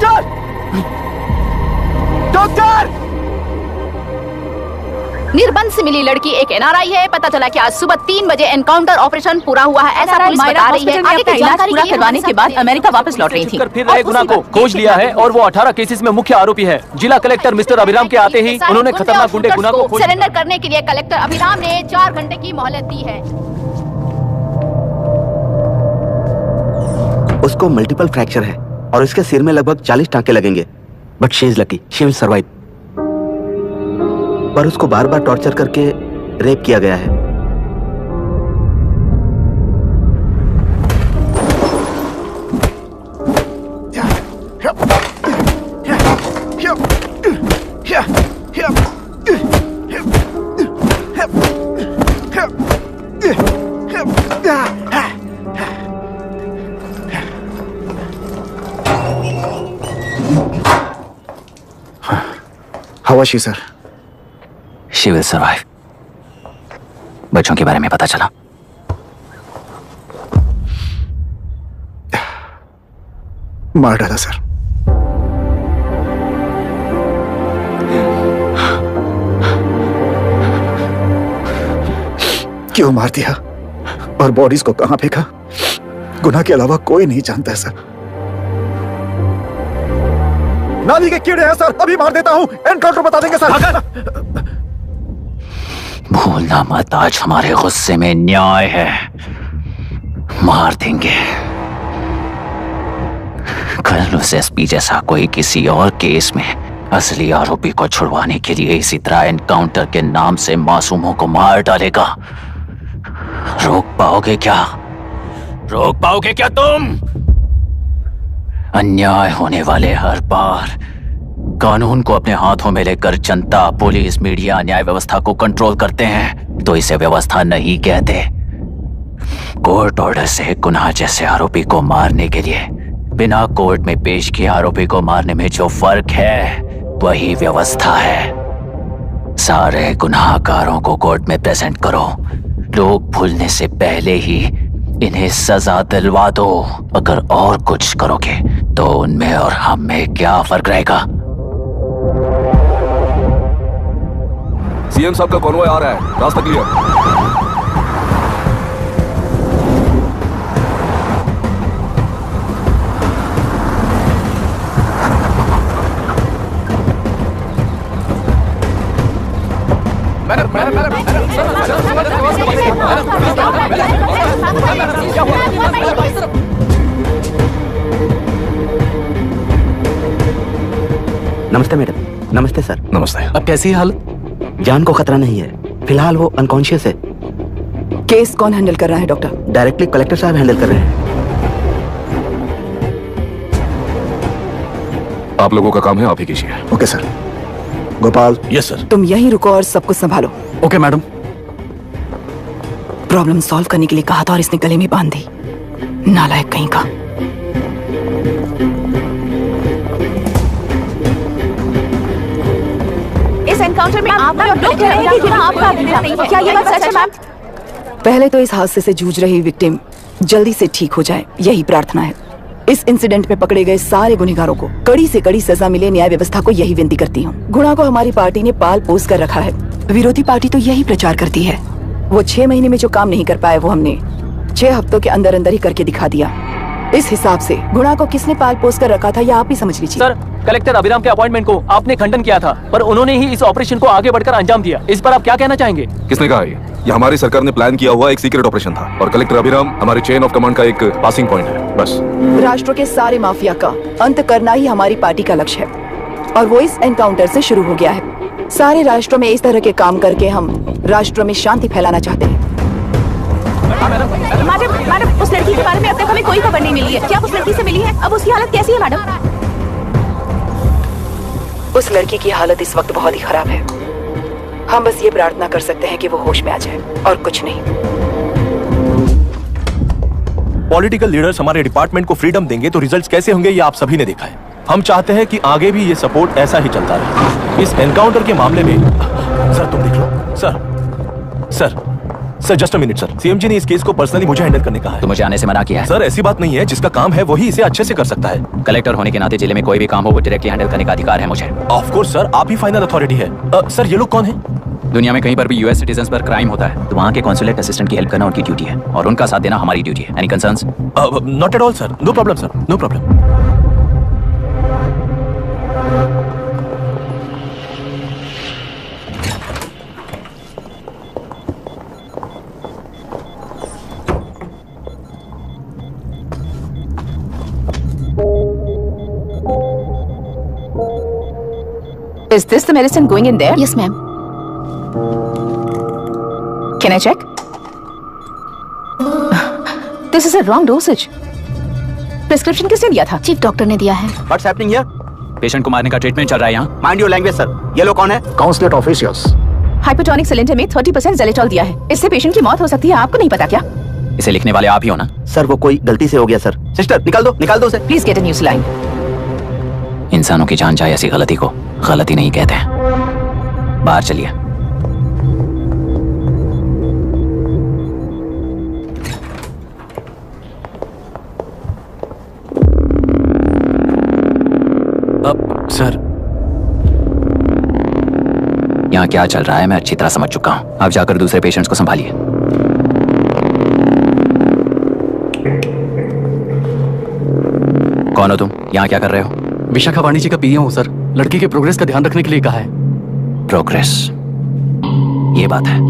Doctor! Doctor! निर्बंध से मिली लड़की एक एनआरआई है। पता चला कि आज सुबह 3 बजे एनकाउंटर ऑपरेशन पूरा हुआ है, ऐसा पुलिस बता रही है। आगे की जानकारी पूरा करवाने के बाद अमेरिका वापस लौट रही थी। फिर रहे गुना को खोज लिया है और वो 18 केसेस में मुख्य आरोपी है। जिला कलेक्टर मिस्टर अभिराम के आते ही उन्होंने खतरनाक गुंडे गुना को सरेंडर करने के लिए कलेक्टर अभिराम ने 4 घंटे की मोहलत दी है। उसको मल्टीपल फ्रैक्चर है और इसके सिर में लगभग 40 टांके लगेंगे, but she is lucky, she will survive. पर उसको बार बार टॉर्चर करके रेप किया गया है। How was she, sir? She will survive. बच्चों के बारे में पता चला? मार डाला सर। क्यों मार दिया और बॉडीज को कहां फेंका, गुनाह के अलावा कोई नहीं जानता है सर। नाली के कीड़े हैं सर, अभी मार देता हूं, एनकाउंटर बता देंगे सर। भूलना मत, आज हमारे गुस्से में न्याय है, मार देंगे। कल उस एसपी जैसा कोई किसी और केस में असली आरोपी को छुड़वाने के लिए इसी तरह एनकाउंटर के नाम से मासूमों को मार डालेगा। रोक पाओगे क्या? रोक पाओगे क्या तुम? अन्याय होने वाले हर बार कानून को अपने हाथों में लेकर जनता, पुलिस, मीडिया, न्याय व्यवस्था को कंट्रोल करते हैं तो इसे व्यवस्था नहीं कहते। कोर्ट ऑर्डर से गुनाह जैसे आरोपी को मारने के लिए बिना कोर्ट में पेश किए आरोपी को मारने में जो फर्क है वही व्यवस्था है। सारे गुनाहगारों को कोर्ट में प्रेजेंट करो, लोग भूलने से पहले ही इन्हें सजा दिलवा दो। अगर और कुछ करोगे तो उनमें और हम में क्या फर्क रहेगा? सीएम साहब का कॉन्वॉय आ रहा है, रास्ता क्लियर। नमस्ते मैडम। नमस्ते सर। नमस्ते। अब कैसी हालत? जान को खतरा नहीं है, फिलहाल वो अनकॉन्शियस है। केस कौन हैंडल कर रहा है डॉक्टर? डायरेक्टली कलेक्टर साहब हैंडल कर रहे हैं। आप लोगों का काम है, आप ही कीजिए। Okay sir. Gopal. Yes sir. तुम यहीं रुको और सब कुछ संभालो। Okay madam. प्रॉब्लम सॉल्व करने के लिए कहा था और इसने गले में बांध दी, नालायक कहीं का। इस एनकाउंटर में आप लोग कह रहे हैं कि आपका नहीं है, क्या ये बात सच है मैम? पहले तो इस हादसे से जूझ रही विक्टिम जल्दी से ठीक हो जाए, यही प्रार्थना है। इस इंसिडेंट में पकड़े गए सारे गुनहगारों को कड़ी से कड़ी सजा मिले, न्याय व्यवस्था को यही विनती करती हूँ। गुना को हमारी पार्टी ने पाल पोस कर रखा है, विरोधी पार्टी तो यही प्रचार करती है। वो 6 महीने में जो काम नहीं कर पाए वो हमने 6 हफ्तों के अंदर अंदर ही करके दिखा दिया। इस हिसाब से गुना को किसने पाल पोस कर रखा था, या आप ही समझ लीजिए। सर, कलेक्टर अभिराम के अपॉइंटमेंट को आपने खंडन किया था, पर उन्होंने ही इस ऑपरेशन को आगे बढ़कर अंजाम दिया। इस पर आप क्या कहना चाहेंगे? किसने कहा ये हमारी सरकार ने प्लान किया हुआ एक सीक्रेट ऑपरेशन था और कलेक्टर अभिराम हमारी चेन ऑफ कमांड का एक पासिंग पॉइंट है, बस। राष्ट्र के सारे माफिया का अंत करना ही हमारी पार्टी का लक्ष्य है और वो इस एनकाउंटर से शुरू हो गया है। सारे राष्ट्रों में इस तरह के काम करके हम राष्ट्र में शांति फैलाना चाहते हैं। मैडम, उस लड़की के बारे में अब तक हमें कोई खबर नहीं मिली है। क्या उस लड़की से मिली है? अब उसकी हालत कैसी है मैडम? उस लड़की की हालत इस वक्त बहुत ही खराब है। हम बस ये प्रार्थना कर सकते हैं कि वो होश में आ जाए और कुछ नहीं। पॉलिटिकल लीडर्स हमारे डिपार्टमेंट को फ्रीडम देंगे तो रिजल्ट्स कैसे होंगे ये आप सभी ने देखा है। हम चाहते हैं कि आगे भी ये सपोर्ट ऐसा ही चलता रहे। इस एनकाउंटर के मामले में सर तुम देख लो। Sir sir just a minute sir, CM ji ने इस केस को पर्सनली मुझे हैंडल करने कहा है। तो मुझे आने से मना किया है। सर ऐसी बात नहीं है, जिसका काम है वही इसे अच्छे से कर सकता है। कलेक्टर होने के नाते जिले में कोई भी काम हो वो डायरेक्टली हैंडल करने का अधिकार है मुझे। ऑफ कोर्स सर, आप ही फाइनल अथॉरिटी है। सर ये लोग कौन है? दुनिया में कहीं पर भी यूएस सिटीजंस पर क्राइम होता है तो वहाँ के कॉन्सुलेट असिस्टेंट की हेल्प करना उनकी ड्यूटी है और उनका साथ देना हमारी ड्यूटी है। Any concerns? Not at all sir, no problem sir, no problem. Is this the medicine going in there? Yes, ma'am. Can I check? This is a wrong dosage. Prescription किसने दिया था? चीफ डॉक्टर ने दिया है। What's happening here? Patient को मारने का treatment चल रहा है यहाँ। Mind your language, sir. ये लोग कौन है? Consulate officials. हाइपोटोनिक सिलेंडर में 30% ज़ेलेटॉल दिया है। इससे पेशेंट की मौत हो सकती है, आपको नहीं पता क्या? इसे लिखने वाले आप ही हो ना? सर वो कोई गलती से हो गया सर। सिस्टर निकाल दो उसे। Please get a new saline. इंसानों की जान जाए ऐसी गलती को गलती नहीं कहते हैं। बाहर चलिए। अब सर यहाँ क्या चल रहा है मैं अच्छी तरह समझ चुका हूँ। आप जाकर दूसरे पेशेंट्स को संभालिए। कौन हो तुम? यहाँ क्या कर रहे हो? विशाखा वाणिज्य का पीएम हूँ सर। लड़की के प्रोग्रेस का ध्यान रखने के लिए कहा है। प्रोग्रेस, ये बात है।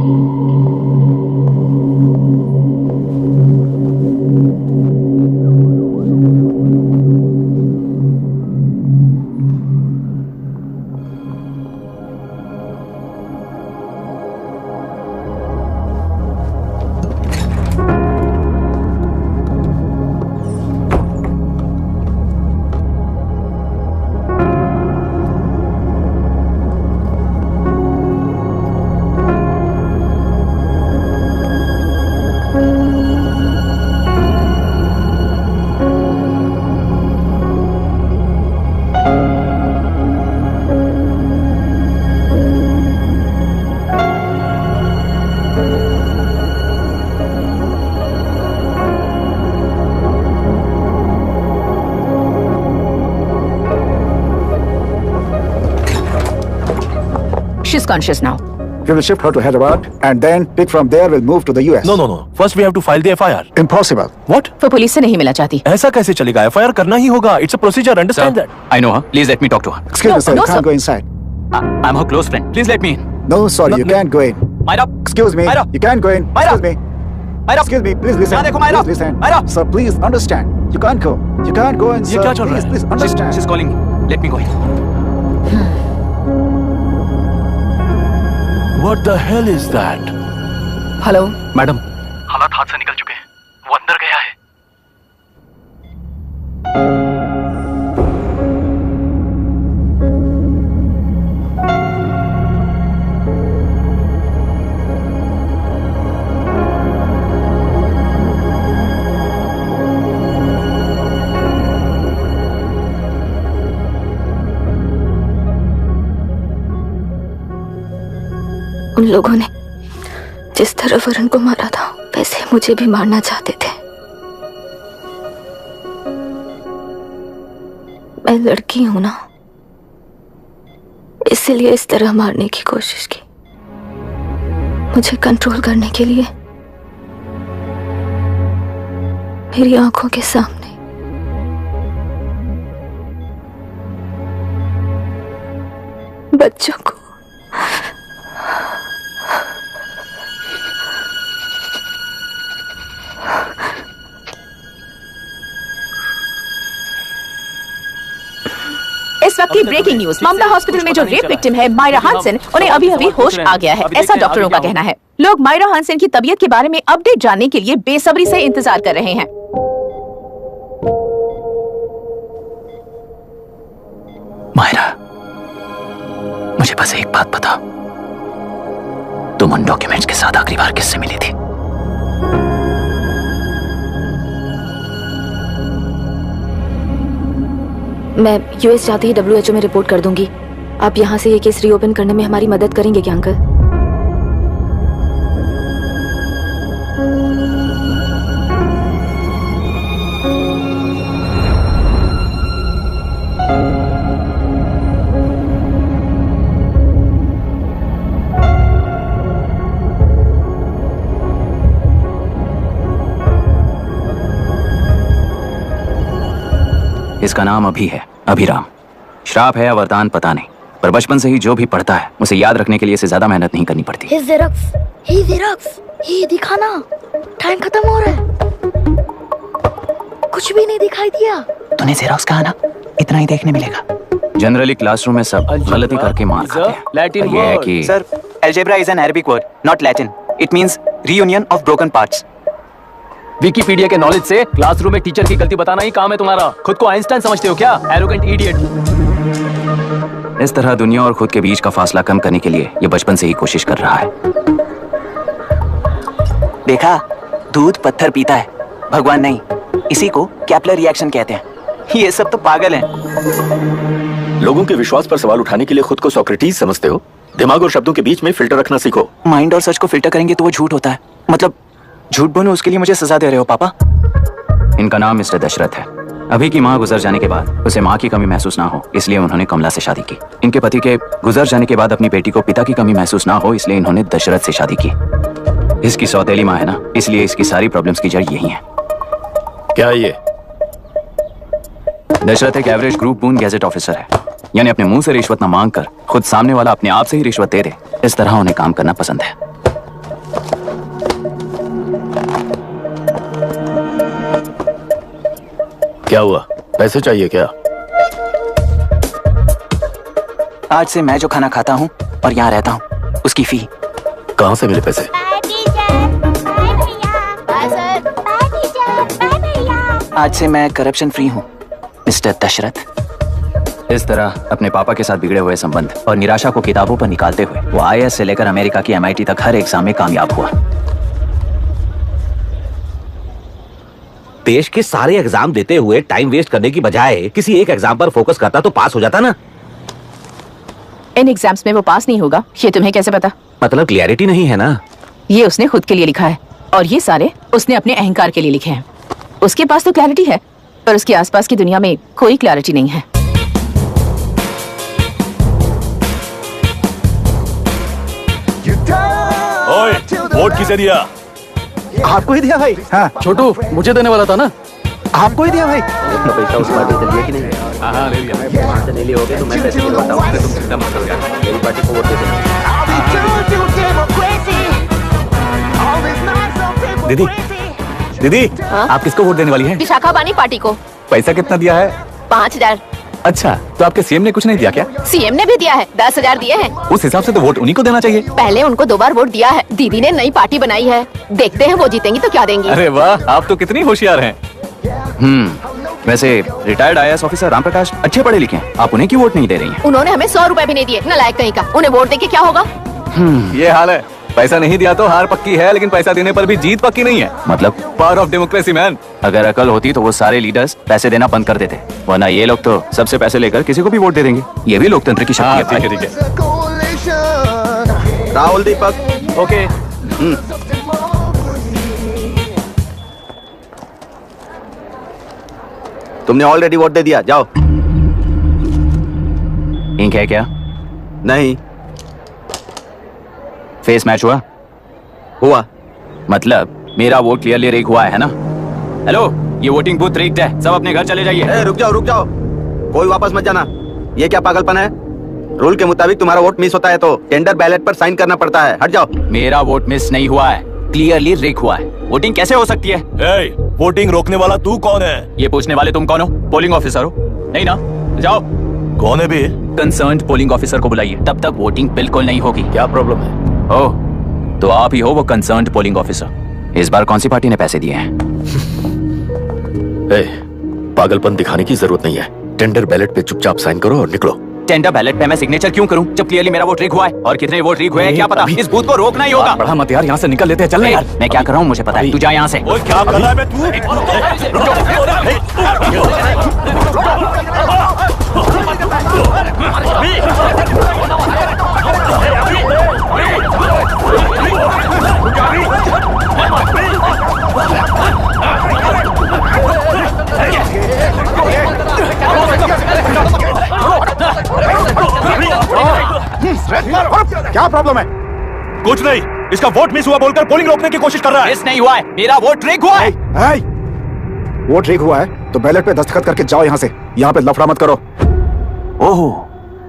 She's conscious now. We will shift her to Hyderabad and then pick from there. We'll move to the US. No. First we have to file the FIR. Impossible. What? वो पुलिस से नहीं मिलना चाहती। ऐसा कैसे चलेगा? FIR करना ही होगा। It's a procedure. Understand that? I know her. Please let me talk to her. Excuse me, sir. no, You can't sir. go inside. I'm her close friend. Please let me in. No, sorry, you can't go in. Myra. Excuse me. Myra. You can't go in. Myra. Excuse me. Myra. Excuse me. Please listen. यहाँ देखो Myra. Please listen. Myra. Sir, please understand. You can't go. You can't go in, ये sir. क्या चल रहा है? Please understand. She's calling me. Let me go in. What the hell is that? Hello madam, हालात हाथ से निकल चुके हैं। वो अंदर गया है। उन लोगों ने जिस तरह वरुण को मारा था वैसे मुझे भी मारना चाहते थे। मैं लड़की हूं ना, इसलिए इस तरह मारने की कोशिश की। मुझे कंट्रोल करने के लिए मेरी आंखों के सामने बच्चों को इस वक्त की ब्रेकिंग न्यूज, ममता हॉस्पिटल में जो रेप विक्टिम है मायरा हानसेन, उन्हें अभी अभी होश आ गया है, ऐसा डॉक्टरों का कहना है। लोग मायरा हानसेन की तबीयत के बारे में अपडेट जानने के लिए बेसब्री से इंतजार कर रहे हैं। मायरा, मुझे बस एक बात बता, तुम उन डॉक्यूमेंट्स के साथ आखिरी बार किससे मिली थी? मैं यूएस जाते ही WHO में रिपोर्ट कर दूंगी। आप यहाँ से ये केस रीओपन करने में हमारी मदद करेंगे क्या अंकल? इसका नाम अभी है अभिराम। श्राप है या वरदान पता नहीं, पर बचपन से ही जो भी पढ़ता है उसे याद रखने के लिए इसे ज्यादा मेहनत नहीं करनी पड़ती। ये दिखाना, टाइम खत्म हो रहा है। कुछ भी नहीं दिखाई दिया। तूने जेरोक्स कहा ना, इतना ही देखने मिलेगा। जनरली क्लासरूम में सब गलती करके मार खाते हैं। लैटिन ये है कि sir, algebra is an Arabic word, not Latin. It means reunion of broken parts. Wikipedia के नॉलेज से क्लासरूम में टीचर की गलती बताना ही काम है तुम्हारा। खुद को आइंस्टाइन समझते हो क्या? Arrogant idiot. इस तरह दुनिया और खुद के बीच का फासला कम करने के लिए ये बचपन से ही कोशिश कर रहा है। देखा, दूध पत्थर पीता है, भगवान नहीं। इसी को कैपलर रिएक्शन कहते हैं। ये सब तो पागल हैं। लोगों के विश्वास पर सवाल उठाने के लिए खुद को सोक्रेटिस समझते हो? दिमाग और शब्दों के बीच में फिल्टर रखना सीखो। माइंड और सच को फिल्टर करेंगे तो वो झूठ होता है। मतलब झूठ बोलो, उसके लिए मुझे सजा दे रहे हो पापा? इनका नाम मिस्टर दशरथ है। अभी की माँ गुजर जाने के बाद उसे माँ की कमी महसूस ना हो, इसलिए उन्होंने कमला से शादी की। इनके पति के गुजर जाने के बाद अपनी बेटी को पिता की कमी महसूस ना हो, इसलिए इन्होंने दशरथ से शादी की। इसकी सौतेली माँ है ना, इसलिए इसकी सारी प्रॉब्लम्स की जड़ यही है। क्या ये? दशरथ एक एवरेज ग्रुप बून गैजेट ऑफिसर है, यानी अपने मुंह से रिश्वत न मांग कर खुद सामने वाला अपने आप से ही रिश्वत दे दे, इस तरह उन्हें काम करना पसंद है। क्या हुआ? पैसे चाहिए क्या? आज से मैं जो खाना खाता हूँ और यहाँ रहता हूँ, उसकी फी। कहाँ से मिले पैसे? आज से मैं करप्शन फ्री हूँ मिस्टर दशरथ। इस तरह अपने पापा के साथ बिगड़े हुए संबंध और निराशा को किताबों पर निकालते हुए वो IAS से लेकर अमेरिका की MIT तक हर एग्जाम में कामयाब हुआ। देश के सारे एग्जाम देते हुए टाइम वेस्ट करने की बजाय किसी एक एग्जाम पर फोकस करता तो पास हो जाता ना। इन एग्जाम्स में वो पास नहीं होगा, ये तुम्हें कैसे पता? मतलब क्लियरिटी नहीं है ना। ये उसने खुद के लिए लिखा है और ये सारे उसने अपने अहंकार के लिए लिखे हैं। उसके पास तो क्लैरिटी है, पर उसके आसपास की दुनिया में कोई क्लैरिटी नहीं है। ओए, वोट किसे दिया? आपको ही दिया भाई। हाँ, छोटू मुझे देने वाला था ना। आपको ही दिया भाई। तो पैसा उस पार्टी से लिया कि नहीं? हाँ ले लिया। वहाँ से नहीं लिए होगे तो मैं पैसे नहीं बताऊँ, फिर तुम चिंता मत करो यार। मेरी पार्टी को वोट दे देना। दीदी, दीदी, आप किसको वोट देने वाली हैं? विशाखा बानी पार्टी को। पैसा कितना दिया है? 5000। अच्छा, तो आपके सीएम ने कुछ नहीं दिया क्या? सीएम ने भी दिया है, 10,000 दिए हैं। उस हिसाब से तो वोट उन्हीं को देना चाहिए। पहले उनको 2 बार वोट दिया है। दीदी ने नई पार्टी बनाई है, देखते हैं वो जीतेंगी तो क्या देंगी। अरे वाह, आप तो कितनी होशियार हैं। वैसे retired IAS officer Ram Prakash अच्छे पढ़े लिखे हैं, आप उन्हें क्यों वोट नहीं दे रही हैं? उन्होंने हमें 100 रुपए भी नहीं दिए, नालायक कहीं का। उन्हें वोट देके क्या होगा? ये हाल है। पैसा नहीं दिया तो हार पक्की है, लेकिन पैसा देने पर भी जीत पक्की नहीं है। मतलब पावर ऑफ डेमोक्रेसी मैन। अगर अकल होती तो वो सारे लीडर्स पैसे देना बंद कर देते, वरना ये लोग तो सबसे पैसे लेकर किसी को भी वोट दे देंगे। ये भी लोकतंत्र की शक्ति है भाई। ठीक है। राहुल दीपक। ओके। तुमने ऑलरेडी वोट दे दिया, जाओ। इंक है क्या? नहीं फेस मैच हुआ? हुआ। मतलब मेरा वोट क्लियरली रिग हुआ है ना? हेलो, ये वोटिंग बूथ रिग्ड है, सब अपने घर चले जाइए। रुक जाओ, कोई वापस मत जाना। ये क्या पागलपन है? रूल के मुताबिक तुम्हारा वोट मिस होता है तो टेंडर बैलेट पर साइन करना पड़ता है। हट जाओ। मेरा वोट मिस नहीं हुआ है, क्लियरली रिग हुआ है। वोटिंग कैसे हो सकती है? वोटिंग रोकने वाला तू कौन है? ये पूछने वाले तुम कौन हो? पोलिंग ऑफिसर हो? नहीं ना? जाओ। कौन है बे? कंसर्न्ड पोलिंग ऑफिसर को बुलाइए, तब तक वोटिंग बिल्कुल नहीं होगी। क्या प्रॉब्लम है? ओह, तो आप ही हो वो कंसर्न्ड पोलिंग ऑफिसर। इस बार कौन सी पार्टी ने पैसे दिए हैं? पागलपन दिखाने की जरूरत नहीं है। टेंडर बैलेट पे चुपचाप साइन करो और निकलो। टेंडर बैलेट पे मैं सिग्नेचर क्यों करूं जब क्लियरली मेरा वोट रिग हुआ है? और कितने वोट रिग हुए हैं क्या पता? इस बूथ को रोकना ही होगा। बढ़ा मत यार, यहाँ से निकल लेते हैं। चल यार। मैं क्या कर रहा हूँ मुझे पता है, तू जा यहाँ से। ओए, क्या कर रहा है बे तू? क्या प्रॉब्लम है? कुछ नहीं, इसका वोट मिस हुआ बोलकर पोलिंग रोकने की कोशिश कर रहा है। मिस नहीं हुआ है, मेरा वोट रिग हुआ है। वोट रीग हुआ है तो बैलेट पे दस्तखत करके जाओ यहाँ से। यहाँ पे लफड़ा मत करो। ओहो,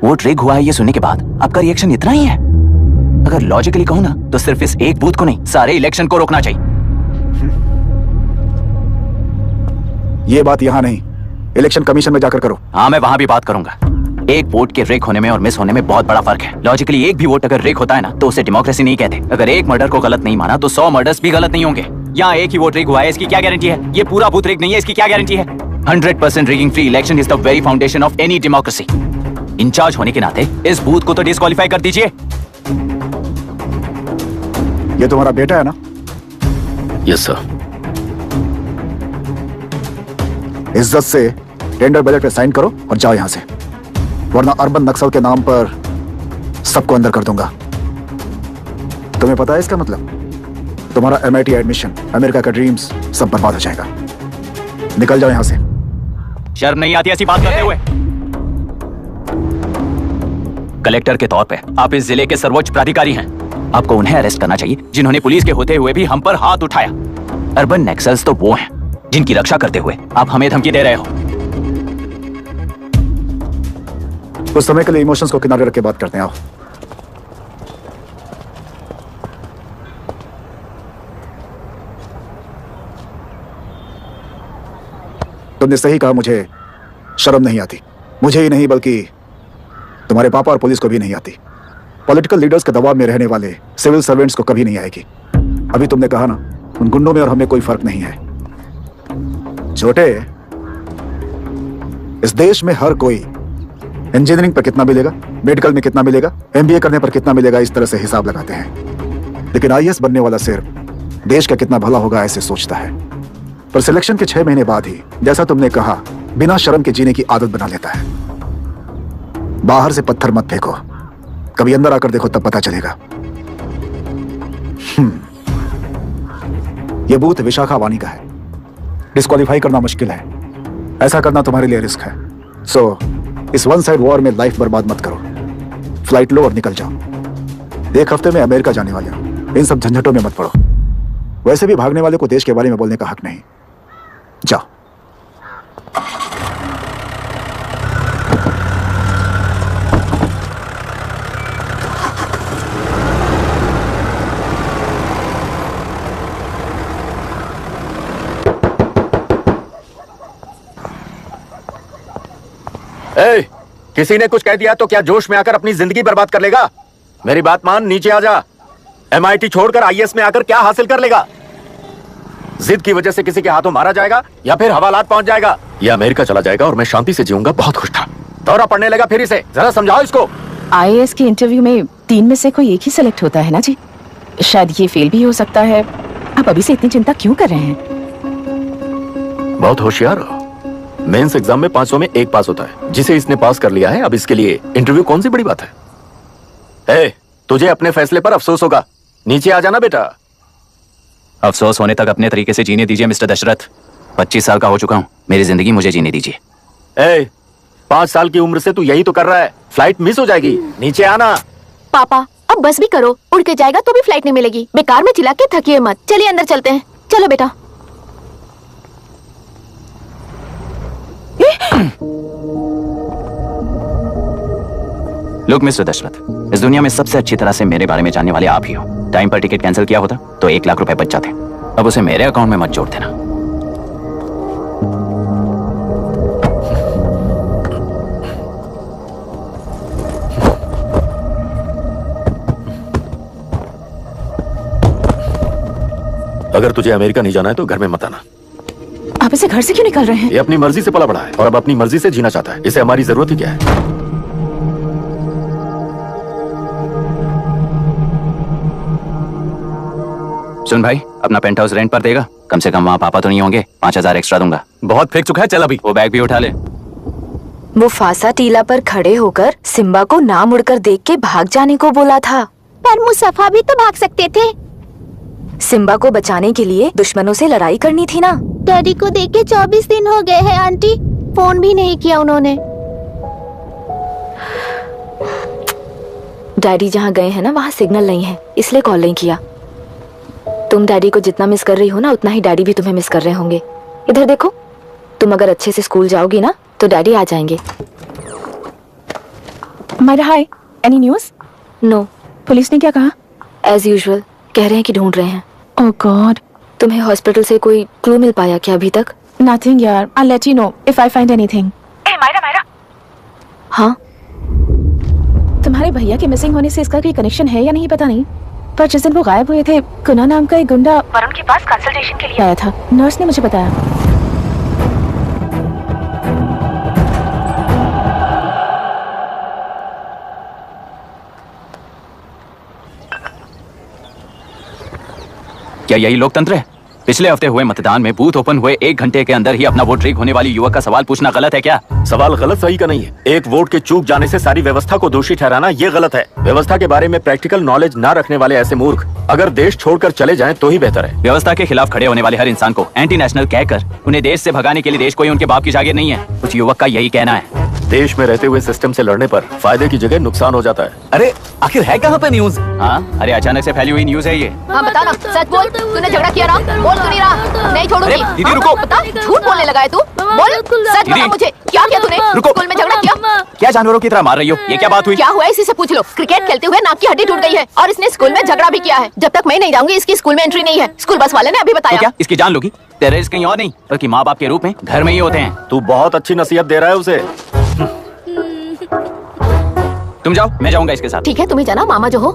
वोट रिग हुआ है ये सुनने के बाद आपका रिएक्शन इतना ही है? अगर लॉजिकली कहूं ना तो सिर्फ इस एक बूथ को नहीं, सारे इलेक्शन को रोकना चाहिए। ये बात यहाँ नहीं, इलेक्शन कमीशन में जाकर करो। हाँ, मैं वहां भी बात करूंगा। एक वोट के रेक होने में और मिस होने में बहुत बड़ा फर्क है। लॉजिकली एक भी वोट अगर रेक होता है ना तो उसे डेमोक्रेसी नहीं कहते। अगर एक मर्डर को गलत नहीं माना तो 100 मर्डर्स भी गलत नहीं होंगे। यहाँ एक ही वोट रेक हुआ है, इसकी क्या गारंटी है? ये पूरा बूथ रेक नहीं है, इसकी क्या गारंटी है? 100% rigging free election is the very foundation of any democracy. In charge होने के नाते इस बूथ को तो डिस्क्वालीफाई कर दीजिए। ये तुम्हारा बेटा है ना? Yes sir. इज्जत से टेंडर बैलेट पे साइन करो और जाओ यहाँ से, वरना अर्बन नक्सल के नाम पर सबको अंदर कर दूंगा। तुम्हें पता है इसका मतलब? तुम्हारा MIT एडमिशन, अमेरिका का ड्रीम्स सब बर्बाद हो जाएगा। निकल जाओ यहाँ से। शर्म नहीं आती ऐसी बात करते हुए? कलेक्टर के तौर पे आप इस जिले के सर्वोच्च प्राधिकारी हैं। आपको उन्हें अरेस्ट करना चाहिए जिन्होंने पुलिस के होते हुए भी हम पर हाथ उठाया। अर्बन नक्सल्स तो वो हैं जिनकी रक्षा करते हुए आप हमें धमकी दे रहे हो। कुछ समय के लिए इमोशंस को किनारे रख के बात करते हैं। आओ। तुमने सही कहा, मुझे शर्म नहीं आती। मुझे ही नहीं बल्कि तुम्हारे पापा और पुलिस को भी नहीं आती। पॉलिटिकल लीडर्स के दबाव में रहने वाले सिविल सर्वेंट्स को कभी नहीं आएगी। अभी तुमने कहा ना, उन गुंडों में और हमें कोई फर्क नहीं है। छोटे, इस देश में हर कोई इंजीनियरिंग पर कितना मिलेगा, मेडिकल में कितना मिलेगा, MBA करने पर कितना मिलेगा, इस तरह से हिसाब लगाते हैं। लेकिन IAS बनने वाला सिर्फ देश का कितना भला होगा ऐसे सोचता है। पर सिलेक्शन के 6 महीने बाद ही, जैसा तुमने कहा, बिना शर्म के जीने की आदत बना लेता है। बाहर से पत्थर मत फेंको, कभी अंदर आकर देखो तब पता चलेगा। यह बूथ विशाखावानी का है। डिस्क्वालीफाई करना मुश्किल है, ऐसा करना तुम्हारे लिए रिस्क है। सो इस वन साइड वॉर में लाइफ बर्बाद मत करो। फ्लाइट लो और निकल जाओ। 1 हफ्ते में अमेरिका जाने वाले हो, इन सब झंझटों में मत पड़ो। वैसे भी भागने वाले को देश के बारे में बोलने का हक नहीं। जाओ। किसी ने कुछ कह दिया तो क्या जोश में आकर अपनी जिंदगी बर्बाद कर लेगा? मेरी बात मान, नीचे आ जा। MIT छोड़कर IAS में आकर क्या हासिल कर लेगा? जिद की वजह से किसी के हाथों मारा जाएगा या फिर हवालात पहुंच जाएगा, या अमेरिका चला जाएगा और मैं शांति से जीऊंगा। बहुत खुश था। दौरा पड़ने लगा फिर इसे, जरा समझाओ इसको। IAS के इंटरव्यू में 3 में से कोई एक ही सिलेक्ट होता है ना जी? शायद ये फेल भी हो सकता है। आप अभी से इतनी चिंता क्यों कर रहे हैं? बहुत होशियार हो। मेंस एग्जाम में 500 में 1 पास होता है, जिसे इसने पास कर लिया है। अब इसके लिए इंटरव्यू कौन सी बड़ी बात है? तुझे अपने फैसले पर अफसोस होगा। नीचे आ जाना बेटा। अफसोस होने तक अपने तरीके से जीने दीजिए मिस्टर दशरथ। 25 साल का हो चुका हूँ, मेरी जिंदगी मुझे जीने दीजिए। 5 साल की उम्र से तू यही तो कर रहा है। फ्लाइट मिस हो जाएगी, नीचे आना। पापा अब बस भी करो, उड़ के जाएगा तो भी फ्लाइट नहीं मिलेगी। बेकार में चिल्ला के थकिए मत। चलिए अंदर चलते हैं। चलो बेटा। लुक मिस्टर दशरथ, इस दुनिया में सबसे अच्छी तरह से मेरे बारे में जानने वाले आप ही हो। टाइम पर टिकट कैंसिल किया होता तो 1 लाख रुपए बच जाते। अब उसे मेरे अकाउंट में मत जोड़ देना। अगर तुझे अमेरिका नहीं जाना है तो घर में मत आना। आप इसे घर से क्यों निकाल रहे हैं? ये अपनी मर्जी से पला बड़ा है और अब अपनी मर्जी से जीना चाहता है। इसे हमारी जरूरत ही क्या है? सुन भाई, अपना पेंट हाउस रेंट पर देगा? कम से कम वहाँ पापा तो नहीं होंगे। 5000 एक्स्ट्रा दूंगा। बहुत फेंक चुका है, चल अभी वो बैग भी उठा ले। मुफासा टीला पर खड़े होकर सिम्बा को ना मुड़कर देख के भाग जाने को बोला था। पर मुसफा भी तो भाग सकते थे। सिम्बा को बचाने के लिए दुश्मनों से लड़ाई करनी थी ना। डैडी को देख के 24 दिन हो गए हैं आंटी, फोन भी नहीं किया उन्होंने। डैडी जहाँ गए हैं ना वहाँ सिग्नल नहीं है, इसलिए कॉल नहीं किया। तुम डैडी को जितना मिस कर रही हो ना उतना ही डैडी भी तुम्हें मिस कर रहे होंगे। इधर देखो, तुम अगर अच्छे से स्कूल जाओगी ना तो डैडी आ जाएंगे। मायरा हाय, एनी न्यूज़? नो। पुलिस ने क्या कहा? एज यूजुअल कह रहे हैं कि ढूंढ रहे हैं। ओह गॉड। तुम्हें हॉस्पिटल से कोई क्लू मिल पाया क्या अभी तक? नथिंग यार, I let you know if I find anything. Myra. हाँ, तुम्हारे भैया के मिसिंग होने से इसका कोई कनेक्शन है या नहीं पता नहीं, पर जिस दिन वो गायब हुए थे कुना नाम का एक गुंडा वरुण के पास कंसल्टेशन के लिए आया था। नर्स ने मुझे बताया। क्या यही लोकतंत्र है? पिछले हफ्ते हुए मतदान में बूथ ओपन हुए 1 घंटे के अंदर ही अपना वोट रीक होने वाली युवक का सवाल पूछना गलत है क्या? सवाल गलत सही का नहीं है। एक वोट के चूक जाने से सारी व्यवस्था को दोषी ठहराना ये गलत है। व्यवस्था के बारे में प्रैक्टिकल नॉलेज ना रखने वाले ऐसे मूर्ख अगर देश छोड़कर चले जाएं तो ही बेहतर है। व्यवस्था के खिलाफ खड़े होने वाले हर इंसान को एंटी नेशनल कहकर उन्हें देश से भगाने के लिए देश कोई उनके बाप की जागीर नहीं है। उस युवक का यही कहना है। देश में रहते हुए सिस्टम से लड़ने पर फायदे की जगह नुकसान हो जाता है। अरे आखिर है कहाँ पे न्यूज? हाँ, अरे अचानक से फैली हुई न्यूज है ये। हाँ बता ना, सच बोल, तूने झगड़ा किया ना? बोल तो नहीं रहा? नहीं छोड़ूंगी। दीदी रुको। बता, झूठ बोलने लगा है तू? बोल, सच बता मुझे, क्या किया तूने? स्कूल में झगड़ा किया? क्या जानवरों की तरह मार रही हो? ये क्या बात हुई? क्या हुआ इसी से पूछ लो। क्रिकेट खेलते हुए नाक की हड्डी टूट गई है और इसने स्कूल में झगड़ा भी किया है। जब तक मैं नहीं जाऊंगी इसकी स्कूल में एंट्री नहीं है। स्कूल बस वाले ने अभी बताया। तो क्या इसकी जान लोगी? टेररिस्ट कहीं और नहीं बल्कि माँ बाप के रूप में घर में ही होते हैं। तू बहुत अच्छी नसीहत दे रहा है उसे। तुम जाओ, मैं जाऊंगा इसके साथ। ठीक है, तुम्हें जाना, मामा जो हो।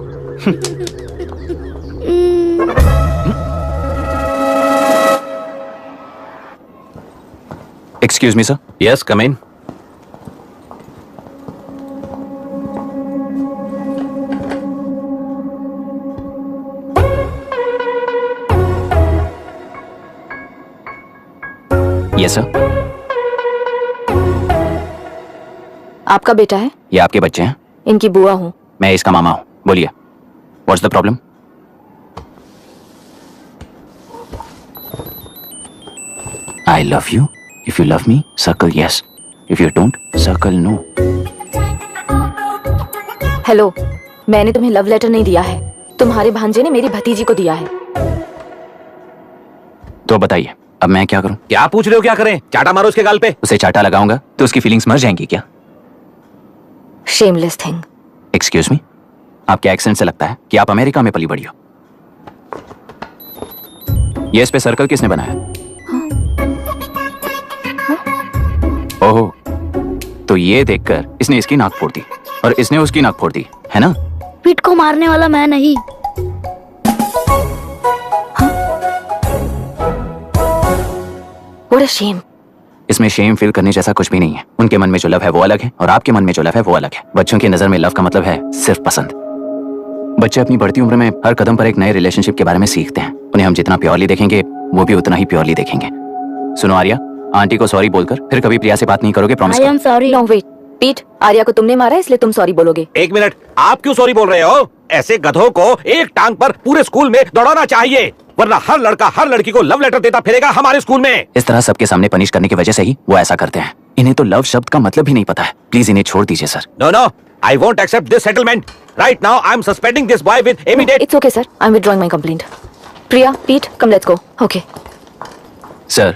Excuse me sir. Yes, come in. Yes sir. आपका बेटा है? ये आपके बच्चे हैं? इनकी बुआ हूँ। मैं इसका मामा हूँ। बोलिए, what's the problem? I love you. If you love me, circle yes. If you don't, circle no. Hello, मैंने तुम्हें लव लेटर नहीं दिया है। तुम्हारे भांजे ने मेरी भतीजी को दिया है। तो बताइए, अब मैं क्या करूं? क्या पूछ रहे हो? क्या करें? चाटा मारो उसके गाल पे। उसे चाटा लगाऊंगा तो उसकी फीलिंग्स मर जाएंगी क्या? Shameless thing. एक्सक्यूज मी, आपके एक्सेंट से लगता है कि आप अमेरिका में पली बड़ी हो। ये इस पे सर्कल किसने बनाया? ओहो, तो ये देखकर इसने इसकी नाक फोड़ दी और इसने उसकी नाक फोड़ दी, है ना? पीठ को मारने वाला मैं नहीं। What a shame. इसमें शेम फील करने जैसा कुछ भी नहीं है। उनके मन में जो लव है वो अलग है और आपके मन में जो लव है वो अलग है। बच्चों की नजर में लव का मतलब है सिर्फ पसंद। बच्चे अपनी बढ़ती उम्र में हर कदम पर एक नए रिलेशनशिप के बारे में सीखते हैं। उन्हें हम जितना प्योरली देखेंगे वो भी उतना ही प्योरली देखेंगे। सुनो आर्या, आंटी को सॉरी बोलकर फिर कभी प्रिया से बात नहीं करोगे, प्रॉमिस करो। I am sorry. No wait. पीट, आर्या को तुमने मारा इसलिए तुम सॉरी बोलोगे। एक मिनट, आप क्यों सॉरी बोल रहे हो? ऐसे गधों को एक टांग पर पूरे स्कूल में दौड़ाना चाहिए, वरना हर लड़का हर लड़की को लव लेटर देता फिरेगा हमारे स्कूल में। इस तरह सबके सामने पनिश करने की वजह से ही वो ऐसा करते हैं। इन्हें तो लव शब्द का मतलब भी नहीं पता है। प्लीज इन्हें छोड़ दीजिए sir. No no, I won't accept this settlement. Right now, I'm suspending this boy with immediate. It's okay, sir. I'm withdrawing my complaint. Priya, Pete, come let's go. Okay. Sir,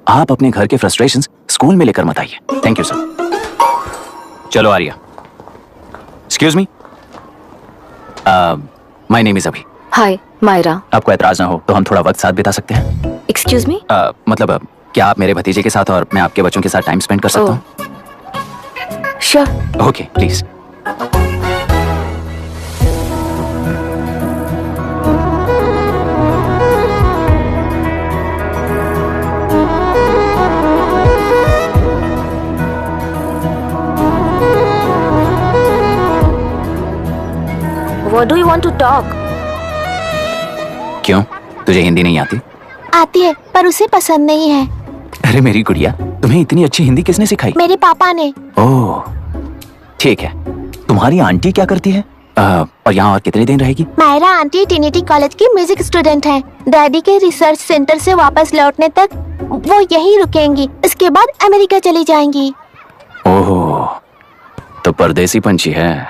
आप अपने घर के frustrations school में लेकर मत आइए। Thank you sir. चलो Arya. Excuse me, my name is Abhi. Hi, Myra. आपको एतराज ना हो तो हम थोड़ा वक्त साथ बिता सकते हैं? Excuse me? मतलब क्या आप मेरे भतीजे के साथ और मैं आपके बच्चों के साथ टाइम स्पेंड कर सकता हूँ? Sure. Okay, please. What do you want to talk? क्यों, तुझे हिंदी नहीं आती? आती है पर उसे पसंद नहीं है। अरे मेरी गुड़िया, तुम्हें इतनी अच्छी हिंदी किसने सिखाई? मेरे पापा ने। ओह, ठीक है। तुम्हारी आंटी क्या करती है? और यहाँ और कितने दिन रहेगी? मायरा आंटी ट्रिनिटी कॉलेज की म्यूजिक स्टूडेंट है। डैडी के रिसर्च सेंटर से वापस लौटने तक वो यहीं रुकेंगी। इसके बाद अमेरिका चली जाएंगी। ओह, तो परदेसी पंछी है।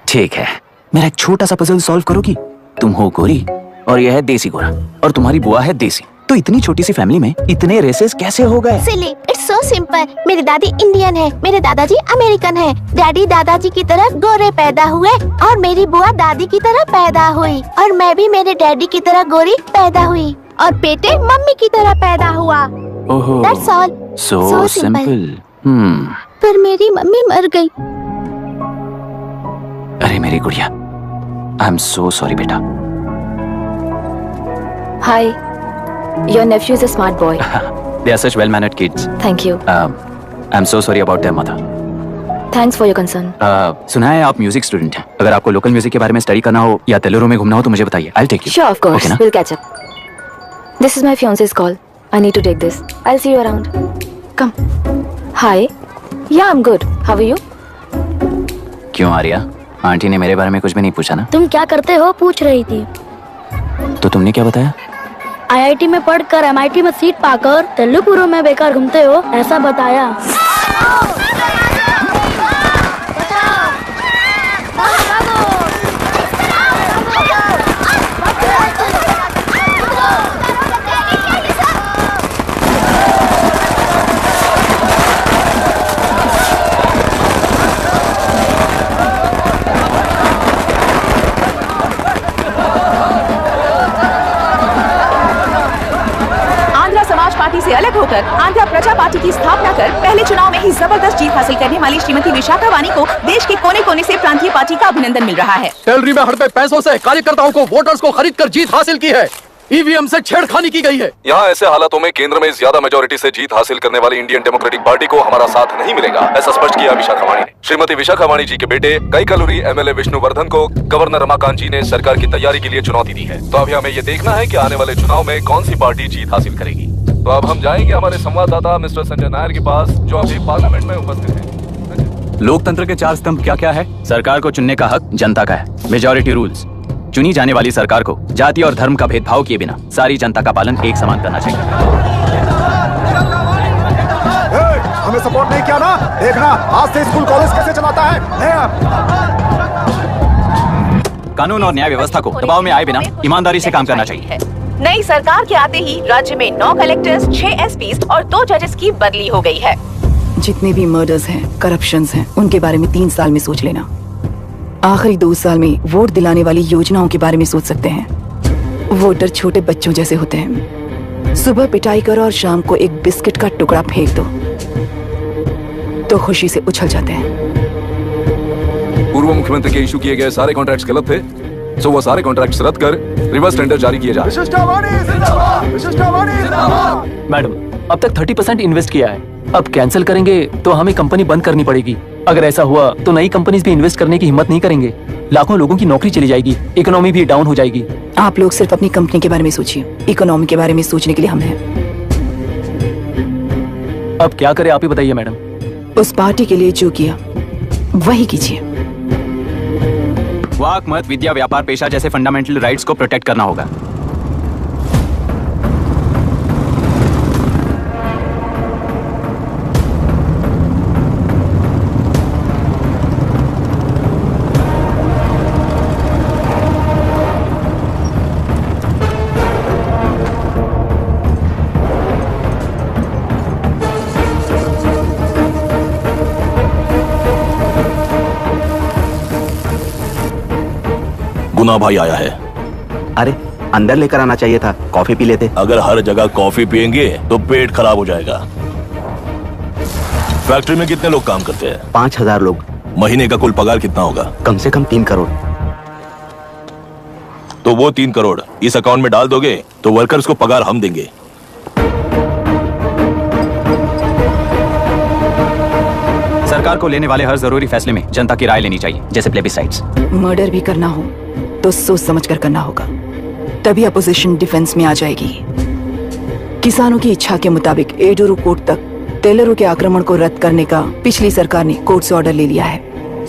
ठीक है, मेरा एक छोटा सा पजल सॉल्व करोगी? तुम हो गोरी और यह है देसी गोरा और तुम्हारी बुआ है देसी, तो इतनी छोटी सी फैमिली में इतने रेसेस कैसे हो गए? सिली, इट्स सो सिंपल। मेरी दादी इंडियन है, मेरे दादाजी अमेरिकन है। डैडी दादाजी की तरह गोरे पैदा हुए और मेरी बुआ दादी की तरह पैदा हुई, और मैं भी मेरे डैडी की तरह गोरी पैदा हुई, और बेटे मम्मी की तरह पैदा हुआ। ओहो, That's all. so simple. पर मेरी मम्मी मर गई। अरे मेरी गुड़िया, आई एम सो सॉरी बेटा। Hi, your nephew is a smart boy. They are such well-mannered kids. Thank you. I'm so sorry about their mother. Thanks for your concern. सुना है आप म्यूजिक स्टूडेंट हैं। अगर आपको लोकल म्यूजिक के बारे में स्टडी करना हो या तेलुरु में घूमना हो तो मुझे बताइए। I'll take you. Sure, of course. Okay, ना? We'll catch up. This is my fiance's call. I need to take this. I'll see you around. Come. Hi. Yeah, I'm good. How are you? क्यों Arya? Aunty ने मेरे बारे में कुछ भी नहीं पूछा ना? तुम क्या करते हो पूछ रही थी। तो तुमने क्या बताया? IIT में पढ़कर MIT में सीट पाकर तेलुगु में बेकार घूमते हो ऐसा बताया। पार्टी से अलग होकर आंध्र प्रजा पार्टी की स्थापना कर पहले चुनाव में ही जबरदस्त जीत हासिल करने वाली श्रीमती विशाखा वानी को देश के कोने कोने से प्रांतीय पार्टी का अभिनंदन मिल रहा है। टेलरी में हड़पे पैसों से कार्यकर्ताओं को वोटर्स को खरीद कर जीत हासिल की है। ईवीएम से छेड़खानी की गई है। यहाँ ऐसे हालातों में केंद्र में ज्यादा मेजोरिटी से जीत हासिल करने वाली इंडियन डेमोक्रेटिक पार्टी को हमारा साथ नहीं मिलेगा, ऐसा स्पष्ट किया विशाखा वाणी ने। श्रीमती विशाखा वाणी जी के बेटे कैकलूरी MLA विष्णुवर्धन को गवर्नर रमाकांत जी ने सरकार की तैयारी के लिए चुनौती दी है। तो अभी हमें ये देखना है कि आने वाले चुनाव में कौन सी पार्टी जीत हासिल करेगी। तो अब हम जाएंगे हमारे संवाददाता मिस्टर संजय नायर के पास, जो अभी पार्लियामेंट में उपस्थित है। लोकतंत्र के 4 स्तंभ क्या क्या है? सरकार को चुनने का हक जनता का है। Majority rules. चुनी जाने वाली सरकार को जाति और धर्म का भेदभाव किए बिना सारी जनता का पालन एक समान करना चाहिए। हमें सपोर्ट नहीं किया ना, देखना आज से स्कूल कॉलेज कैसे चलाता है। कानून और न्याय व्यवस्था को दबाव में आए बिना ईमानदारी से काम करना चाहिए। नई सरकार के आते ही राज्य में 9 कलेक्टर्स, 6 SPs और 2 जजेस की बदली हो गई है। जितने भी मर्डर्स हैं, करप्शंस हैं, उनके बारे में 3 साल में सोच लेना। आखिरी 2 साल में वोट दिलाने वाली योजनाओं के बारे में सोच सकते हैं। वोटर छोटे बच्चों जैसे होते हैं। सुबह पिटाई करो और शाम को एक बिस्किट का टुकड़ा फेंक दो तो खुशी से उछल जाते हैं। पूर्व मुख्यमंत्री के इशू किए गए सारे कॉन्ट्रैक्ट्स गलत थे, तो वो सारे कॉन्ट्रैक्ट्स रद्द कर रिवर्स टेंडर जारी किए जाए। मैडम, अब तक 30% इन्वेस्ट किया है, अब कैंसिल करेंगे तो हमें कंपनी बंद करनी पड़ेगी। अगर ऐसा हुआ तो नई कंपनीज भी इन्वेस्ट करने की हिम्मत नहीं करेंगे। लाखों लोगों की नौकरी चली जाएगी, इकोनॉमी भी डाउन हो जाएगी। आप लोग सिर्फ अपनी कंपनी के बारे में सोचिए, इकोनॉमी के बारे में सोचने के लिए हम हैं। अब क्या करें आप ही बताइए मैडम। उस पार्टी के लिए जो किया वही कीजिए। वाक, मत, विद्या, व्यापार, पेशा जैसे फंडामेंटल राइट्स को प्रोटेक्ट करना होगा। गुना भाई आया है। अरे अंदर लेकर आना चाहिए था, कॉफी पी लेते। अगर हर जगह कॉफी पियेंगे तो पेट खराब हो जाएगा। फैक्ट्री में कितने लोग काम करते हैं? 5000 लोग। महीने का कुल पगार कितना होगा? कम से कम 3 करोड़। तो वो 3 करोड़ इस अकाउंट में डाल दोगे तो वर्कर्स को पगार हम देंगे। सरकार को लेने वाले हर जरूरी फैसले में जनता की राय लेनी चाहिए, जैसे प्लेबिसाइट्स। मर्डर भी करना हो तो सोच समझ कर करना होगा, तभी अपोजिशन डिफेंस में आ जाएगी। किसानों की इच्छा के मुताबिक एडोरू कोर्ट तक तेलुरु के आक्रमण को रद्द करने का पिछली सरकार ने कोर्ट से ऑर्डर ले लिया है।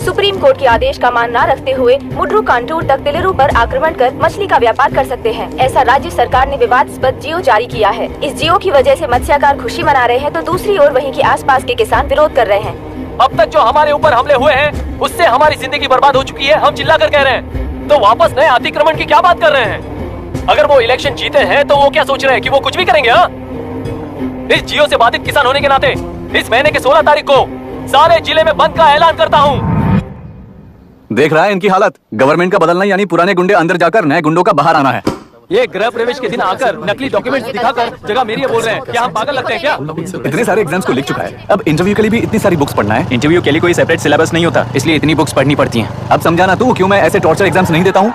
सुप्रीम कोर्ट के आदेश का मान न रखते हुए मुड्रू कांटूर तक तेलुरु पर आक्रमण कर मछली का व्यापार कर सकते हैं, ऐसा राज्य सरकार ने विवादास्पद जियो जारी किया है। इस जियो की वजह से मत्स्यकार खुशी मना रहे हैं तो दूसरी ओर वहीं के आसपास के किसान विरोध कर रहे हैं। अब तक जो हमारे ऊपर हमले हुए हैं उससे हमारी जिंदगी बर्बाद हो चुकी है, हम चिल्ला कर कह रहे हैं, तो वापस नए अतिक्रमण की क्या बात कर रहे हैं? अगर वो इलेक्शन जीते हैं तो वो क्या सोच रहे हैं कि वो कुछ भी करेंगे? हाँ, इस जियो से बाधित किसान होने के नाते इस महीने के 16 तारीख को सारे जिले में बंद का ऐलान करता हूँ। देख रहा है इनकी हालत। गवर्नमेंट का बदलना यानी पुराने गुंडे अंदर जाकर नए गुंडों का बाहर आना है। ये गृह प्रवेश के दिन आकर नकली डॉक्यूमेंट्स दिखाकर जगह मेरी बोल रहे हैं। क्या हम पागल लगते हैं क्या? इतने सारे एग्जाम्स को लिख चुका है, अब इंटरव्यू के लिए भी इतनी सारी बुक्स पढ़ना है। इंटरव्यू के लिए कोई सेपरेट सिलेबस नहीं होता, इसलिए इतनी बुक्स पढ़नी पड़ती हैं। अब समझाना तू क्यों मैं ऐसे टॉर्चर एग्जाम्स नहीं देता हूँ।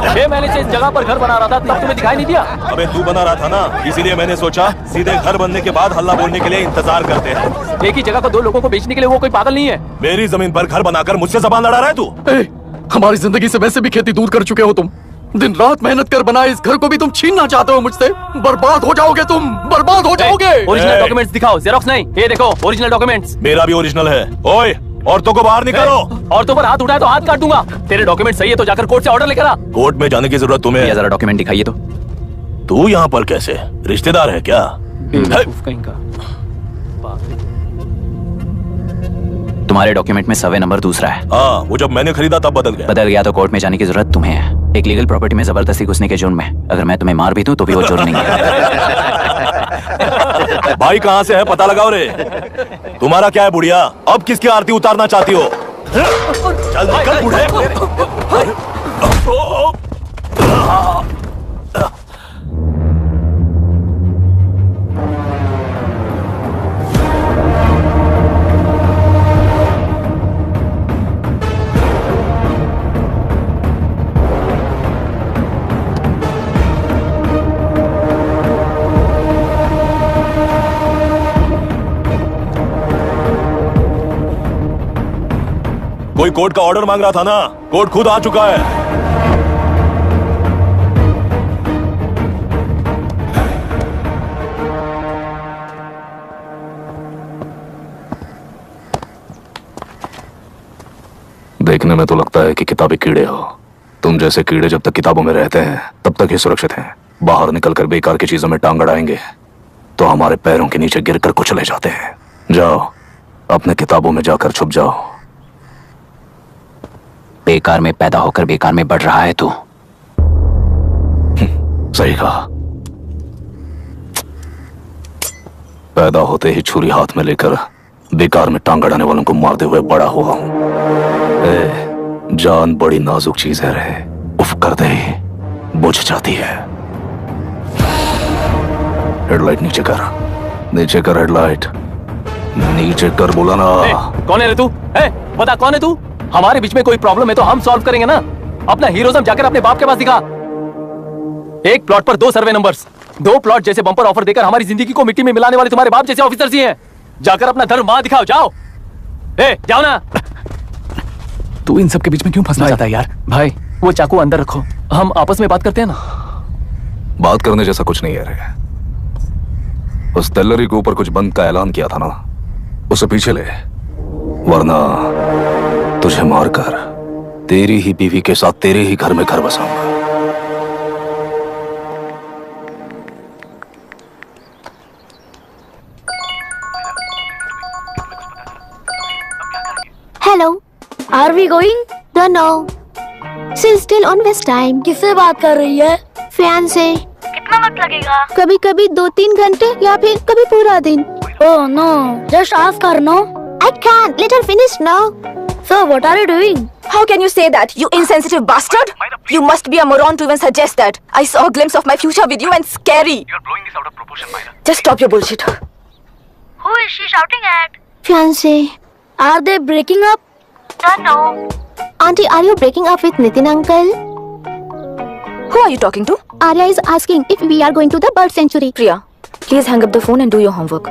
6 महीने से इस जगह पर घर बना रहा था, तब तुम्हें दिखाई नहीं दिया? अबे तू बना रहा था ना, इसीलिए मैंने सोचा सीधे घर बनने के बाद हल्ला बोलने के लिए इंतजार करते हैं। एक ही जगह को 2 लोगों को बेचने के लिए वो कोई पागल नहीं है। मेरी जमीन पर घर बनाकर मुझसे जबान लड़ा रहा है तू। हमारी जिंदगी से वैसे भी खेती दूर कर चुके हो तुम। दिन रात मेहनत कर बनाए इस घर को भी तुम छीनना चाहते हो मुझसे। बर्बाद हो जाओगे तुम, बर्बाद हो जाओगे। ओरिजिनल डॉक्यूमेंट्स दिखाओ, जेरोक्स नहीं। ये देखो ओरिजिनल डॉक्यूमेंट्स। मेरा भी ओरिजिनल है। ओए, औरतों को बाहर निकालो। औरतों पर हाथ उठाए तो हाथ काट दूंगा। तेरे डॉक्यूमेंट सही है तो जाकर कोर्ट से ऑर्डर लेकर आ। कोर्ट में जाने की जरूरत तुम्हें है। जरा डॉक्यूमेंट दिखाइए तो। तू यहाँ पर कैसे? रिश्तेदार है क्या? कहीं का। तुम्हारे डॉक्यूमेंट में सर्वे नंबर दूसरा है। हाँ, वो जब मैंने खरीदा तब बदल गया। बदल गया तो कोर्ट में जाने की जरूरत तुम्हें है। एक लीगल प्रॉपर्टी में जबरदस्ती घुसने के जुर्म में अगर मैं तुम्हें मार भी दूं तो भी वो जुर्म नहीं है। भाई कहाँ से है पता लगाओ रे। तुम्हारा क्या है बुढ़िया? अब किसकी आरती उतारना चाहती हो? चल निकल बूढ़े। कोई कोर्ट का ऑर्डर मांग रहा था ना, कोर्ट खुद आ चुका है। देखने में तो लगता है कि किताबी कीड़े हो। तुम जैसे कीड़े जब तक किताबों में रहते हैं तब तक ही सुरक्षित हैं। बाहर निकलकर बेकार की चीजों में टांग अड़ाएंगे तो हमारे पैरों के नीचे गिरकर कुचले जाते हैं। जाओ, अपने किताबों में जाकर छुप जाओ। बेकार में पैदा होकर बेकार में बढ़ रहा है तू। सही कहा। पैदा होते ही छुरी हाथ में लेकर बेकार में टांग अड़ाने वालों को मारते हुए बड़ा हुआ हूं। जान बड़ी नाजुक चीज है रे, उफ करते ही बुझ जाती है। हेडलाइट नीचे कर, नीचे कर हेडलाइट, नीचे कर। बोला ना। कौन है रे तू? बता कौन है तू? हमारे बीच में कोई प्रॉब्लम है तो हम सॉल्व करेंगे ना। अपना हीरोइज्म जाकर अपने बाप के पास दिखा। एक प्लॉट पर 2 सर्वे नंबर्स, 2 प्लॉट जैसे बम्पर ऑफर देकर हमारी जिंदगी को मिट्टी में मिलाने वाले तुम्हारे बाप जैसे ऑफिसर्स ही हैं। जाकर अपना धर्म वहां दिखाओ। जाओ, जाओ ना। तू इन सब के बीच में क्यों फंसना चाहता है यार? भाई वो चाकू अंदर रखो, हम आपस में बात करते हैं ना। बात करने जैसा कुछ नहीं है रे। उस तेलरी के ऊपर कुछ बंद का ऐलान किया था ना, उसे पीछे ले, वरना तुझे मारकर तेरी ही बीवी के साथ तेरे ही घर में घर बसाऊंगा। Hello, are we going? Don't know, she is still on waste time. किससे बात कर रही है? फैन से। कितना वक्त लगेगा? कभी कभी 2-3 घंटे या फिर कभी पूरा दिन। Oh no, just ask her. No, I can't. Let her finish now. So what are you doing? How can you say that, you insensitive bastard? You must be a moron to even suggest that. I saw a glimpse of my future with you and scary. You're blowing this out of proportion, Myra. Just stop your bullshit. Who is she shouting at? Fiancé. Are they breaking up? Don't know. Auntie, are you breaking up with Nitin uncle? Who are you talking to? Arya is asking if we are going to the bird sanctuary. Priya, please hang up the phone and do your homework.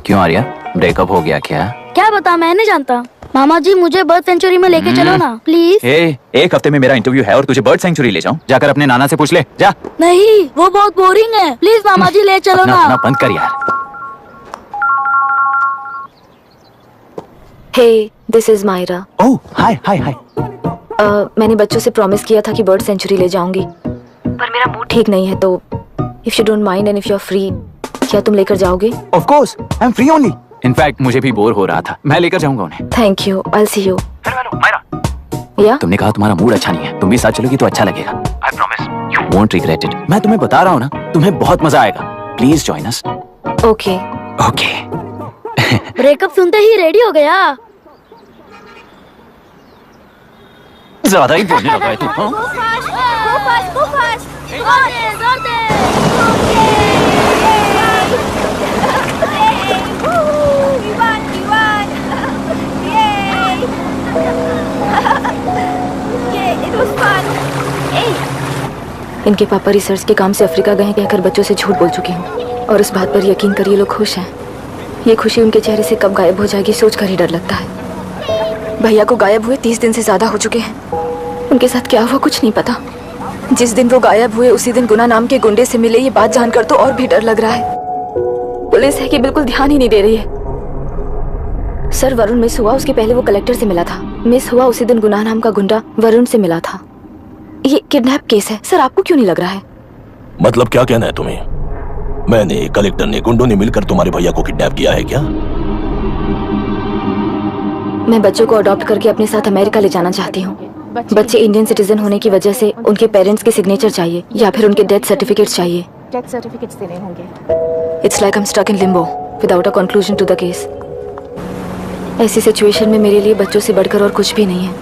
क्यों Arya, breakup हो गया क्या? क्या बता, मैं नहीं जानता। मामा जी मुझे बर्ड सेंचुरी में लेके चलो ना प्लीज। एक हफ्ते में मेरा इंटरव्यू है और तुझे बर्ड सेंचुरी ले जाऊं? जाकर अपने नाना से पूछ ले जा। नहीं, वो बहुत बोरिंग है। प्लीज मामा जी ले चलो ना। अपना बंद कर यार। Hey, this is Myra. Oh, hi, hi, hi. मैंने बच्चों से प्रॉमिस किया था कि बर्ड सेंचुरी ले जाऊंगी, पर मेरा मूड ठीक नहीं है, तो if you don't mind and if you're free, क्या तुम लेकर जाओगे? Of course, I am free only. In fact मुझे भी बोर हो रहा था, मैं लेकर जाऊंगा उन्हें। Thank you, I see you. या तुमने कहा तुम्हारा मूड अच्छा नहीं है, तुम भी साथ चलोगी तो अच्छा लगेगा। I promise you won't regret it. मैं तुम्हें बता रहा हूँ ना, तुम्हें बहुत मजा आएगा। Please join us. Okay okay. Breakup सुनते ही रेडी हो गया। ज्यादा ही बोलने लगा है तू। हाँ? इनके पापा रिसर्च के काम से अफ्रीका गए कहकर बच्चों से झूठ बोल चुकी हूँ, और उस बात पर यकीन कर ये लोग खुश हैं। ये खुशी उनके चेहरे से कब गायब हो जाएगी सोच कर ही डर लगता है। भैया को गायब हुए 30 दिन से ज्यादा हो चुके हैं। उनके साथ क्या हुआ कुछ नहीं पता। जिस दिन वो गायब हुए उसी दिन गुना नाम के गुंडे से मिले, ये बात जानकर तो और भी डर लग रहा है। पुलिस है कि बिल्कुल ध्यान ही नहीं दे रही है। सर वरुण मिस हुआ, उसके पहले वो कलेक्टर से मिला था। मिस हुआ उसी दिन गुना नाम का गुंडा वरुण से मिला था। ये किडनैप केस है सर, आपको क्यों नहीं लग रहा है? मतलब क्या कहना है तुम्हें? मैंने, कलेक्टर ने, गुंडों ने मिलकर तुम्हारे भैया को किडनैप किया है क्या? मैं बच्चों को अडॉप्ट करके अपने साथ अमेरिका ले जाना चाहती हूँ। बच्चे इंडियन सिटीजन होने की वजह से उनके पेरेंट्स के सिग्नेचर चाहिए या फिर उनके डेथ सर्टिफिकेट्स चाहिए। डेथ सर्टिफिकेट्स देने होंगे। It's like I am stuck in limbo without a conclusion to the case. ऐसी सिचुएशन में मेरे लिए बच्चों से बढ़कर और कुछ भी नहीं है।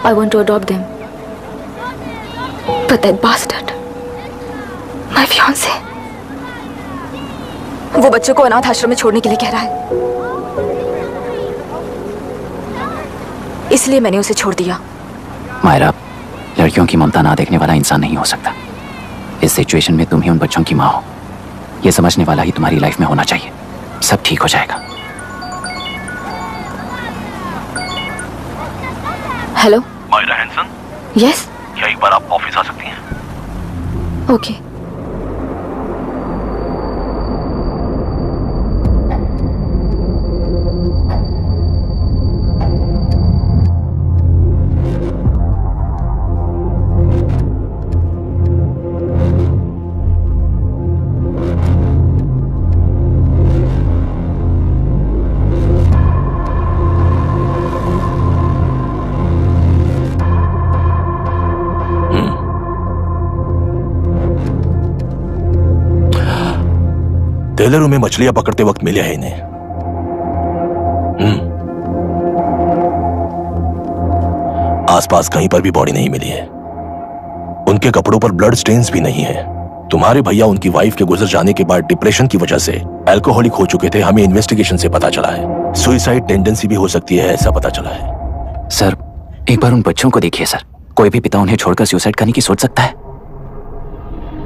I want to adopt them, but that bastard, my fiancee, वो बच्चों को अनाथ आश्रम में छोड़ने के लिए कह रहा है। इसलिए मैंने उसे छोड़ दिया। मायरा, लड़कियों की ममता ना देखने वाला इंसान नहीं हो सकता। इस सिचुएशन में तुम ही उन बच्चों की माँ हो, ये समझने वाला ही तुम्हारी लाइफ में होना चाहिए। सब ठीक हो जाएगा। Hello Myra Hanson? यस। क्या एक बार आप ऑफिस आ सकती हैं? ओके। टेलरों में मछलियां पकड़ते वक्त मिले हैं इन्हें। आसपास कहीं पर भी बॉडी नहीं मिली है। उनके कपड़ों पर ब्लड स्टेन्स भी नहीं है। तुम्हारे भैया उनकी वाइफ के गुजर जाने के बाद डिप्रेशन की वजह से अल्कोहलिक हो चुके थे। हमें इन्वेस्टिगेशन से पता चला है सुसाइड टेंडेंसी भी हो सकती है, ऐसा पता चला है। सर, एक बार उन बच्चों को देखिए सर। कोई भी पिता उन्हें छोड़कर सुसाइड करने की सोच सकता है?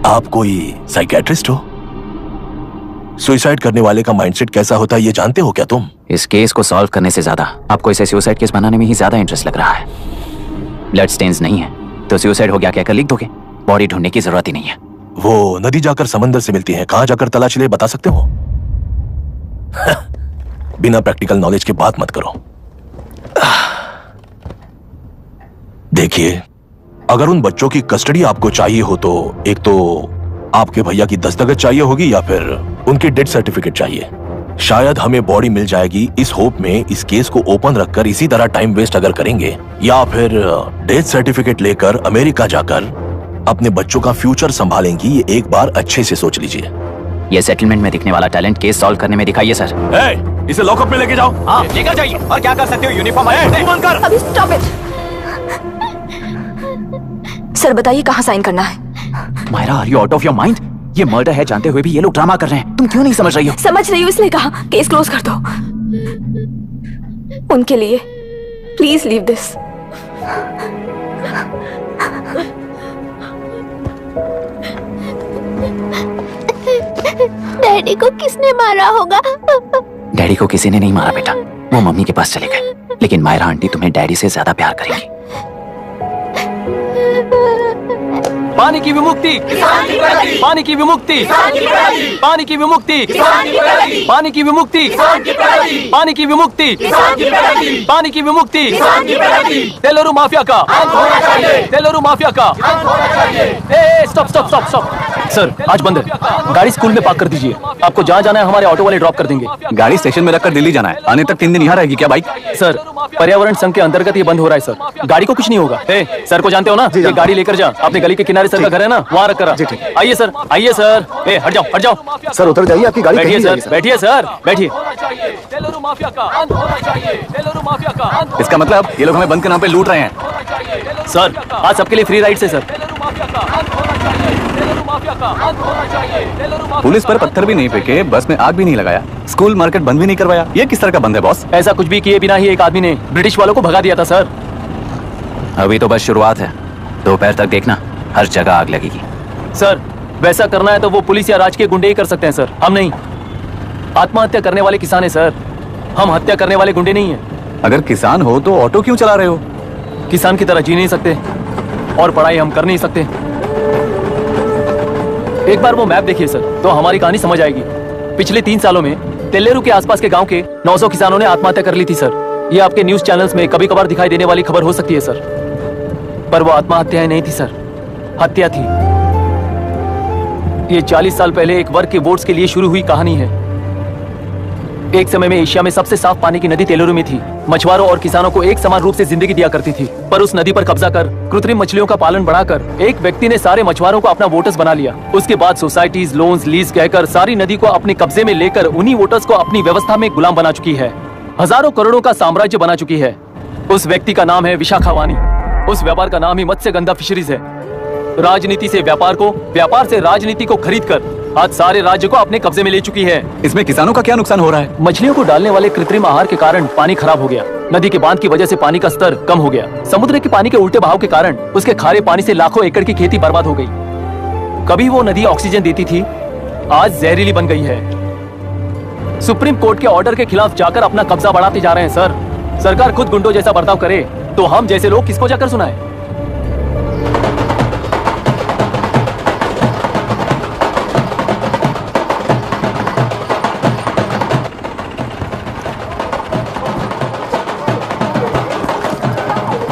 आप कोई साइकियाट्रिस्ट हो? सुसाइड करने वाले का माइंडसेट कैसा होता है ये जानते हो क्या तुम? इस केस को सॉल्व करने से ज्यादा आपको इसे सुसाइड केस बनाने में ही ज्यादा इंटरेस्ट लग रहा है। ब्लड स्टेन्स नहीं है तो सुसाइड हो गया कहकर लिख दोगे। बॉडी ढूंढने की जरूरत ही नहीं है। वो नदी जाकर समंदर से मिलती है, कहां जाकर तलाश ले बता सकते हो? बिना प्रैक्टिकल नॉलेज के बात मत करो। देखिए, अगर उन बच्चों की कस्टडी आपको चाहिए हो तो एक तो आपके भैया की दस्तखत चाहिए होगी या फिर उनकी डेथ सर्टिफिकेट चाहिए। शायद हमें बॉडी मिल जाएगी इस होप में इस केस को ओपन रखकर इसी तरह टाइम वेस्ट अगर करेंगे, या फिर डेथ सर्टिफिकेट लेकर अमेरिका जाकर अपने बच्चों का फ्यूचर संभालेंगी, ये एक बार अच्छे से सोच लीजिए। ये सेटलमेंट में दिखने वाला टैलेंट केस सॉल्व करने में दिखाइए सर। इसे लॉकअप में लेके जाओ। हाँ, लेकर जाइए। और क्या कर सकते हो? यूनिफॉर्म बंद कर। अभी स्टॉप इट। सर बताइए कहाँ साइन करना है? Myra, are you out of your mind? ये मर्डर है जानते हुए भी ये लोग ड्रामा कर रहे हैं। तुम क्यों नहीं समझ रही हो? समझ रही हूँ, इसलिए कहा केस क्लोज कर दो। उनके लिए प्लीज लीव दिस। डैडी को किसने मारा होगा? डैडी को किसी ने नहीं मारा बेटा, वो मम्मी के पास चले गए। लेकिन मायरा आंटी तुम्हें डैडी से ज्यादा प्यार करेंगी। पानी की विमुक्ति, पानी की विमुक्ति, पानी की विमुक्ति, पानी की विमुक्ति, पानी की विमुक्ति, पानी की विमुक्ति, तेलुरु माफिया का, तेलुरु माफिया का। Stop stop stop stop. Sir आज बंद है, गाड़ी स्कूल में पार्क कर दीजिए। आपको जहाँ जाना है हमारे ऑटो वाले ड्रॉप कर देंगे। गाड़ी स्टेशन में रखकर दिल्ली जाना है, आने तक 3 दिन यहाँ रहेगी क्या बाइक? सर पर्यावरण संघ के अंतर्गत ये बंद हो रहा है सर, गाड़ी को कुछ नहीं होगा। सर को जानते हो ना, ये गाड़ी लेकर जा, अपने गली के किनारे सर का घर है ना, वहाँ रख कर आइए सर, आइए सर। हट जाओ, हट जाओ सर, उतर जाइए, आपकी गाड़ी बैठिए कहीं सर, जाएगी, बैठिए सर, बैठिए। इसका मतलब ये लोग हमें बंद के नाम पे लूट रहे हैं। सर आज सबके लिए फ्री राइड से सर। पुलिस पर पत्थर भी नहीं फेंके, बस में आग भी नहीं लगाया, स्कूल मार्केट बंद भी नहीं करवाया, ये किस तरह का बंद है बॉस? ऐसा कुछ भी किए बिना ही एक आदमी ने ब्रिटिश वालों को भगा दिया था सर। अभी तो बस शुरुआत है, दोपहर तक देखना हर जगह आग लगेगी। सर वैसा करना है तो वो पुलिस या राज के गुंडे ही कर सकते हैं सर, हम नहीं। आत्महत्या करने वाले किसान है सर, हम हत्या करने वाले गुंडे नहीं है। अगर किसान हो तो ऑटो क्यों चला रहे हो? किसान की तरह जी नहीं सकते और पढ़ाई हम कर नहीं सकते। एक बार वो मैप देखिए सर तो हमारी कहानी समझ आएगी। पिछले 3 सालों में तेल्लेरू के आसपास के गांव के 900 किसानों ने आत्महत्या कर ली थी सर। ये आपके न्यूज चैनल्स में कभी कभार दिखाई देने वाली खबर हो सकती है सर, पर वो आत्महत्याएं नहीं थी सर, हत्या थी। ये 40 साल पहले एक वर्ग के वोट्स के लिए शुरू हुई कहानी है। एक समय में एशिया में सबसे साफ पानी की नदी तेल्लेरू में थी। मछुआरों और किसानों को एक समान रूप से जिंदगी दिया करती थी, पर उस नदी पर कब्जा कर कृत्रिम मछलियों का पालन बढ़ाकर एक व्यक्ति ने सारे मछुआरों को अपना वोटर्स बना लिया। उसके बाद सोसाइटीज, लोन्स, लीज कहकर सारी नदी को अपने कब्जे में लेकर उन्हीं वोटर्स को अपनी व्यवस्था में गुलाम बना चुकी है। हजारों करोड़ों का साम्राज्य बना चुकी है। उस व्यक्ति का नाम है विशाखा वानी। उस व्यापार का नाम ही मत्स्यगंधा फिशरीज है। राजनीति से व्यापार को, व्यापार से राजनीति को खरीद कर आज सारे राज्य को अपने कब्जे में ले चुकी है। इसमें किसानों का क्या नुकसान हो रहा है? मछलियों को डालने वाले कृत्रिम आहार के कारण पानी खराब हो गया। नदी के बांध की वजह से पानी का स्तर कम हो गया। समुद्र के पानी के उल्टे बहाव के कारण उसके खारे पानी से लाखों एकड़ की खेती बर्बाद हो गई। कभी वो नदी ऑक्सीजन देती थी, आज जहरीली बन गई है। सुप्रीम कोर्ट के ऑर्डर के खिलाफ जाकर अपना कब्जा बढ़ाते जा रहे हैं सर। सरकार खुद गुंडों जैसा बर्ताव करे तो हम जैसे लोग किसको जाकर सुनाए?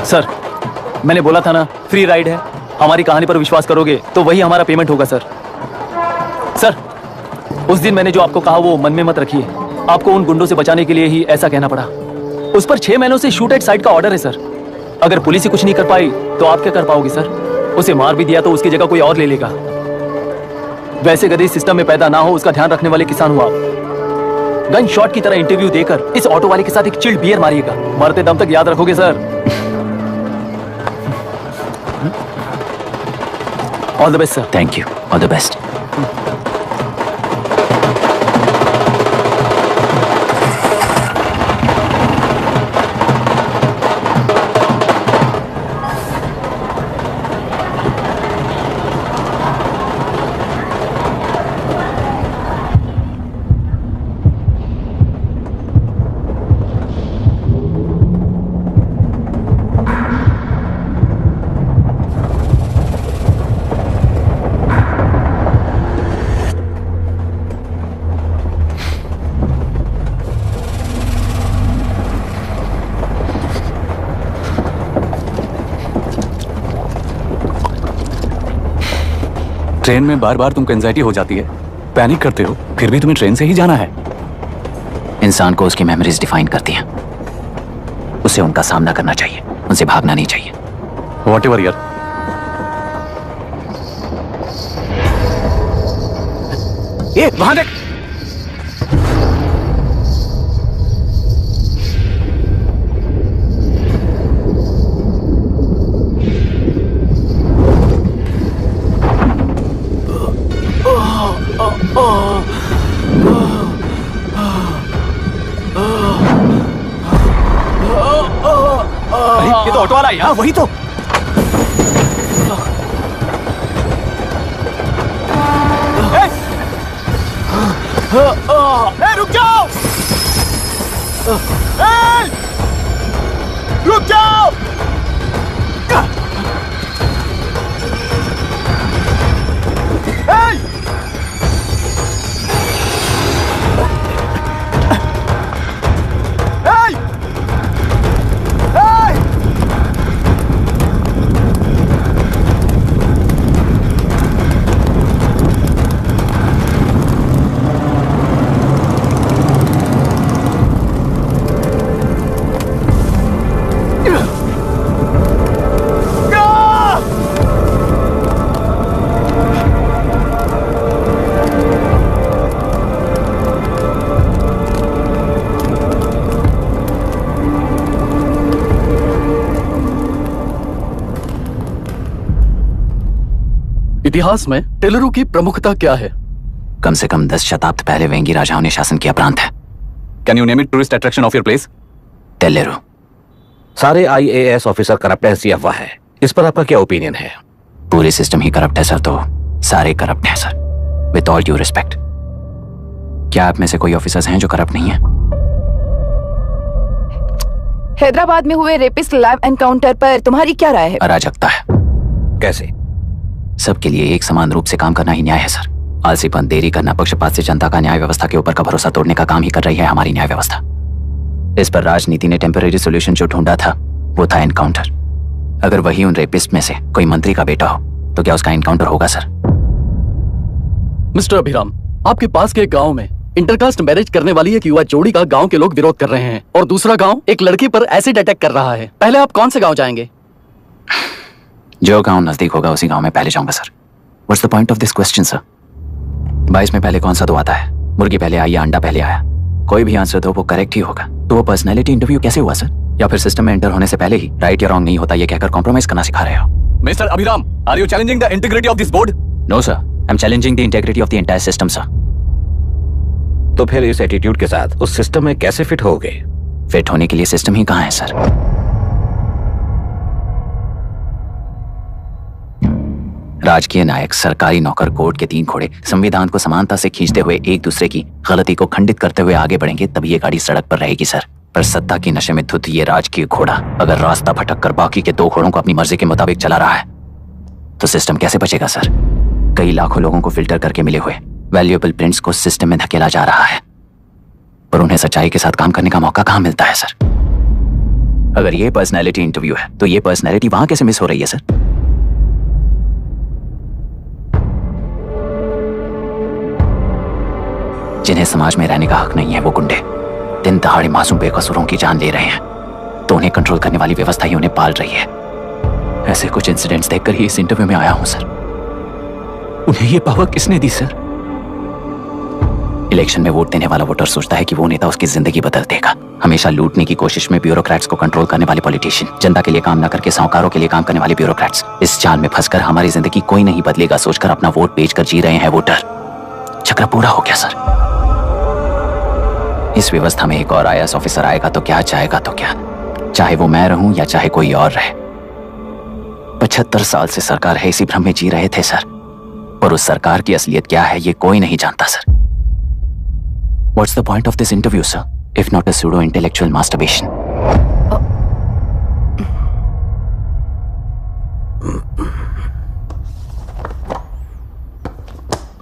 सर मैंने बोला था ना फ्री राइड है, हमारी कहानी पर विश्वास करोगे तो वही हमारा पेमेंट होगा सर। सर उस दिन मैंने जो आपको कहा वो मन में मत रखिए, आपको उन गुंडों से बचाने के लिए ही ऐसा कहना पड़ा। उस पर 6 महीनों से शूट एट साइट का ऑर्डर है सर। अगर पुलिस ही कुछ नहीं कर पाई तो आप क्या कर पाओगे सर? उसे मार भी दिया तो उसकी जगह कोई और ले लेगा। वैसे गधे सिस्टम में पैदा ना हो उसका ध्यान रखने वाले किसान हो आप। गन शॉट की तरह इंटरव्यू देकर इस ऑटो वाले के साथ एक चिल्ड बियर मारिएगा, मरते दम तक याद रखोगे sir. All the best sir. Thank you, all the best. Train में बार बार तुमको एंजाइटी हो जाती है, पैनिक करते हो, फिर भी तुम्हें ट्रेन से ही जाना है। इंसान को उसकी मेमोरीज डिफाइन करती हैं, उसे उनका सामना करना चाहिए, उनसे भागना नहीं चाहिए। व्हाटएवर यार। ये वहां देख। ये तो ऑटो वाला है यार। वही तो। रुक जाओ, रुक जाओ। इतिहास में टेलरों की प्रमुखता क्या है? कम से कम 10 शताब्दी पहले वेंगी राजाओं ने शासन किया प्रांत है। Can you name it tourist attraction of your place? टेलेरो। सारे IAS ऑफिसर करप्ट है, ऐसी अफवाह है। इस पर आपका क्या ओपिनियन है? पूरे सिस्टम ही करप्ट है सर, तो सारे करप्ट हैं sir. With all due respect, क्या आप में से कोई ऑफिसर्स हैं जो करप्ट नहीं है? हैदराबाद में हुए रेपिस्ट लाइव एनकाउंटर पर तुम्हारी क्या राय है? अराजकता है। कैसे? सबके लिए एक समान रूप से काम करना ही न्याय है सर। आलसीपन, देरी करना, पक्षपात से जनता का न्याय व्यवस्था के ऊपर का भरोसा तोड़ने का काम ही कर रही है हमारी न्याय व्यवस्था। इस पर राजनीति ने टेम्परेरी सोल्यूशन जो ढूंढा था वो था एनकाउंटर। अगर वही उन रेपिस्ट में से कोई मंत्री का बेटा हो तो क्या उसका एनकाउंटर होगा सर? मिस्टर अभिराम, आपके पास के गांव में इंटरकास्ट मैरिज करने वाली एक युवा जोड़ी का गांव के लोग विरोध कर रहे हैं और दूसरा गांव एक लड़की पर एसिड अटैक कर रहा है। पहले आप कौन से गांव जाएंगे? जो गांव नजदीक होगा उसी गांव में पहले जाऊंगा sir. What's the point of this question sir? 22 में पहले कौन सा दो आता है? मुर्गी पहले आई या अंडा पहले आया? कोई भी आंसर दो वो करेक्ट ही होगा। तो वो पर्सनैलिटी इंटरव्यू कैसे हुआ सर? या फिर सिस्टम में एंटर होने से पहले ही राइट या रॉन्ग नहीं होता ये कहकर कॉम्प्रोमाइज करना सिखा रहे हो? Mister Abhiram, are you challenging the integrity of this board? No sir, I am challenging the integrity of the entire system sir. तो फिर इस एटीट्यूड के साथ उस सिस्टम में कैसे फिट होगे? फिट होने के लिए सिस्टम ही कहां है सर? राजकीय नायक, सरकारी नौकर, कोर्ट के 3 घोड़े संविधान को समानता से खींचते हुए एक दूसरे की गलती को खंडित करते हुए आगे बढ़ेंगे तभी ये गाड़ी सड़क पर रहेगी सर। पर सत्ता की नशे में धुत ये राजकीय घोड़ा अगर रास्ता भटक कर बाकी के 2 घोड़ों को अपनी मर्जी के मुताबिक चला रहा है तो सिस्टम कैसे बचेगा सर? कई लाखों लोगों को फिल्टर करके मिले हुए वैल्यूएबल प्रिंट्स को सिस्टम में धकेला जा रहा है, पर उन्हें सच्चाई के साथ काम करने का मौका कहां मिलता है सर? अगर ये पर्सनैलिटी इंटरव्यू है तो ये पर्सनैलिटी वहां कैसे मिस हो रही है सर? जिन्हें समाज में रहने का हक नहीं है वो गुंडे दिन दहाड़े मासूम बेकसूरों की जान ले रहे हैं तो उन्हें कंट्रोल करने वाली व्यवस्था ही उन्हें पाल रही है। ऐसे कुछ इंसिडेंट्स देखकर ही इस इंटरव्यू में आया हूं सर। उन्हें ये पावर किसने दी सर? इलेक्शन में वोट देने वाला वोटर सोचता है कि वो नेता उसकी जिंदगी बदल देगा। हमेशा लूटने की कोशिश में ब्यूरोक्रेट्स को कंट्रोल करने वाले पॉलिटिशियन, जनता के लिए काम न करके साहूकारों के लिए काम करने वाले ब्यूरोक्रेट्स, इस जाल में फंसकर हमारी जिंदगी कोई नहीं बदलेगा सोचकर अपना वोट बेचकर जी रहे हैं वोटर। चक्र पूरा हो गया सर। इस व्यवस्था में एक और IAS ऑफिसर आएगा तो क्या, जाएगा तो क्या, चाहे वो मैं रहूं या चाहे कोई और रहे। 75 साल से सरकार है इसी भ्रम में जी रहे थे सर, पर उस सरकार की असलियत क्या है ये कोई नहीं जानता sir. What's the point of this interview, sir, if not a pseudo-intellectual masturbation?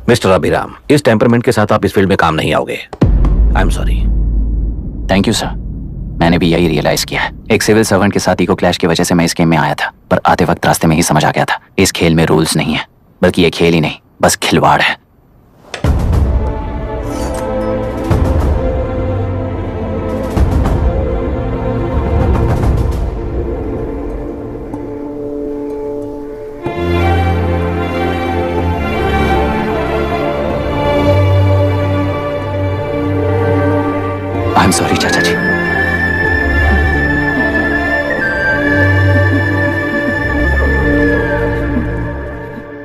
Mister Abhiram, इस टेम्परमेंट के साथ आप इस फील्ड में काम नहीं आओगे। I am sorry. Thank you sir. मैंने भी यही रियलाइज किया है। एक सिविल सर्वेंट के साथ ईगो क्लैश की वजह से मैं इस गेम में आया था, पर आते वक्त रास्ते में ही समझ आ गया था इस खेल में रूल्स नहीं है, बल्कि ये खेल ही नहीं बस खिलवाड़ है। आई एम सॉरी चाचा जी।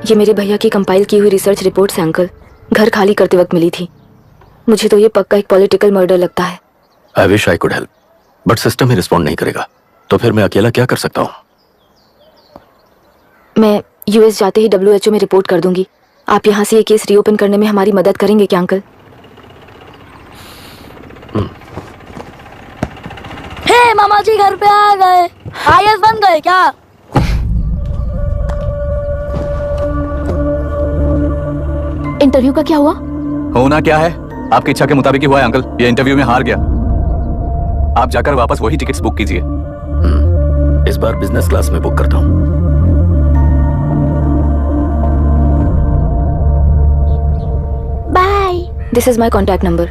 ये मेरे भैया की कंपाइल की हुई रिसर्च रिपोर्ट से अंकल घर खाली करते वक्त मिली थी। मुझे तो ये पक्का एक पॉलिटिकल मर्डर लगता है। I wish I could help, but system he respond नहीं करेगा, तो फिर मैं अकेला क्या कर सकता हूँ? मैं US जाते ही WHO में रिपोर्ट कर दूंगी। आप यहाँ से ये केस रीओपन करने में हमारी मदद करेंगे क्या अंकल? हे मामा जी घर पे आ गए। IAS बन गए क्या? इंटरव्यू का क्या हुआ? होना क्या है, आपकी इच्छा के मुताबिक ही हुआ है अंकल। ये इंटरव्यू में हार गया। आप जाकर वापस वही टिकट्स बुक कीजिए। इस बार बिजनेस क्लास में बुक करता हूँ। Bye. This is my contact number.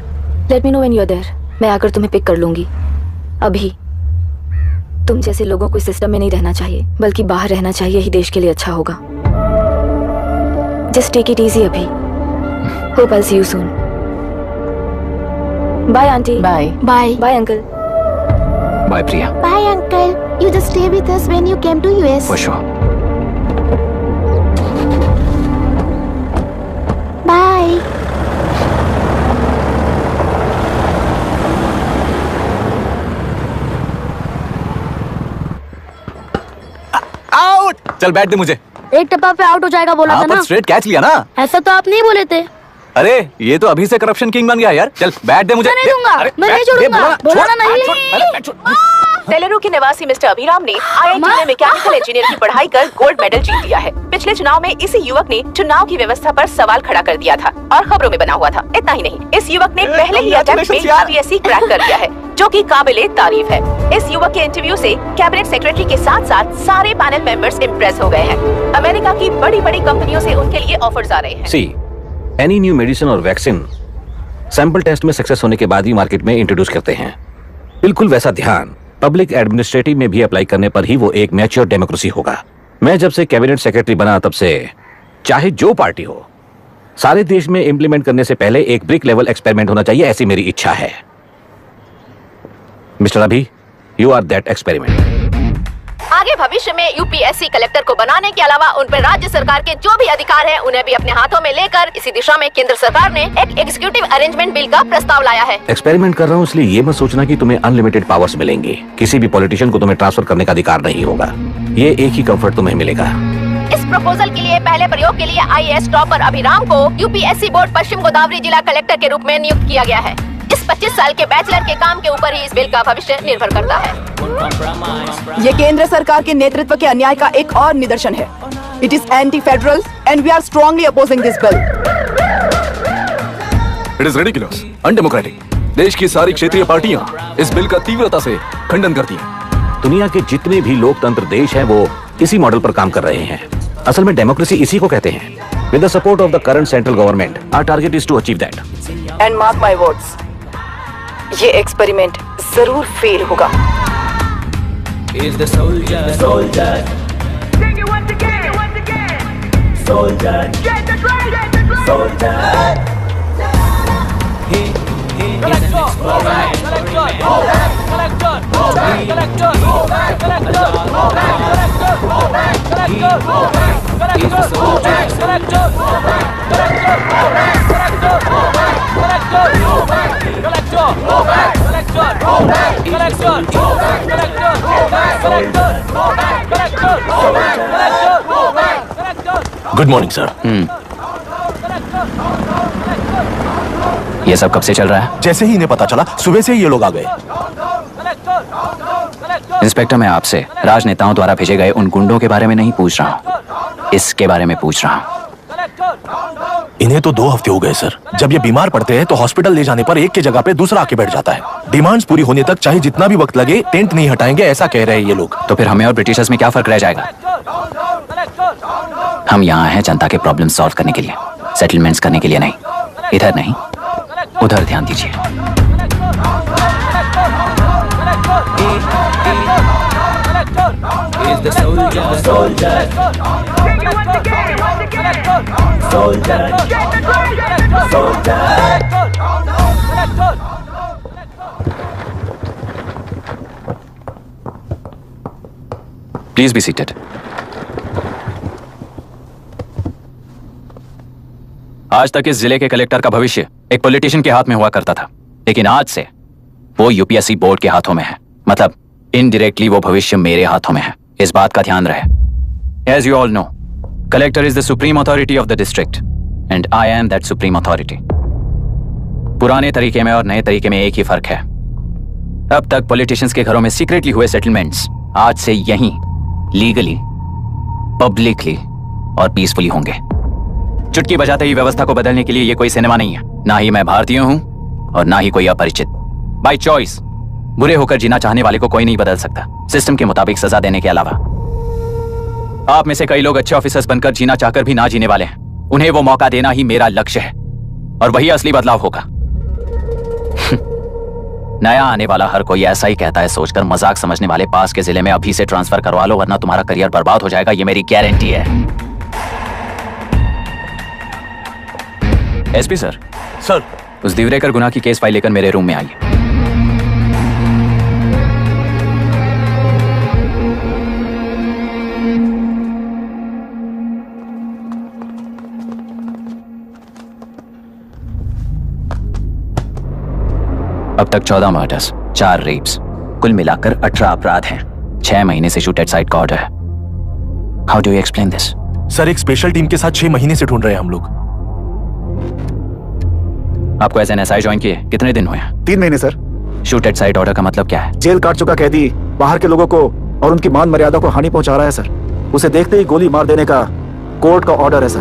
Let me know when you are there. मैं आकर तुम्हें पिक कर लूंगी। अभी तुम जैसे लोगों को सिस्टम में नहीं रहना चाहिए, बल्कि बाहर रहना चाहिए, ही देश के लिए अच्छा होगा। जस्ट टेक इट इजी अभी। Hope I see you soon. Bye aunty. Bye bye bye uncle. Bye Priya. Bye uncle. You just stay with us when you came to US. For sure. चल बैठ दे मुझे। एक टप्पा पे आउट हो जाएगा बोला था ना। स्ट्रेट कैच लिया ना। ऐसा तो आप नहीं बोले थे। अरे ये तो अभी से करप्शन किंग बन गया यार। चल बैठ दे मुझे। मैं नहीं दूंगा, मैं नहीं छोड़ूंगा। बोला ना नहीं। तेलुरु के निवासी मिस्टर अभिराम ने IIT में मैकेनिकल इंजीनियर की पढ़ाई कर गोल्ड मेडल जीत लिया है। पिछले चुनाव में इसी युवक ने चुनाव की व्यवस्था पर सवाल खड़ा कर दिया था और खबरों में बना हुआ था। इतना ही नहीं, इस युवक ने पहले ही अटेम्प्ट में UPSC क्रैक कर लिया है, जो कि काबिले तारीफ है। इस युवक के इंटरव्यू से कैबिनेट सेक्रेटरी के साथ साथ सारे पैनल मेंबर्स इम्प्रेस हो गए हैं। अमेरिका की बड़ी बड़ी कंपनियों से उनके लिए ऑफर्स आ रहे हैं। सी एनी न्यू मेडिसिन और वैक्सीन सैंपल टेस्ट में सक्सेस होने के बाद ही मार्केट में इंट्रोड्यूस करते हैं। बिल्कुल वैसा ध्यान पब्लिक एडमिनिस्ट्रेटिव में भी अप्लाई करने पर ही वो एक मैच्योर डेमोक्रेसी होगा। मैं जब से कैबिनेट सेक्रेटरी बना तब से चाहे जो पार्टी हो, सारे देश में इंप्लीमेंट करने से पहले एक ब्रिक लेवल एक्सपेरिमेंट होना चाहिए, ऐसी मेरी इच्छा है। मिस्टर अभी, यू आर दैट एक्सपेरिमेंट। आगे भविष्य में UPSC कलेक्टर को बनाने के अलावा उन पर राज्य सरकार के जो भी अधिकार हैं, उन्हें भी अपने हाथों में लेकर इसी दिशा में केंद्र सरकार ने एक एग्जीक्यूटिव अरेंजमेंट बिल का प्रस्ताव लाया है। एक्सपेरिमेंट कर रहा हूँ इसलिए ये मत सोचना कि तुम्हें अनलिमिटेड पावर्स मिलेंगे। किसी भी पॉलिटिशियन को तुम्हें ट्रांसफर करने का अधिकार नहीं होगा। ये एक ही कंफर्ट तुम्हें मिलेगा। इस प्रपोजल के लिए पहले प्रयोग के लिए IAS टॉपर अभिराम को UPSC बोर्ड पश्चिम गोदावरी जिला कलेक्टर के रूप में नियुक्त किया गया है। इस 25 साल के बैचलर के काम के ऊपर ही इस बिल का भविष्य निर्भर करता है। ये केंद्र सरकार के नेतृत्व के अन्याय का एक और निदर्शन है। It is anti federal and we are strongly opposing this bill. It is ridiculous, undemocratic. देश की सारी क्षेत्रीय पार्टियां इस बिल का तीव्रता से खंडन करती हैं। दुनिया के जितने भी लोकतंत्र देश हैं वो इसी मॉडल पर काम कर रहे हैं। असल में डेमोक्रेसी इसी को कहते हैं। With the support of the current central government, our target is to achieve that. And mark my words, ये एक्सपेरिमेंट जरूर फेल होगा। Is the soldier, soldier. Sing it once again, soldier. Get the drum, soldier. He is an explorer. Good morning sir. ये सब कब से चल रहा है? जैसे ही इन्हें पता चला सुबह से ही ये लोग आ गए। इंस्पेक्टर, मैं आपसे राजनेताओं द्वारा भेजे गए उन गुंडों के बारे में नहीं पूछ रहा हूँ, इसके बारे में पूछ रहा हूँ। इन्हें तो 2 हफ्ते हो गए सर। जब ये बीमार पड़ते हैं तो हॉस्पिटल ले जाने पर एक की जगह पे दूसरा आके बैठ जाता है। डिमांड्स पूरी होने तक चाहे जितना भी वक्त लगे टेंट नहीं हटाएंगे, ऐसा कह रहे हैं ये लोग। तो फिर हमें और ब्रिटिशर्स में क्या फर्क रह जाएगा? हम यहाँ हैं जनता के प्रॉब्लम सॉल्व करने के लिए, सेटलमेंट्स करने के लिए नहीं। इधर नहीं, उधर ध्यान दीजिए। Is the soldier, soldier. Sing it once again, soldier. Get the drum, soldier. Please be seated. आज तक इस जिले के कलेक्टर का भविष्य एक पॉलिटिशियन के हाथ में हुआ करता था, लेकिन आज से वो UPSC बोर्ड के हाथों में है। मतलब इनडायरेक्टली वो भविष्य मेरे हाथों में है। इस बात का ध्यान रहे। As you all know, collector is the supreme authority of the district, and I am that supreme authority. पुराने तरीके में और नए तरीके में एक ही फर्क है। अब तक पॉलिटिशियंस के घरों में सीक्रेटली हुए सेटलमेंट्स आज से यहीं लीगली, पब्लिकली और पीसफुली होंगे। चुटकी बजाते ही व्यवस्था को बदलने के लिए ये कोई सिनेमा नहीं है। ना ही मैं भारतीय हूं और ना ही कोई अपरिचित। बाय चॉइस बुरे होकर जीना चाहने वाले को कोई नहीं बदल सकता, सिस्टम के मुताबिक सजा देने के अलावा। आप में से कई लोग अच्छे ऑफिसर्स बनकर जीना चाहकर भी ना जीने वाले हैं। उन्हें वो मौका देना ही मेरा लक्ष्य है और वही असली बदलाव होगा। नया आने वाला हर कोई ऐसा ही कहता है सोचकर मजाक समझने वाले पास के जिले में अभी से ट्रांसफर करवा लो, वरना तुम्हारा करियर बर्बाद हो जाएगा। ये मेरी गारंटी है। SP sir. सर। उस दिवरेकर गुना की केस फाइल लेकर मेरे रूम में आइए। अब तक 14 मर्डर्स, 4 रेप्स, कुल मिलाकर 18 अपराध हैं। 6 महीने से शूट एट साइट का ऑर्डर है। How do you explain this? Sir, एक स्पेशल टीम के साथ 6 महीने से ढूंढ रहे हैं हम लोग। आपको एज एन एसआई ज्वाइन किए कितने दिन हुए? 3 महीने sir. Shoot at site order का मतलब क्या है? जेल काट चुका कैदी बाहर के लोगों को और उनकी मान मर्यादा को हानि पहुंचा रहा है सर। उसे देखते ही गोली मार देने का कोर्ट का ऑर्डर है सर।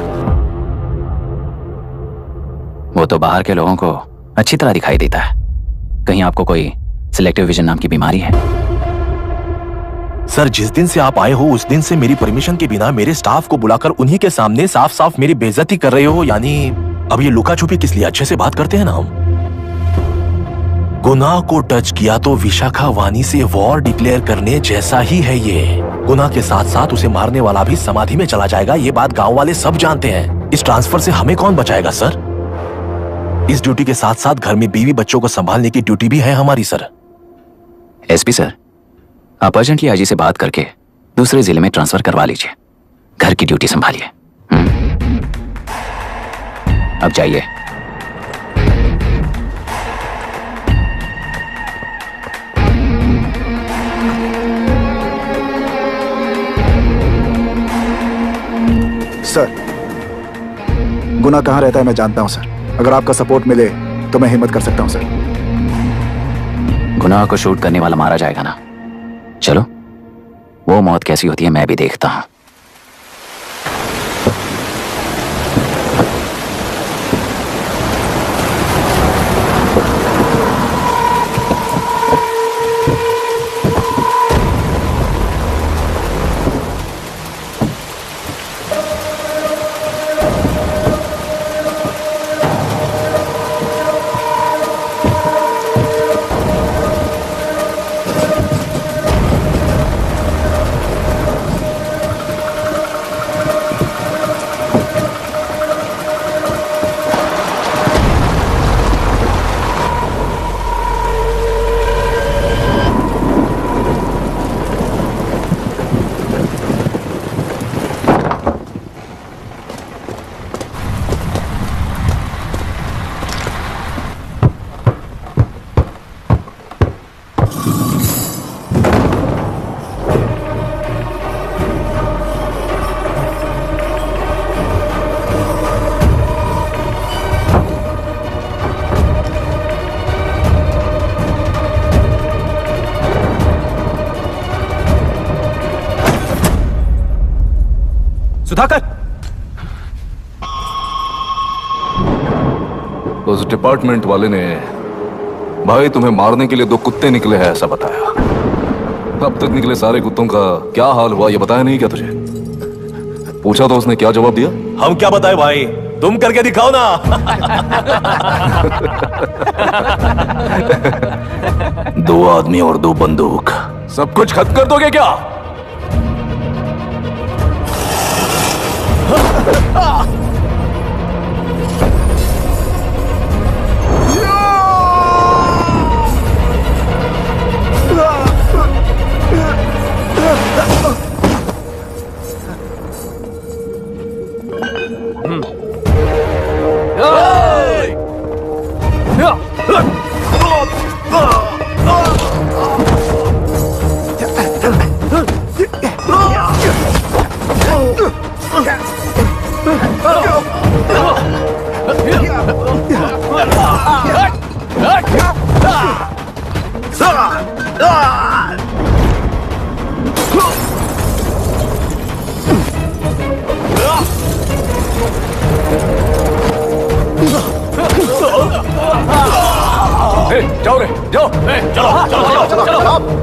वो तो बाहर के लोगों को अच्छी तरह दिखाई देता है। कहीं आपको कोई सिलेक्टिव विजन नाम की बीमारी है? सर, जिस दिन से आप आए हो उस दिन से मेरी परमिशन के बिना मेरे स्टाफ को बुलाकर उन्हीं के सामने साफ साफ मेरी बेइज्जती कर रहे हो। यानी अब ये लुका छुपी किस लिए? अच्छे से बात करते हैं ना हम। गुनाह को टच किया तो विशाखा वानी से वॉर डिक्लेयर करने जैसा ही है ये। गुनाह के साथ साथ उसे मारने वाला भी समाधि में चला जाएगा। ये बात गांव वाले सब जानते हैं। इस ट्रांसफर से हमें कौन बचाएगा सर? इस ड्यूटी के साथ साथ घर में बीवी बच्चों को संभालने की ड्यूटी भी है हमारी सर। एसपी सर, आप अर्जेंटली आईजी से बात करके दूसरे जिले में ट्रांसफर करवा लीजिए। घर की ड्यूटी संभालिए। अब जाइए। सर, गुनाह कहाँ रहता है मैं जानता हूं सर। अगर आपका सपोर्ट मिले तो मैं हिम्मत कर सकता हूं सर। गुनाह को शूट करने वाला मारा जाएगा ना? चलो, वो मौत कैसी होती है मैं भी देखता हूं। सुधाकर, उस डिपार्टमेंट वाले ने भाई तुम्हें मारने के लिए 2 कुत्ते निकले हैं ऐसा बताया। अब तक निकले सारे कुत्तों का क्या हाल हुआ ये बताया नहीं क्या तुझे? पूछा तो उसने क्या जवाब दिया? हम क्या बताए भाई, तुम करके दिखाओ ना। 2 आदमी और 2 बंदूक, सब कुछ खत्म कर दोगे क्या? जाओ रे, जाओ, चलो चलो चलो चलो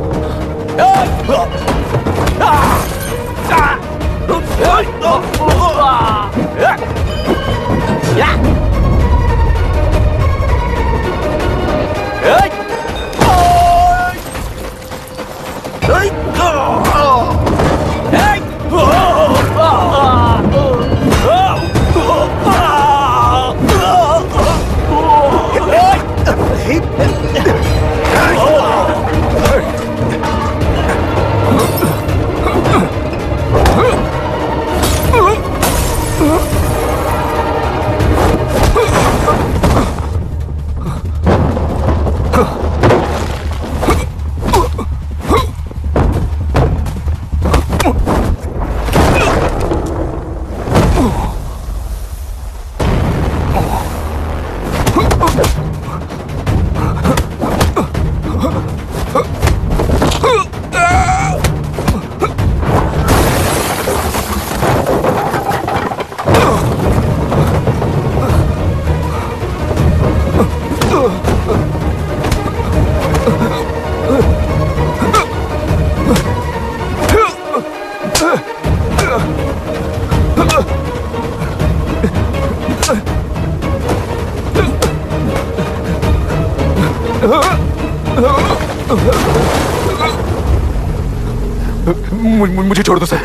मुझे छोड़ दो सर,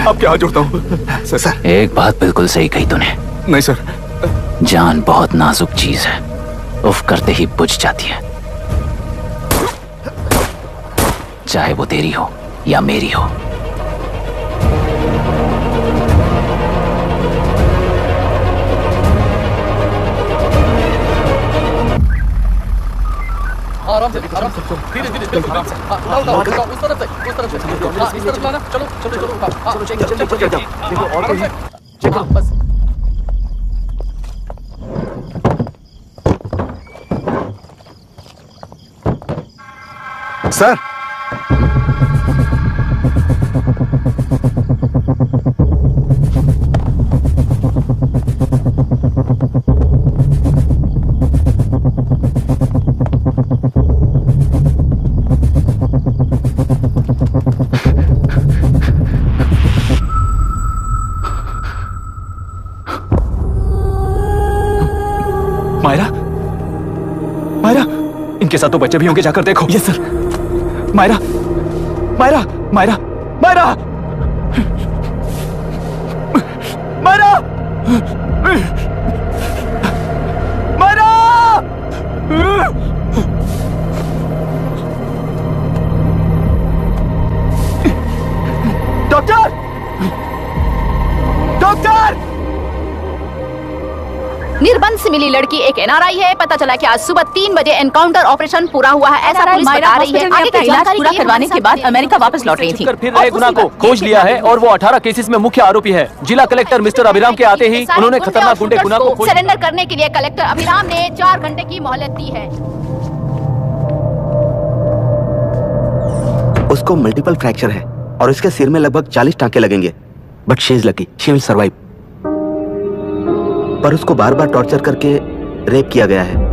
आपके हाथ जोड़ता हूँ सर। एक बात बिल्कुल सही कही तूने। नहीं सर। जान बहुत नाजुक चीज है, उफ करते ही बुझ जाती है, चाहे वो तेरी हो या मेरी हो। आराम से धीरे धीरे आराम से। उस तरफ से इस तरफ लाना। चलो चलो बस। सर मायरा, मायरा, इनके साथ तो बच्चे भी होंगे, जाकर देखो। Yes sir. Myra, Myra, Myra, Myra, Myra, Myra, doctor, doctor. निर्बंध से मिली लड़की एक एनआरआई है। पता चला कि आज सुबह 3 बजे एनकाउंटर ऑपरेशन पूरा हुआ है, ऐसा पुलिस बता रही है। आगे का इलाज पूरा करवाने के बाद अमेरिका वापस लौट रही थी। फिर रहे गुना को खोज लिया है और वो 18 केसेस में मुख्य आरोपी है। जिला कलेक्टर मिस्टर अभिराम के आते ही उन्होंने खतरनाक गुंडे गुना को सरेंडर करने के लिए कलेक्टर अभिराम ने 4 घंटे की मोहलत दी है। उसको मल्टीपल फ्रैक्चर है और इसके सिर में लगभग 40 टांके लगेंगे, but she is lucky, she will survive. पर उसको बार बार टॉर्चर करके रेप किया गया है।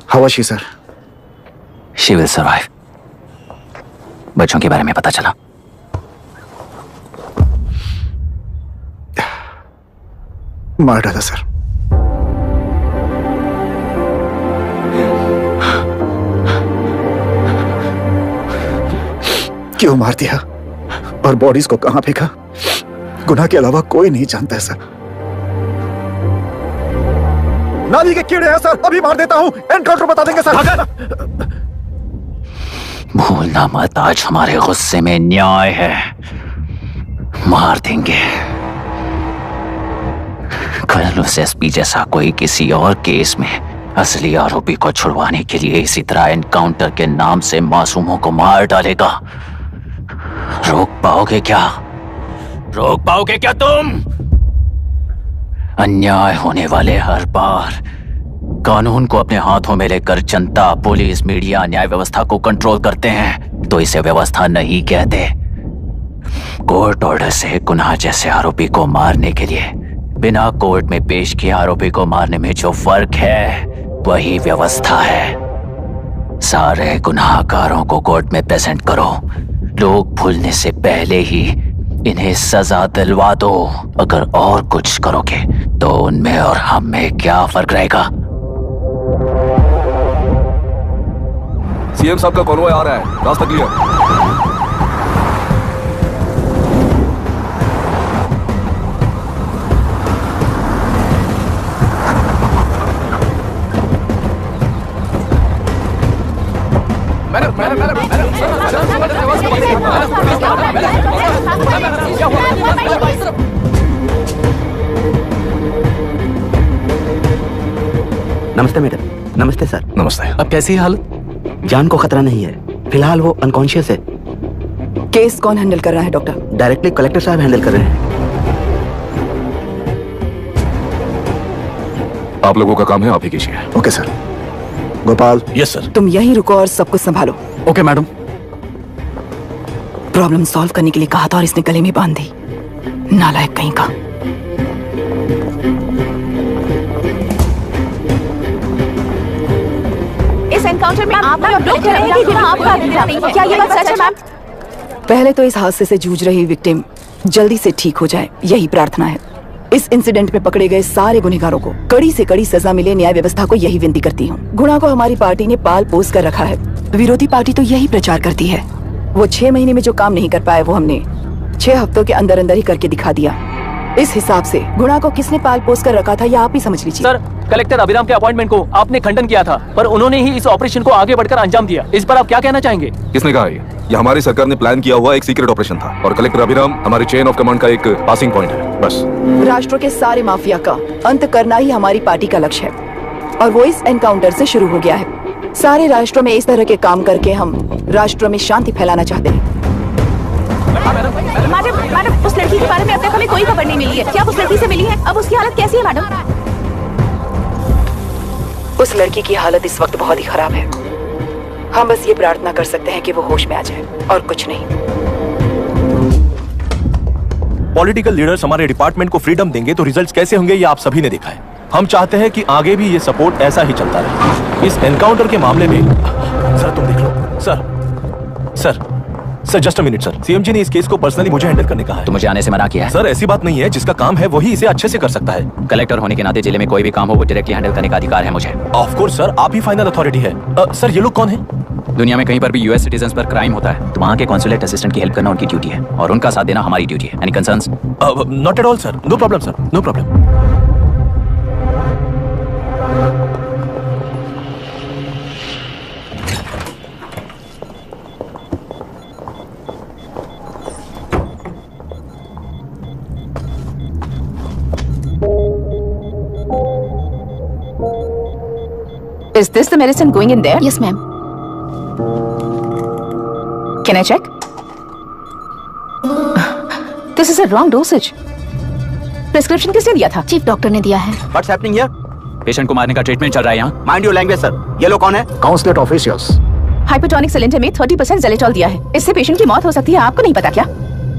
How was she, sir? She will survive. बच्चों के बारे में पता चला? मार डाला सर। क्यों मार दिया और बॉडीज को कहां फेंका, गुनाह के अलावा कोई नहीं जानता है सर। नाली के कीड़े हैं सर, अभी मार देता हूं, एनकाउंटर बता देंगे सर। भूलना मत, आज हमारे गुस्से में न्याय है, मार देंगे। कल उस एसपी जैसा कोई किसी और केस में असली आरोपी को छुड़वाने के लिए इसी तरह एनकाउंटर के नाम से मासूमों को मार डालेगा। रोक पाओगे क्या? रोक पाओगे क्या तुम? अन्याय होने वाले हर बार कानून को अपने हाथों में लेकर जनता, पुलिस, मीडिया, न्याय व्यवस्था को कंट्रोल करते हैं तो इसे व्यवस्था नहीं कहते। कोर्ट ऑर्डर से गुनाह जैसे आरोपी को मारने के लिए बिना कोर्ट में पेश किए आरोपी को मारने में जो फर्क है वही व्यवस्था है। सारे गुनाहगारों को कोर्ट में प्रेजेंट करो, लोग भूलने से पहले ही इन्हें सजा दिलवा दो। अगर और कुछ करोगे तो उनमें और हम में क्या फर्क रहेगा? सीएम साहब का कॉन्वॉय आ रहा है, रास्ता क्लियर। नमस्ते मैडम। नमस्ते सर। नमस्ते। अब कैसी है हालत? जान को खतरा नहीं है, फिलहाल वो अनकॉन्शियस है। केस कौन हैंडल कर रहा है डॉक्टर? डायरेक्टली कलेक्टर साहब हैंडल कर रहे हैं। आप लोगों का काम है, आप ही कीजिए। Okay sir. Gopal. Yes sir. तुम यहीं रुको और सब कुछ संभालो। Okay madam. प्रॉब्लम सॉल्व करने के लिए कहा था और इसने गले में बांध दी। नालायक कहीं का। एनकाउंटर में आपने और लोग कह रहे हैं कि गुना आपका नहीं है। क्या ये बात सच है मैम? पहले तो इस हादसे से जूझ रही विक्टिम जल्दी से ठीक हो जाए, यही प्रार्थना है। इस इंसिडेंट में पकड़े गए सारे गुनहगारों को कड़ी से कड़ी सजा मिले, न्याय व्यवस्था को यही विनती करती हूँ। गुना को हमारी पार्टी ने पाल पोस कर रखा है। विरोधी पार्टी तो यही प्रचार करती है। वो 6 महीने में जो काम नहीं कर पाए वो हमने 6 हफ्तों के अंदर अंदर ही करके दिखा दिया। इस हिसाब से गुना को किसने पाल पोस कर रखा था या आप ही समझ लीजिए। सर, कलेक्टर अभिराम के अपॉइंटमेंट को आपने खंडन किया था, पर उन्होंने ही इस ऑपरेशन को आगे बढ़कर अंजाम दिया। इस पर आप क्या कहना चाहेंगे? किसने कहा ये हमारी सरकार ने प्लान किया हुआ एक सीक्रेट ऑपरेशन था और कलेक्टर अभिराम हमारी चेन ऑफ कमांड का एक पासिंग पॉइंट है, बस। राष्ट्र के सारे माफिया का अंत करना ही हमारी पार्टी का लक्ष्य है और वो इस एनकाउंटर से शुरू हो गया है। सारे राष्ट्रों में इस तरह के काम करके हम राष्ट्र में शांति फैलाना चाहते हैं। मैडम, उस लड़की के बारे में अब तक हमें कोई खबर नहीं मिली है। क्या आप उस लड़की से मिली है? अब उसकी हालत कैसी है मैडम? उस लड़की की हालत इस वक्त बहुत ही खराब है। हम बस ये प्रार्थना कर सकते हैं कि वो होश में आ जाए और कुछ नहीं। पॉलिटिकल लीडर्स हमारे डिपार्टमेंट को फ्रीडम देंगे तो रिजल्ट्स कैसे होंगे ये आप सभी ने देखा है। हम चाहते हैं कि आगे भी ये सपोर्ट ऐसा ही चलता रहे। इस एनकाउंटर के मामले में सर तुम देख लो। Sir just a minute sir, CM ji ने इस केस को पर्सनली मुझे हैंडल करने कहा है। तो मुझे आने से मना किया है। सर ऐसी बात नहीं है, जिसका काम है वही इसे अच्छे से कर सकता है। कलेक्टर होने के नाते जिले में कोई भी काम हो वो डायरेक्टली हैंडल करने का अधिकार है मुझे। ऑफ कोर्स सर, आप ही फाइनल अथॉरिटी है। सर ये लोग कौन है? दुनिया में कहीं पर भी यूएस सिटीजन्स पर क्राइम होता है तो वहाँ के कॉन्सुलेट असिस्टेंट की हेल्प करना उनकी ड्यूटी है और उनका साथ देना हमारी ड्यूटी है। Any concerns? Not at all sir, no problem sir, no problem. Is this the medicine going in there? Yes, ma'am. Can I check? This is a wrong dosage. Prescription किसने दिया था? चीफ डॉक्टर ने दिया है। What's happening here? Patient को मारने का treatment चल रहा है यहाँ। Mind your language, sir. ये लोग कौन है? Consulate officials. हाइपोटोनिक सिलेंडर में 30% ज़ेलेटॉल दिया है। इससे पेशेंट की मौत हो सकती है। आपको नहीं पता क्या?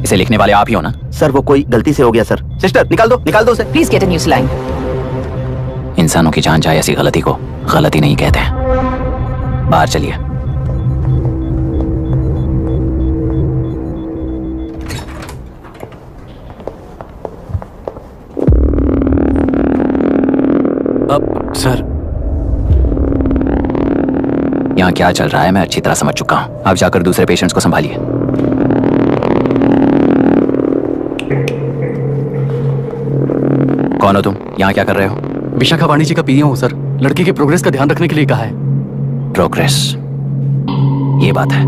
इसे लिखने वाले आप ही हो ना? सर वो कोई गलती से हो गया सर। सिस्टर निकाल दो उसे। Please get a new saline. इंसानों की जान जाए ऐसी गलती को गलती नहीं कहते हैं। बाहर चलिए। अब सर यहाँ क्या चल रहा है मैं अच्छी तरह समझ चुका हूँ। आप जाकर दूसरे पेशेंट्स को संभालिए। कौन हो तुम? यहाँ क्या कर रहे हो? विशाखा वाणी जी का पीएम हूँ सर। लड़की के प्रोग्रेस का ध्यान रखने के लिए कहा है। प्रोग्रेस, ये बात है।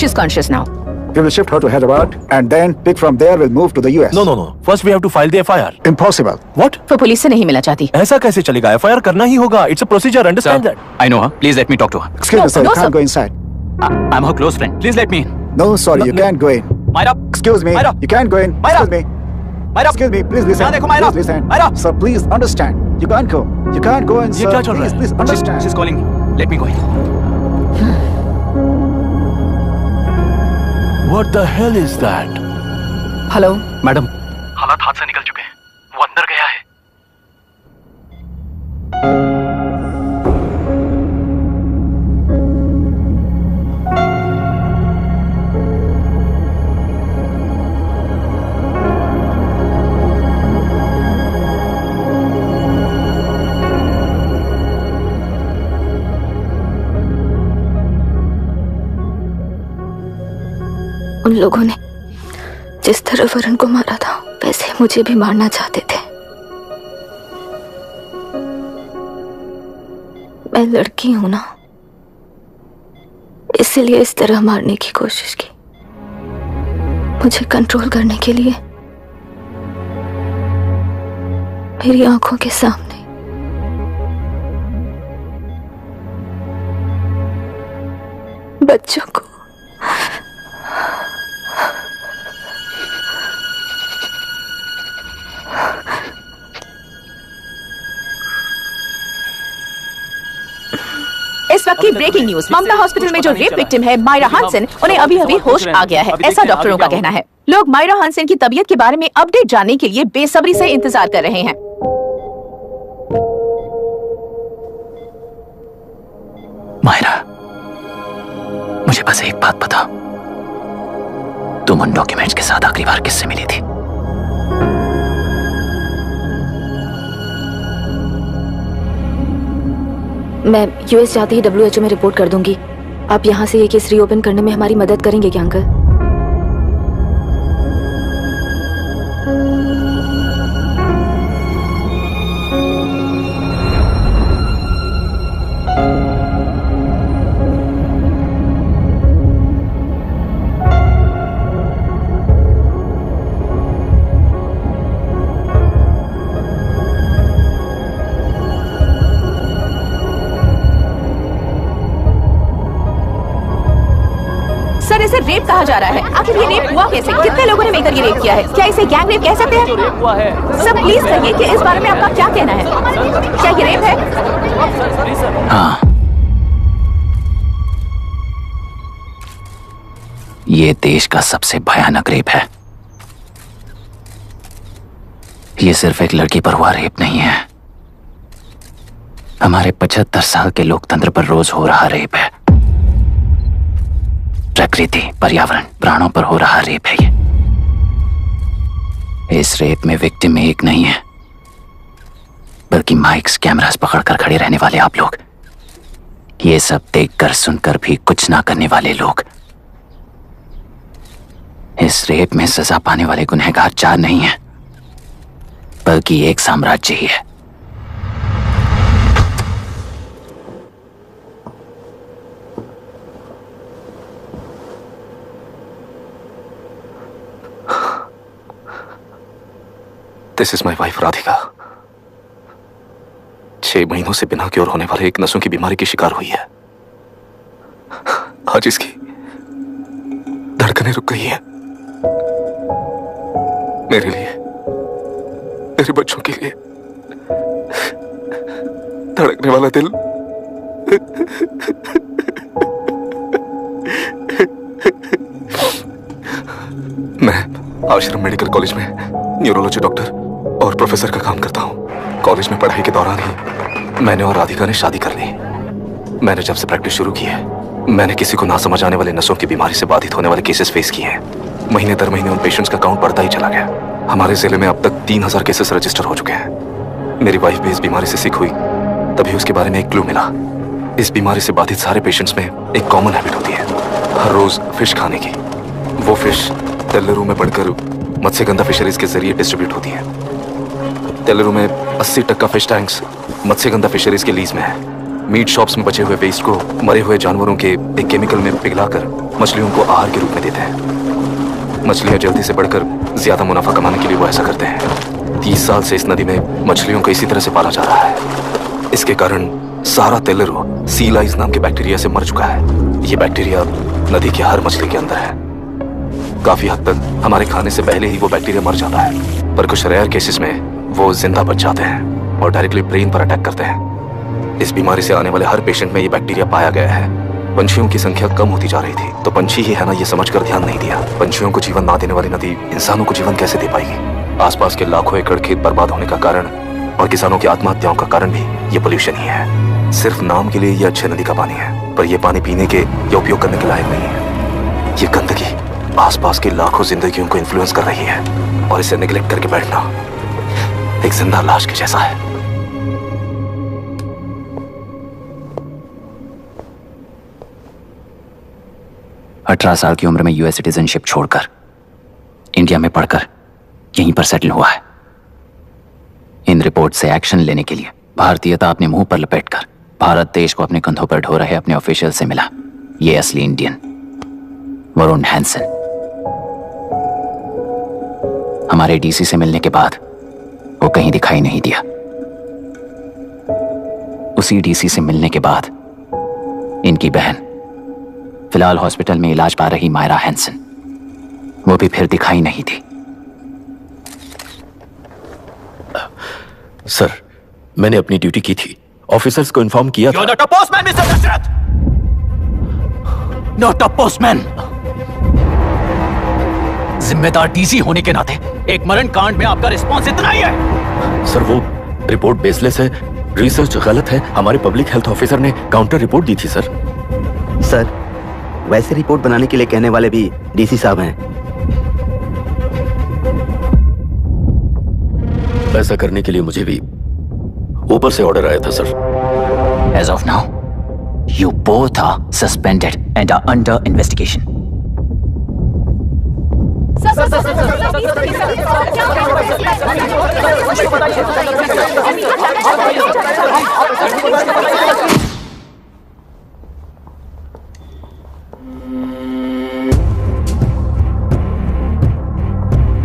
She's conscious now. We will shift her to Hyderabad and then pick from there we'll move to the US. No. First we have to file the FIR. Impossible. What? वो पुलिस से नहीं मिलना चाहती। ऐसा कैसे चलेगा? FIR करना ही होगा। It's a procedure. Understand that? I know her. Please let me talk to her. Excuse me, sir. You can't go inside. I'm her close friend. Please let me in. No, sorry, you can't go in. Myra. Excuse me. Myra. You can't go in. Myra. Excuse me. Myra. Excuse me. Please listen. यहाँ देखो Myra. Please listen. Myra. Sir, please understand. You can't go. You can't go in, sir. ये क्या चल रहा है? Please understand. She's calling me. Let me go in. What the hell is that? Hello madam, हालात हाथ से निकल चुके हैं। वो अंदर गया है। उन लोगों ने जिस तरह वरुण को मारा था वैसे मुझे भी मारना चाहते थे। मैं लड़की हूं ना, इसलिए इस तरह मारने की कोशिश की। मुझे कंट्रोल करने के लिए मेरी आंखों के सामने बच्चों को इस वक्त की ब्रेकिंग न्यूज, ममता हॉस्पिटल में जो रेप विक्टिम है मायरा हानसन, उन्हें अभी अभी होश आ गया है, ऐसा डॉक्टरों का कहना है। लोग मायरा हानसन की तबीयत के बारे में अपडेट जानने के लिए बेसब्री से इंतजार कर रहे हैं। मायरा, मुझे बस एक बात बता, तुम उन डॉक्यूमेंट्स के साथ आखिरी बार किससे मिली थी? मैं यूएस जाते ही WHO में रिपोर्ट कर दूंगी। आप यहाँ से ये केस रीओपन करने में हमारी मदद करेंगे क्या अंकल? सर, इसे रेप कहा जा रहा है। आखिर ये रेप हुआ कैसे? कितने लोगों ने मिलकर ये रेप किया है? क्या इसे गैंग रेप कह सकते हैं? सर प्लीज कहिए कि इस बारे में आपका क्या कहना है? क्या ये रेप है? हाँ, ये देश का सबसे भयानक रेप है। ये सिर्फ एक लड़की पर हुआ रेप नहीं है, हमारे 75 साल के लोकतंत्र पर रोज हो रहा रेप है। प्रकृति, पर्यावरण, प्राणों पर हो रहा रेप है ये। इस रेप में विक्टिम एक नहीं है, बल्कि माइक्स, कैमरास पकड़कर खड़े रहने वाले आप लोग, ये सब देखकर सुनकर भी कुछ ना करने वाले लोग। इस रेप में सजा पाने वाले गुनहगार 4 नहीं है, बल्कि एक साम्राज्य ही है। This is my wife Radhika. 6 महीनों से बिना क्योर होने वाले एक नसों की बीमारी की शिकार हुई है। आज इसकी धड़कनें रुक गई हैं। मेरे लिए, मेरे बच्चों के लिए धड़कने वाला दिल मैं आश्रम मेडिकल कॉलेज में न्यूरोलॉजी डॉक्टर और प्रोफेसर का काम करता हूँ। कॉलेज में पढ़ाई के दौरान ही मैंने और राधिका ने शादी कर ली। मैंने जब से प्रैक्टिस शुरू की है, मैंने किसी को ना समझ आने वाले नसों की बीमारी से बाधित होने वाले केसेस फेस किए हैं। महीने दर महीने उन पेशेंट्स का काउंट बढ़ता ही चला गया। हमारे जिले में अब तक 3000 केसेस रजिस्टर हो चुके हैं। मेरी वाइफ भी इस बीमारी से सिक हुई, तभी उसके बारे में एक क्लू मिला। इस बीमारी से बाधित सारे पेशेंट्स में एक कॉमन हैबिट होती है, हर रोज फिश खाने की। वो फिश तेल्लुरु में बढ़कर मत्स्यगंधा फिशरीज के जरिए डिस्ट्रीब्यूट होती है। तेल्लुरु में 80% फिश टैंक्स मत्स्यगंधा फिशरीज के लीज में है। मीट शॉप्स में बचे हुए वेस्ट को मरे हुए जानवरों के एक केमिकल में पिघलाकर मछलियों को आहार के रूप में देते हैं। मछलियां जल्दी से बढ़कर ज्यादा मुनाफा कमाने के लिए वो ऐसा करते हैं। 30 साल से इस नदी में मछलियों को इसी तरह से पाला जा रहा है। इसके कारण सारा तेल्लुरु सी लाइस नाम के बैक्टीरिया से मर चुका है। ये बैक्टीरिया नदी की हर मछली के अंदर है। काफी हद तक हमारे खाने से पहले ही वो बैक्टीरिया मर जाता है, पर कुछ रेयर केसेस में वो जिंदा बच जाते हैं और डायरेक्टली ब्रेन पर अटैक करते हैं। इस बीमारी से आने वाले हर पेशेंट में ये बैक्टीरिया पाया गया है। पंछियों की संख्या कम होती जा रही थी, तो पंछी ही है ना ये समझकर ध्यान नहीं दिया। पंछियों को जीवन ना देने वाली नदी इंसानों को जीवन कैसे दे पाएगी? आसपास के लाखों एकड़ खेत बर्बाद होने का कारण और किसानों की आत्महत्याओं का कारण भी ये पोल्यूशन ही है। सिर्फ नाम के लिए ये अच्छे नदी का पानी है, पर ये पानी पीने के या उपयोग करने के लायक नहीं है। ये गंदगी आसपास की लाखों जिंदगियों को इन्फ्लुएंस कर रही है और इसे निगलेक्ट करके बैठना एक जिंदा लाश के जैसा है। 18 साल की उम्र में यूएस सिटीजनशिप छोड़कर इंडिया में पढ़कर यहीं पर सेटल हुआ है। इन रिपोर्ट से एक्शन लेने के लिए भारतीयता अपने मुंह पर लपेटकर भारत देश को अपने कंधों पर ढो रहे अपने ऑफिशियल से मिला ये असली इंडियन वरुण हैंसन। हमारे डीसी से मिलने के बाद वो कहीं दिखाई नहीं दिया। उसी डीसी से मिलने के बाद इनकी बहन, फिलहाल हॉस्पिटल में इलाज पा रही मायरा हैंसन, वो भी फिर दिखाई नहीं दी। सर, मैंने अपनी ड्यूटी की थी, ऑफिसर्स को इन्फॉर्म किया था। You're not a postman, Mr. Dashrath! Not a postman! जिम्मेदार डीसी होने के नाते एक मरण कांड में आपका रिस्पॉन्स इतना ही है। सर, वो रिपोर्ट बेसलेस है, रिसर्च गलत है। हमारे पब्लिक हेल्थ ऑफिसर ने काउंटर रिपोर्ट दी थी सर। सर, वैसे रिपोर्ट बनाने के लिए कहने वाले भी डीसी साहब हैं। ऐसा करने के लिए मुझे भी ऊपर से ऑर्डर आया था sir. As of now, you both are suspended and are under investigation.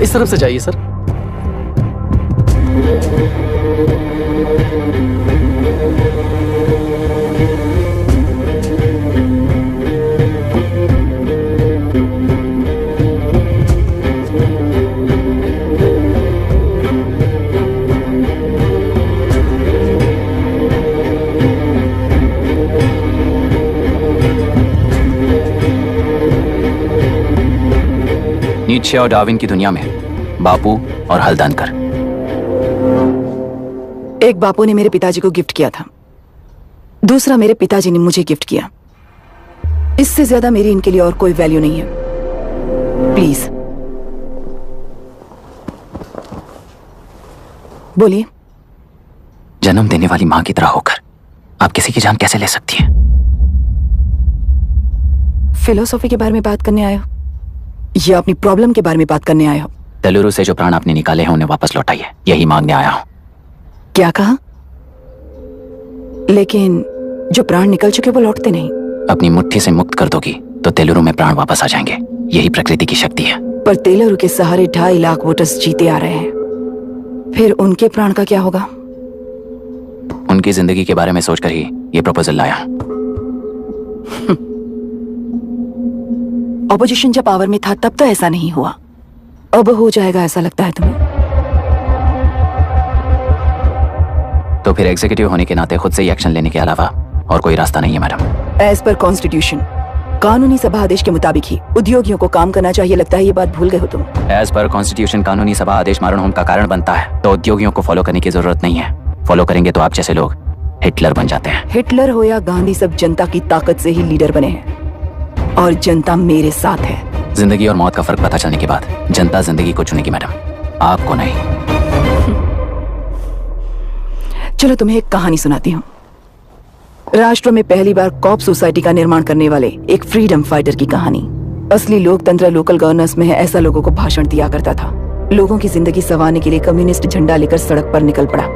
इस तरफ से जाइए सर। नीचे और डार्विन की दुनिया में बापू और हल्दनकर। एक बापू ने मेरे पिताजी को गिफ्ट किया था, दूसरा मेरे पिताजी ने मुझे गिफ्ट किया। इससे ज्यादा मेरी इनके लिए और कोई वैल्यू नहीं है। प्लीज बोलिए। जन्म देने वाली मां की तरह होकर आप किसी की जान कैसे ले सकती हैं? फिलोसॉफी के बारे में बात करने आए हो या अपनी प्रॉब्लम के बारे में बात करने आए हो? तेलुरु से जो प्राण आपने निकाले हैं उन्हें वापस लौटाइए, यही मांगने आया हूं। क्या कहा? लेकिन जो प्राण निकल चुके वो लौटते नहीं। अपनी मुट्ठी से मुक्त कर दोगी तो तेलुरु में प्राण वापस आ जाएंगे, यही प्रकृति की शक्ति है। पर तेलुरु के सहारे 2.5 लाख वोटर्स जीते आ रहे हैं, फिर उनके प्राण का क्या होगा? उनकी जिंदगी के बारे में सोचकर ही ये प्रपोजल लाया। ऑपोजिशन जब पावर में था तब तो ऐसा नहीं हुआ, अब हो जाएगा ऐसा लगता है तुम्हें? तो फिर एग्जीक्यूटिव होने के नाते खुद से ही एक्शन लेने के अलावा और कोई रास्ता नहीं है मैडम। एज पर कॉन्स्टिट्यूशन, कानूनी सभा आदेश के मुताबिक ही उद्योगियों को काम करना चाहिए। लगता है ये बात भूल गए हो तुम। एज पर कॉन्स्टिट्यूशन कानूनी सभा आदेश मारण होम का कारण बनता है, तो उद्योगियों को फॉलो करने की जरूरत नहीं है। फॉलो करेंगे तो आप जैसे लोग हिटलर बन जाते हैं। हिटलर हो या गांधी, सब जनता की ताकत से ही लीडर बने हैं और जनता मेरे साथ है। जिंदगी और मौत का फर्क पता चलने के बाद जनता जिंदगी को चुनेगी मैडम, आपको नहीं। चलो तुम्हें एक कहानी सुनाती हूँ। राष्ट्र में पहली बार कॉप सोसाइटी का निर्माण करने वाले एक फ्रीडम फाइटर की कहानी। असली लोकतंत्र लोकल गवर्नेंस में है, ऐसा लोगों को भाषण दिया करता था। लोगों की जिंदगी संवारने के लिए कम्युनिस्ट झंडा लेकर सड़क पर निकल पड़ा।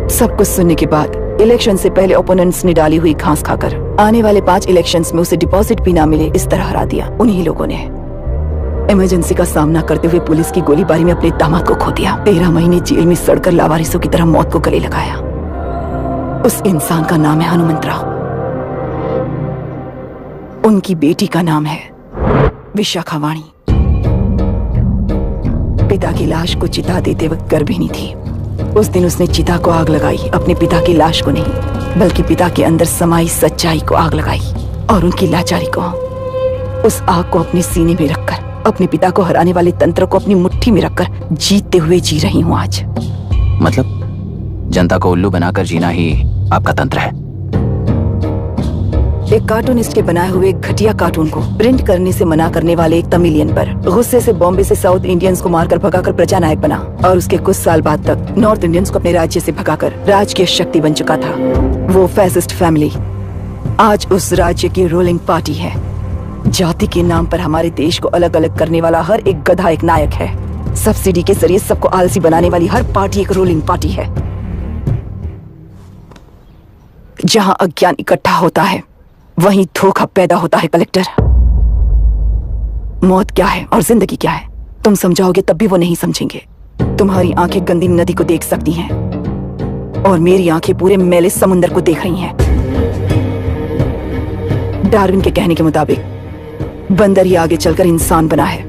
सब कुछ सुनने के बाद इलेक्शन से पहले ओपोनेंट्स ने डाली हुई घास खाकर आने वाले 5 इलेक्शंस में उसे डिपॉजिट भी ना मिले इस तरह हरा दिया। उन्हीं लोगों ने इमरजेंसी का सामना करते हुए पुलिस की गोलीबारी में अपने दामाद को खो दिया। 13 महीने जेल में सड़कर लावारिसों की तरह मौत को गले लगाया। उस इंसान का नाम है हनुमंतराव। उनकी बेटी का नाम है विशाखावाणी। पिता की लाश को चिता देते वक्त गर्भिणी थी। उस दिन उसने चिता को आग लगाई, अपने पिता की लाश को नहीं बल्कि पिता के अंदर समाई सच्चाई को आग लगाई और उनकी लाचारी को। उस आग को अपने सीने में रखकर, अपने पिता को हराने वाले तंत्र को अपनी मुट्ठी में रखकर जीतते हुए जी रही हूँ आज। मतलब जनता को उल्लू बनाकर जीना ही आपका तंत्र है? एक कार्टूनिस्ट के बनाए हुए एक घटिया कार्टून को प्रिंट करने से मना करने वाले एक तमिलियन पर गुस्से से बॉम्बे से साउथ इंडियंस को मारकर भगाकर प्रजा नायक बना और उसके कुछ साल बाद तक नॉर्थ इंडियंस को अपने राज्य से भगाकर राजकीय शक्ति बन चुका था। वो फैसिस्ट फैमिली आज उस राज्य की रूलिंग पार्टी है। जाति के नाम पर हमारे देश को अलग अलग करने वाला हर एक गधा एक नायक है। सब्सिडी के जरिए सबको आलसी बनाने वाली हर पार्टी एक रूलिंग पार्टी है। जहां अज्ञान इकट्ठा होता है वहीं धोखा पैदा होता है। कलेक्टर, मौत क्या है और जिंदगी क्या है तुम समझाओगे तब भी वो नहीं समझेंगे। तुम्हारी आंखें गंदी नदी को देख सकती हैं और मेरी आंखें पूरे मैले समुंदर को देख रही हैं। डार्विन के कहने के मुताबिक बंदर ही आगे चलकर इंसान बना है।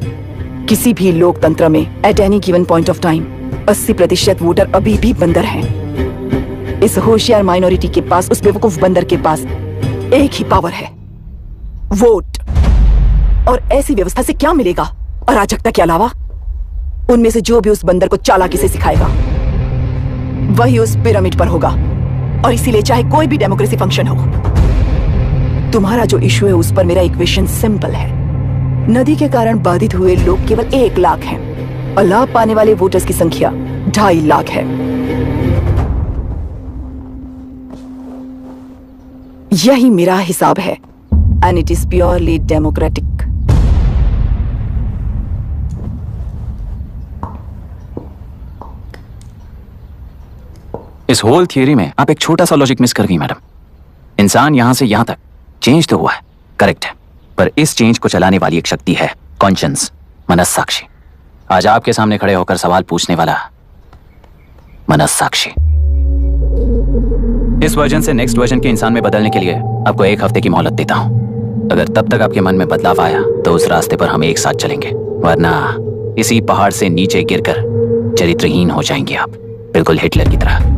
किसी भी लोकतंत्र में at any given point of time 80% voter अभी भी बंदर हैं। इस होशियार माइनॉरिटी के पास, उस बेवकूफ बंदर के पास एक ही पावर है, वोट। और ऐसी व्यवस्था से क्या मिलेगा अराजकता के अलावा? उनमें से जो भी उस बंदर को चालाकी से सिखाएगा वही उस पिरामिड पर होगा। और इसीलिए चाहे कोई भी डेमोक्रेसी फंक्शन हो, तुम्हारा जो इशू है उस पर मेरा इक्वेशन सिंपल है। नदी के कारण बाधित हुए लोग केवल 1 लाख हैं और लाभ पाने वाले वोटर्स की संख्या 2.5 लाख है। यही मेरा हिसाब है and it is purely democratic. इस होल थियरी में आप एक छोटा सा लॉजिक मिस कर गई मैडम। इंसान यहां से यहां तक चेंज तो हुआ है, करेक्ट है, पर इस चेंज को चलाने वाली एक शक्ति है, कॉन्शियंस, मनस्साक्षी। आज आपके सामने खड़े होकर सवाल पूछने वाला मनस्साक्षी। इस वर्जन से नेक्स्ट वर्जन के इंसान में बदलने के लिए आपको 1 हफ्ते की मोहलत देता हूं। अगर तब तक आपके मन में बदलाव आया तो उस रास्ते पर हम एक साथ चलेंगे, वरना इसी पहाड़ से नीचे गिरकर चरित्रहीन हो जाएंगे आप, बिल्कुल हिटलर की तरह।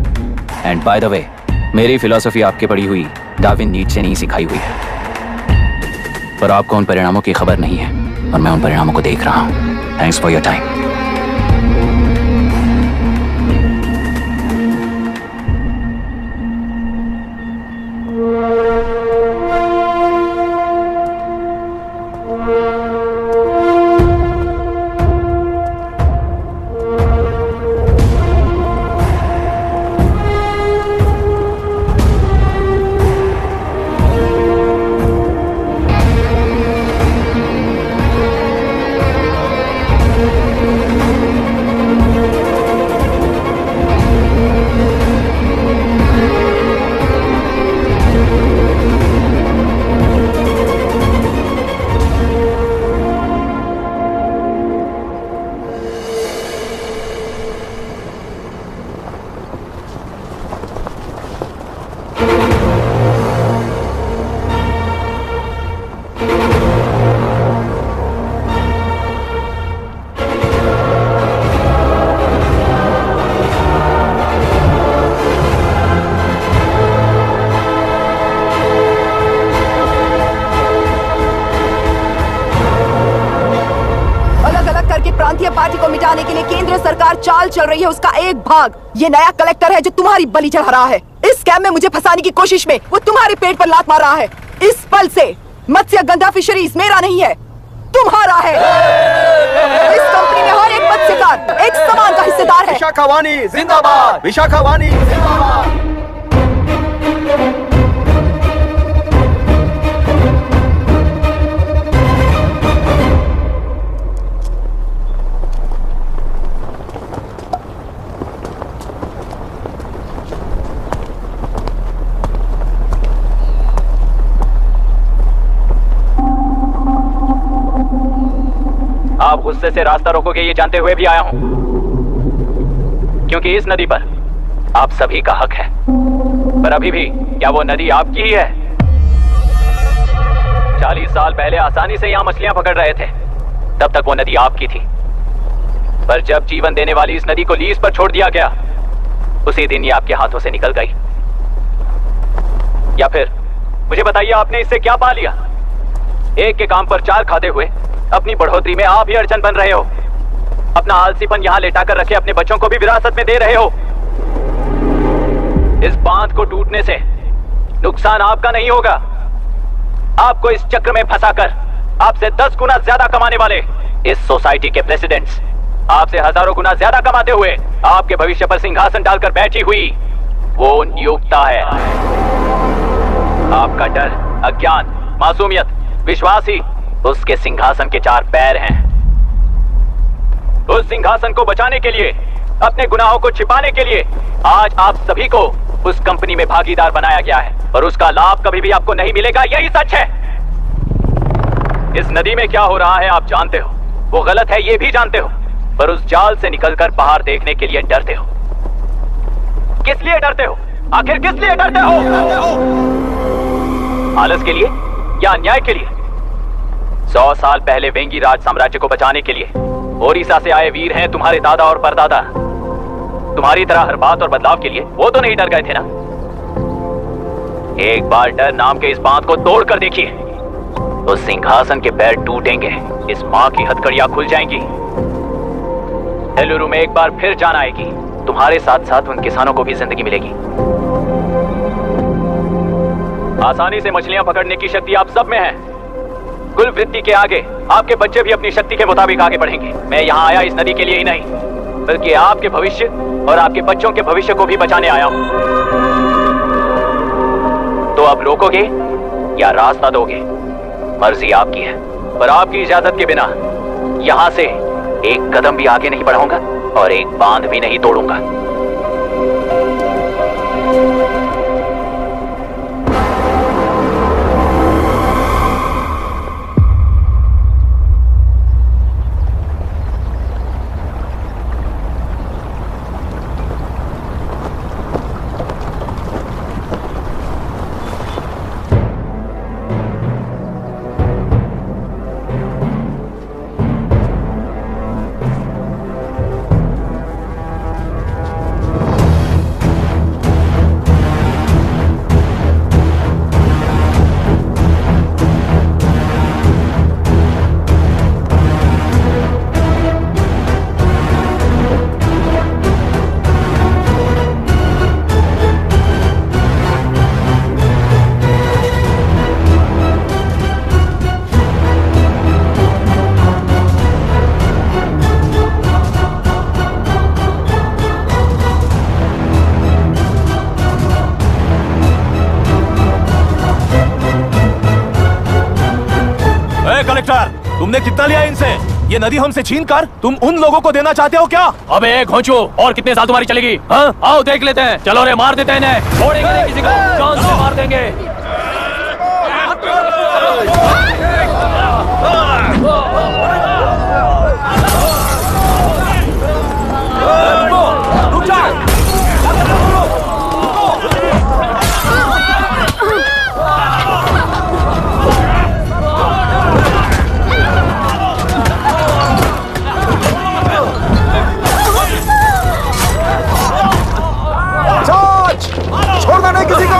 एंड बाय द वे, मेरी फिलॉसफी आपके पढ़ी हुई डार्विन नीचे नहीं सिखाई हुई है, पर आपको उन परिणामों की खबर नहीं है और मैं उन परिणामों को देख रहा हूं। Thanks for your time. Party को मिटाने के लिए केंद्र सरकार चाल चल रही है, उसका एक भाग ये नया कलेक्टर है जो तुम्हारी बलि चढ़ा रहा है। इस स्कैम में मुझे फंसाने की कोशिश में वो तुम्हारे पेट पर लात मार रहा है। इस पल से मत्स्य गंधा फिशरीज मेरा नहीं है, तुम्हारा है। इस कंपनी में हर एक मत्स्यकार एक समान का हिस्सेदार है। विशाखावाणी जिंदाबाद, विशाखावाणी जिंदाबाद। आप गुस्से से रास्ता रोकोगे ये जानते हुए भी आया हूं, क्योंकि इस नदी पर आप सभी का हक है। पर अभी भी क्या वो नदी आपकी ही है? 40 साल पहले आसानी से यहां मछलियां पकड़ रहे थे, तब तक वो नदी आपकी थी। पर जब जीवन देने वाली इस नदी को लीज पर छोड़ दिया गया, उसी दिन ये आपके हाथों से निकल गई। या फिर मुझे बताइए, आपने इससे क्या पा लिया? एक के काम पर 4 खाते हुए अपनी बढ़ोतरी में आप ही अड़चन बन रहे हो। अपना आलसीपन यहां लेटा कर रखे अपने बच्चों को भी विरासत में दे रहे हो। इस बांध को टूटने से नुकसान आपका नहीं होगा, आपको इस चक्र में फंसाकर आपसे 10 गुना ज्यादा कमाने वाले इस सोसाइटी के प्रेसिडेंट्स आपसे हजारों गुना ज्यादा कमाते हुए आपके भविष्य पर सिंहासन डालकर बैठी हुई वो नियोक्ता है। आपका डर, अज्ञान, मासूमियत, विश्वास ही उसके सिंहासन के 4 पैर हैं। उस सिंहासन को बचाने के लिए, अपने गुनाहों को छिपाने के लिए आज आप सभी को उस कंपनी में भागीदार बनाया गया है और उसका लाभ कभी भी आपको नहीं मिलेगा। यही सच है। इस नदी में क्या हो रहा है आप जानते हो, वो गलत है ये भी जानते हो, पर उस जाल से निकलकर बाहर देखने के लिए डरते हो। किस लिए डरते हो? आखिर किस लिए डरते हो? आलस के लिए या अन्याय के लिए? 100 साल पहले वेंगी राज साम्राज्य को बचाने के लिए ओडिशा से आए वीर हैं तुम्हारे दादा और परदादा। तुम्हारी तरह हर बात और बदलाव के लिए वो तो नहीं डर गए थे ना। एक बार डर नाम के इस बांध को तोड़ कर देखिए, तो सिंहासन के पैर टूटेंगे, इस मां की हथकड़ियां खुल जाएंगी। एलुरु में एक बार फिर जान आएगी, तुम्हारे साथ साथ उन किसानों को भी जिंदगी मिलेगी। आसानी से मछलियां पकड़ने की शक्ति आप सब में है। कुल वृत्ति के आगे आपके बच्चे भी अपनी शक्ति के मुताबिक आगे बढ़ेंगे। मैं यहाँ आया इस नदी के लिए ही नहीं, बल्कि आपके भविष्य और आपके बच्चों के भविष्य को भी बचाने आया हूँ। तो अब रोकोगे या रास्ता दोगे, मर्जी आपकी है, पर आपकी इजाजत के बिना यहाँ से एक कदम भी आगे नहीं बढ़ाऊंगा और एक बांध भी नहीं तोड़ूंगा। कलेक्टर, तुमने कितना लिया इनसे? ये नदी हमसे छीन कर तुम उन लोगों को देना चाहते हो क्या? अबे घोंचू, और कितने साल तुम्हारी चलेगी? हाँ, आओ देख लेते हैं। चलो रे, मार देते हैं इन्हें। छोड़ेंगे नहीं किसी को, जान से मार देंगे। रुक जाओ। छोड़ना नहीं किसी को।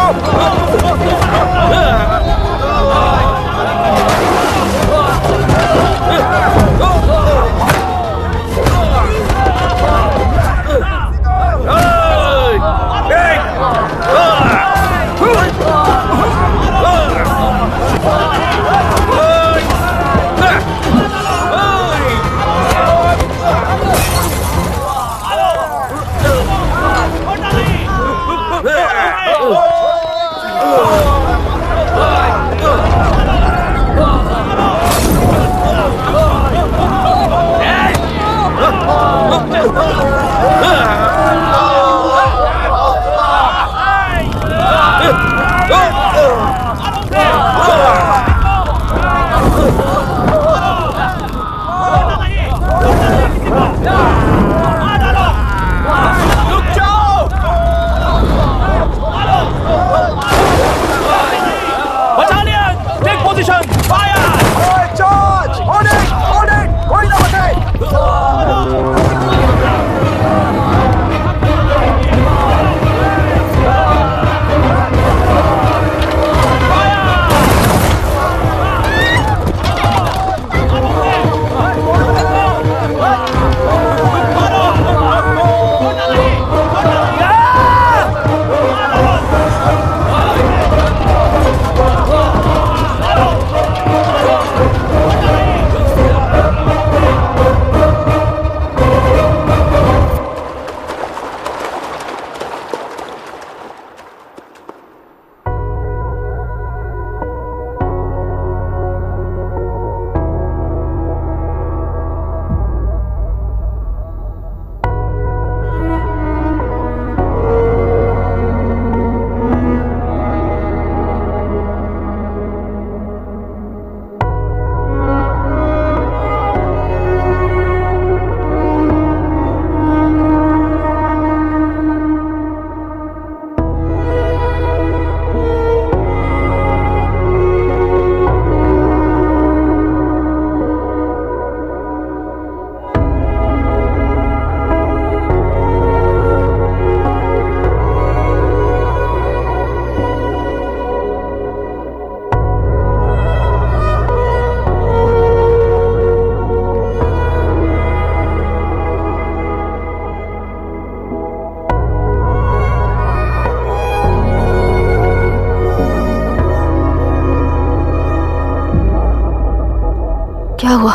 क्या हुआ?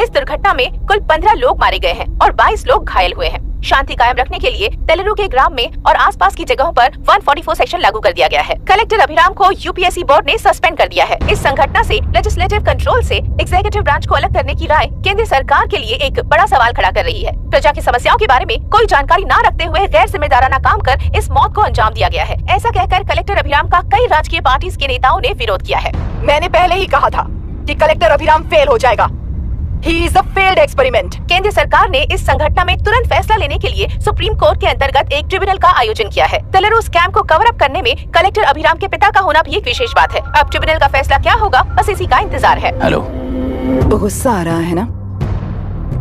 इस दुर्घटना में कुल 15 लोग मारे गए हैं और 22 लोग घायल हुए हैं। शांति कायम रखने के लिए तेलुरु के ग्राम में और आसपास की जगहों पर 144 सेक्शन लागू कर दिया गया है। कलेक्टर अभिराम को यूपीएससी बोर्ड ने सस्पेंड कर दिया है। इस संघटना से लेजिस्लेटिव कंट्रोल से एग्जीक्यूटिव ब्रांच को अलग करने की राय केंद्र सरकार के लिए एक बड़ा सवाल खड़ा कर रही है। प्रजा की समस्याओं के बारे में कोई जानकारी न रखते हुए गैर जिम्मेदाराना काम कर इस मौत को अंजाम दिया गया है। ऐसा कहकर कलेक्टर अभिराम का कई राजकीय पार्टी के नेताओं ने विरोध किया है। मैंने पहले ही कहा था कि कलेक्टर अभिराम फेल हो जाएगा। He is a failed experiment. केंद्र सरकार ने इस संघटना में तुरंत फैसला लेने के लिए सुप्रीम कोर्ट के अंतर्गत एक ट्रिब्यूनल का आयोजन किया है। तेलुरु स्कैम को कवर अप करने में कलेक्टर अभिराम के पिता का होना भी एक विशेष बात है। अब ट्रिब्यूनल का फैसला क्या होगा, बस इसी का इंतजार है। हेलो। गुस्सा आ रहा है ना?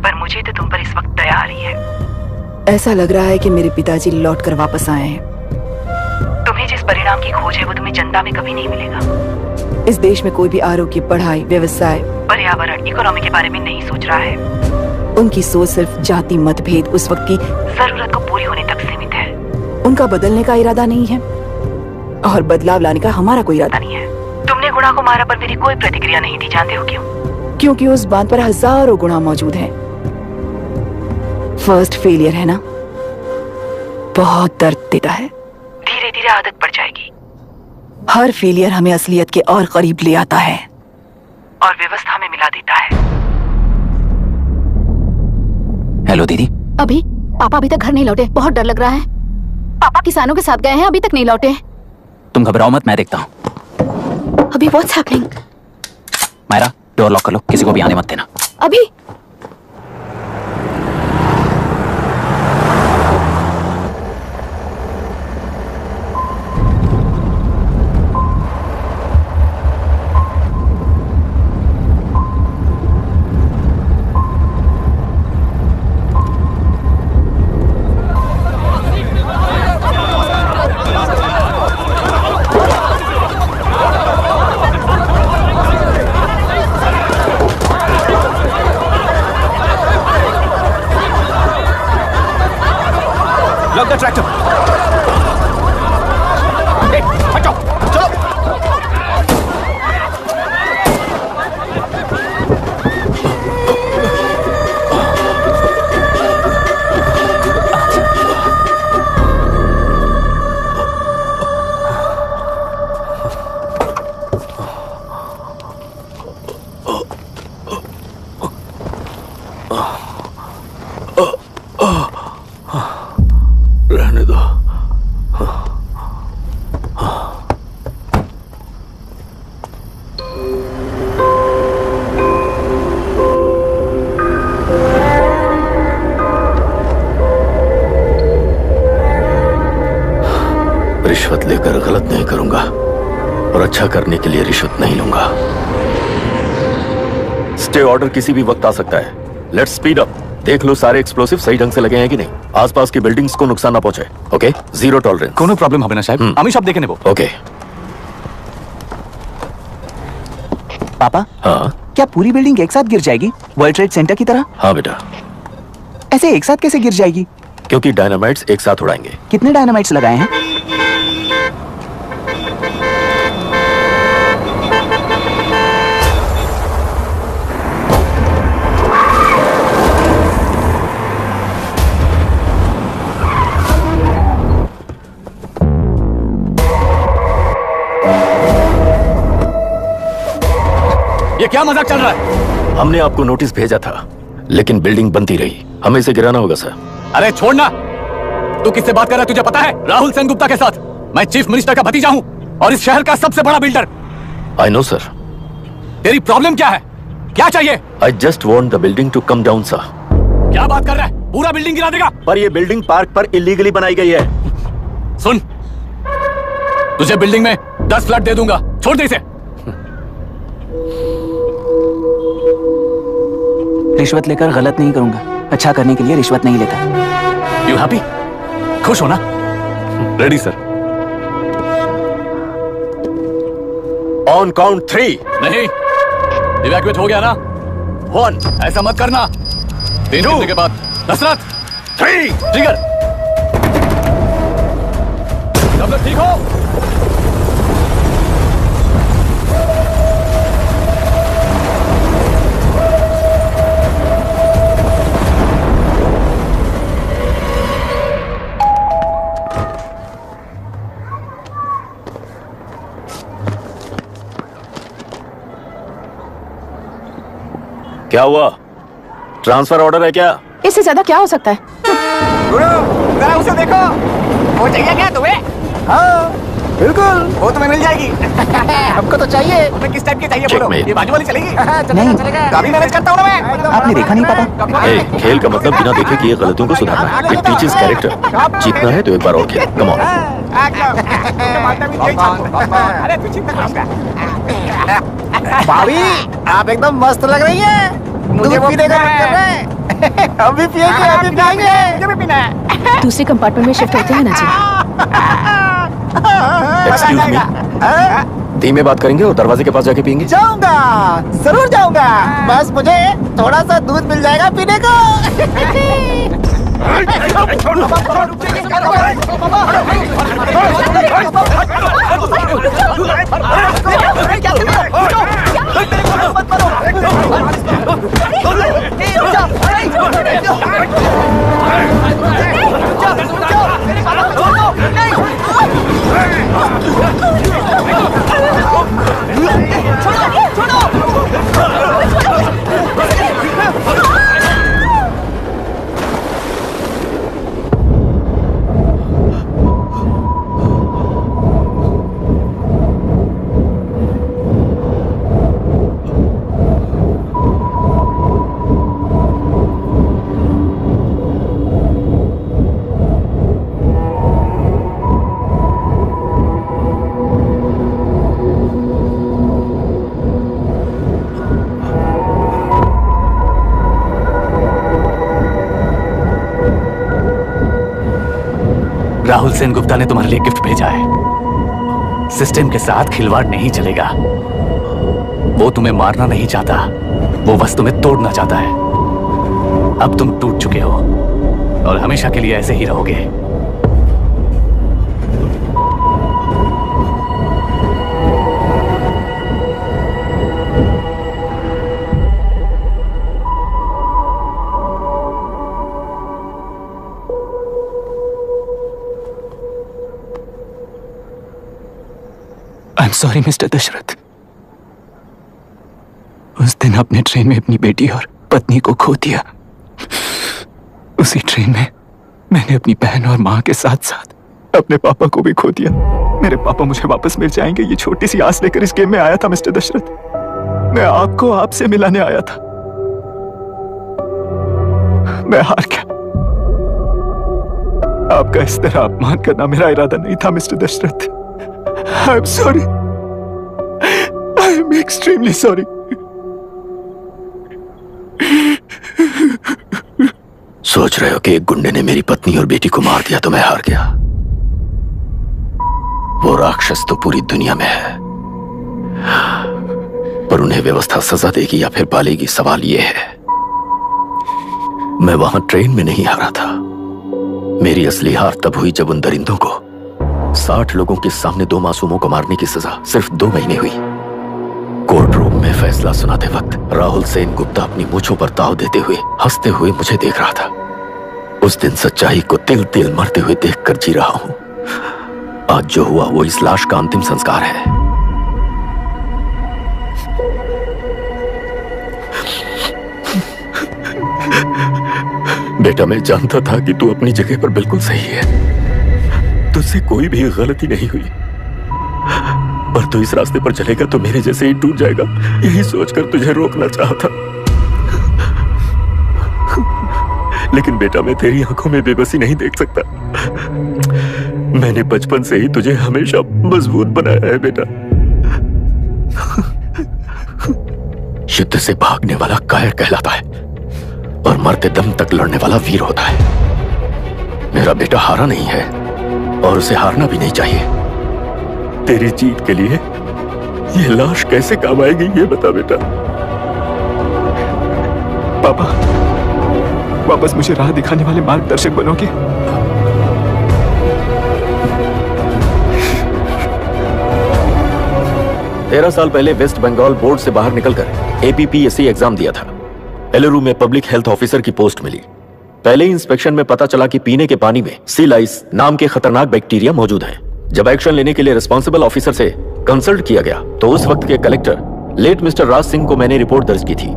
पर मुझे तो तुम पर इस वक्त दया आ रही है। ऐसा लग रहा है कि मेरे पिताजी लौट कर वापस आए हैं। तुम्हें जिस परिणाम की खोज है वो तुम्हें जनता में कभी नहीं मिलेगा। इस देश में कोई भी आरोग्य, पढ़ाई, व्यवसाय, पर्यावरण, इकोनॉमी के बारे में नहीं सोच रहा है। उनकी सोच सिर्फ जाति मतभेद उस वक्त की जरूरत को पूरी होने तक सीमित है। उनका बदलने का इरादा नहीं है और बदलाव लाने का हमारा कोई इरादा नहीं है। तुमने गुणा को मारा पर मेरी कोई प्रतिक्रिया नहीं दी, जानते हो क्यों? क्योंकि उस बात पर हजारों गुणा मौजूद हैं। फर्स्ट फेलियर है ना, बहुत दर्द देता है। धीरे धीरे आदत पड़ जाएगी। हर फेलियर हमें असलियत के और करीब ले आता है और व्यवस्था में मिला देता है। हेलो दीदी। अभी पापा अभी तक घर नहीं लौटे, बहुत डर लग रहा है। पापा किसानों के साथ गए हैं, अभी तक नहीं लौटे। तुम घबराओ मत, मैं देखता हूँ। अभी what's happening? Myra, door lock कर लो, किसी को भी आने मत देना। अभी Lock the tractor. Hey, हटो, चलो। रहने दो। रिश्वत लेकर गलत नहीं करूंगा और अच्छा करने के लिए रिश्वत नहीं लूंगा। स्टे ऑर्डर किसी भी वक्त आ सकता है। Let's speed up. देख लो सारे एक्सप्लोसिव सही ढंग से लगे हैं कि नहीं। आसपास की बिल्डिंग्स को नुकसान ना पहुंचे। Okay, zero tolerance. कोनो प्रॉब्लम হবে না সাহেব, আমি সব দেখে নেব। ओके। पापा, हाँ क्या पूरी बिल्डिंग एक साथ गिर जाएगी, वर्ल्ड ट्रेड सेंटर की तरह? हाँ बेटा। ऐसे एक साथ कैसे गिर जाएगी? क्योंकि डायनामाइट्स एक साथ उड़ाएंगे। कितने डायनामाइट्स लगाए हैं? ये क्या मजाक चल रहा है? हमने आपको नोटिस भेजा था, लेकिन बिल्डिंग बनती रही। हमें इसे गिराना होगा सर। अरे छोड़ना। तू किससे बात कर रहा है तुझे पता है? राहुल सेनगुप्ता के साथ। मैं चीफ मिनिस्टर का भतीजा हूँ और इस शहर का सबसे बड़ा बिल्डर। I know sir. तेरी प्रॉब्लम क्या है? क्या चाहिए? I just want the building to come down sir. क्या बात कर रहा है? पूरा बिल्डिंग गिरा देगा? पर ये बिल्डिंग पार्क पर इलीगली बनाई गई है। सुन, तुझे बिल्डिंग में 10 फ्लैट दे दूंगा, छोड़ दे इसे। रिश्वत लेकर गलत नहीं करूंगा, अच्छा करने के लिए रिश्वत नहीं लेता। You happy? खुश हो ना? Ready sir. On count 3। नहीं, इवैक्यूएट हो गया ना? 1। ऐसा मत करना। 3 गिनने के बाद दशरथ 3 ट्रिगर। सब लोग ठीक हो? क्या हुआ? ट्रांसफर ऑर्डर है क्या? इससे ज्यादा क्या हो सकता है? जरा उसे देखो, वो चाहिए क्या तुम्हें? हाँ बिल्कुल, वो तुम्हें मिल जाएगी। हमको तो चाहिए। तुम्हें किस टाइप की चाहिए बोलो? ये बाजू वाली चलेगी? नहीं, काफी मैनेज करता हूँ मैं। आपने देखा नहीं पापा? खेल का मतलब बिना देखे किए गलतियों को सुधारना। It teaches character. जीतना है तो एक बार और खेल। Come on. भाभी, आप एकदम मस्त लग रही हैं। मुझे पीने का मन कर रहा है। हम भी पिएंगे, हम भी पिएंगे। मुझे भी पीना है। दूसरे कंपार्टमेंट में शिफ्ट होते हैं ना जी। एक्सक्यूज मी, धीमे बात करेंगे और दरवाजे के पास जाके पियेंगे। जाऊंगा, जरूर जाऊंगा। बस मुझे थोड़ा सा दूध मिल जाएगा पीने को। राहुल सेन गुप्ता ने तुम्हारे लिए गिफ्ट भेजा है। सिस्टम के साथ खिलवाड़ नहीं चलेगा। वो तुम्हें मारना नहीं चाहता, वो बस तुम्हें तोड़ना चाहता है। अब तुम टूट चुके हो और हमेशा के लिए ऐसे ही रहोगे। I'm sorry, mister Dasharath. उस दिन अपने ट्रेन में अपनी बेटी और पत्नी को खो दिया। उसी ट्रेन में मैंने अपनी बहन और माँ के साथ साथ अपने पापा को भी खो दिया। मेरे पापा मुझे वापस मिल जाएंगे, ये छोटी सी आस लेकर इस गेम में आया था मिस्टर दशरथ। मैं आपको आपसे मिलाने आया था। मैं हार गया। आपका इस तरह अपमान करना मेरा इरादा नहीं था mister Dashrath. I'm sorry. I am extremely sorry. सोच रहे हो कि एक गुंडे ने मेरी पत्नी और बेटी को मार दिया तो मैं हार गया? वो राक्षस तो पूरी दुनिया में है, पर उन्हें व्यवस्था सजा देगी या फिर पालेगी, सवाल ये है। मैं वहां ट्रेन में नहीं हारा था। मेरी असली हार तब हुई जब उन दरिंदों को 60 लोगों के सामने 2 मासूमों को मारने की सजा सिर्फ 2 महीने हुई। कोर्ट रूम में फैसला सुनाते वक्त राहुल सेन गुप्ता अपनी मूंछों पर ताव देते हुए हंसते हुए मुझे देख रहा था। उस दिन सच्चाई को तिल तिल मरते हुए देखकर जी रहा हूं। आज जो हुआ वो इस लाश का अंतिम संस्कार है। बेटा, मैं जानता था कि तू अपनी जगह पर बिल्कुल सही है। तुझसे कोई भी गलती नहीं हुई, पर तू इस रास्ते पर चलेगा तो मेरे जैसे ही टूट जाएगा, यही सोचकर तुझे रोकना चाहता। लेकिन बेटा, मैं तेरी आंखों में बेबसी नहीं देख सकता। मैंने बचपन से ही तुझे हमेशा मजबूत बनाया है बेटा। युद्ध से भागने वाला कायर कहलाता है और मरते दम तक लड़ने वाला वीर होता है। मेरा बेटा हारा नहीं है और उसे हारना भी नहीं चाहिए। तेरी जीत के लिए ये लाश कैसे काम आएगी, ये बता बेटा। पापा, वापस मुझे राह दिखाने वाले मार्गदर्शक बनोगे? तेरह साल पहले वेस्ट बंगाल बोर्ड से बाहर निकलकर APPSC एग्जाम दिया था। एलुरु में पब्लिक हेल्थ ऑफिसर की पोस्ट मिली। पहले इंस्पेक्शन में पता चला कि पीने के पानी में सी लाइस नाम के खतरनाक बैक्टीरिया मौजूद है। जब एक्शन लेने के लिए रिस्पॉन्सिबल ऑफिसर से कंसल्ट किया गया तो उस वक्त के collector late mister Raj Singh को मैंने रिपोर्ट दर्ज की थी।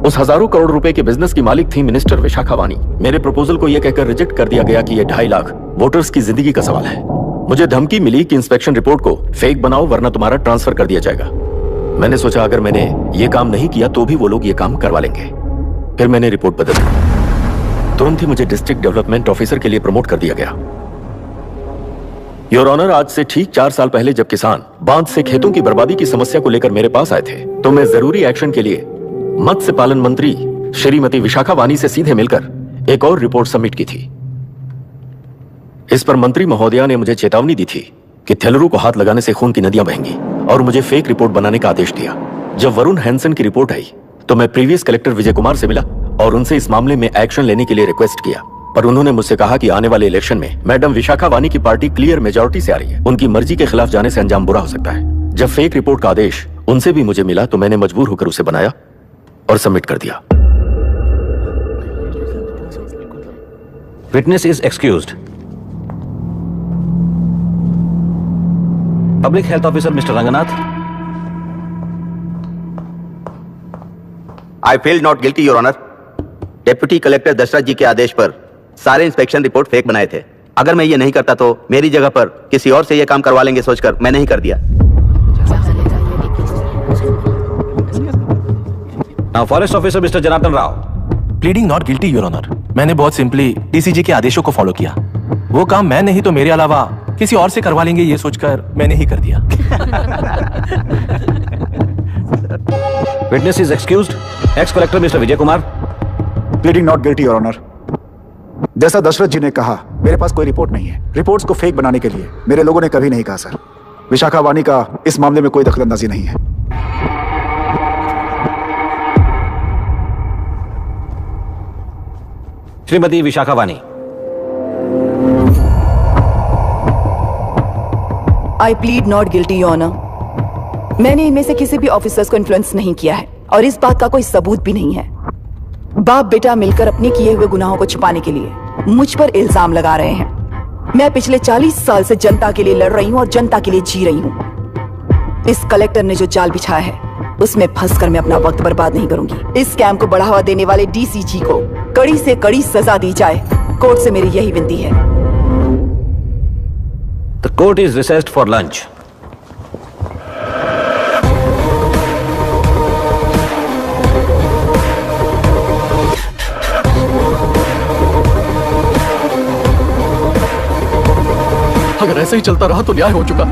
उस हजारों करोड़ रुपए के बिजनेस की मालिक थी मिनिस्टर विशाखा वानी। मेरे प्रपोजल को यह कहकर रिजेक्ट कर दिया गया कि यह 2.5 लाख वोटर्स की जिंदगी का सवाल है। मुझे धमकी मिली कि इंस्पेक्शन रिपोर्ट को फेक बनाओ वरना तुम्हारा ट्रांसफर कर दिया जाएगा। मैंने सोचा अगर मैंने ये काम नहीं किया तो भी वो लोग ये काम करवा लेंगे। फिर मैंने रिपोर्ट बदल दी। तुरंत ही मुझे डिस्ट्रिक्ट डेवलपमेंट ऑफिसर के लिए प्रमोट कर दिया गया। योर ऑनर, आज से ठीक 4 साल पहले जब किसान बांध से खेतों की बर्बादी की समस्या को लेकर मेरे पास आए थे तो मैं जरूरी एक्शन के लिए मत्स्य पालन मंत्री श्रीमती विशाखा वानी से सीधे मिलकर एक और रिपोर्ट सबमिट की थी। इस पर मंत्री महोदया ने मुझे चेतावनी दी थी कि थेलरू को हाथ लगाने से खून की नदियां बहेंगी और मुझे फेक रिपोर्ट बनाने का आदेश दिया। जब वरुण हैंसन की रिपोर्ट आई तो मैं प्रीवियस कलेक्टर विजय कुमार से मिला और उनसे इस मामले में एक्शन लेने के लिए रिक्वेस्ट किया, पर उन्होंने मुझसे कहा कि आने वाले इलेक्शन में मैडम विशाखा वानी की पार्टी क्लियर मेजॉरिटी से आ रही है, उनकी मर्जी के खिलाफ जाने से अंजाम बुरा हो सकता है। जब फेक रिपोर्ट का आदेश उनसे भी मुझे मिला तो मैंने मजबूर होकर उसे बनाया और सबमिट कर दिया। Witness is excused. Public health officer mister Ranganath. I feel not guilty your honour. Deputy collector Dashrath ji के आदेश पर सारे इंस्पेक्शन रिपोर्ट फेक बनाए थे। अगर मैं ये नहीं करता तो मेरी जगह पर किसी और से ये काम करवा लेंगे सोचकर मैं नहीं कर दिया। Now forest officer mister Janardhan Rao. Pleading not guilty your honour. मैंने बहुत सिंपली डीसीजी के आदेशों को फॉलो किया। वो काम मैं नहीं तो मेरे अलावा किसी और से करवा लेंगे ये सोचकर मैंने ही कर दिया। Witness is excused. Ex collector mister Vijay Kumar. Pleading not guilty your honour. जैसा दशरथ जी ने कहा मेरे पास कोई रिपोर्ट नहीं है। रिपोर्ट्स को फेक बनाने के लिए मेरे लोगों ने कभी नहीं कहा सर। विशाखा वानी का इस मामले में कोई दखलंदाजी नहीं है। Shrimati Vishakha Vani. I plead not guilty your honour. मैंने इनमें से किसी भी ऑफिसर्स को इन्फ्लुएंस नहीं किया है और इस बात का कोई सबूत भी नहीं है। बाप बेटा मिलकर अपने किए हुए गुनाहों को छुपाने के लिए मुझ पर इल्जाम लगा रहे हैं। मैं पिछले 40 साल से जनता के लिए लड़ रही हूं और जनता के लिए जी रही हूं। इस कलेक्टर ने जो जाल बिछाया है उसमें फंसकर मैं अपना वक्त बर्बाद नहीं करूंगी। इस स्कैम को बढ़ावा देने वाले डीसीजी को कड़ी से कड़ी सजा दी जाए। कोर्ट से मेरी यही विनती है। The court is richest for lunch. अगर ऐसे ही चलता रहा तो न्याय हो चुका।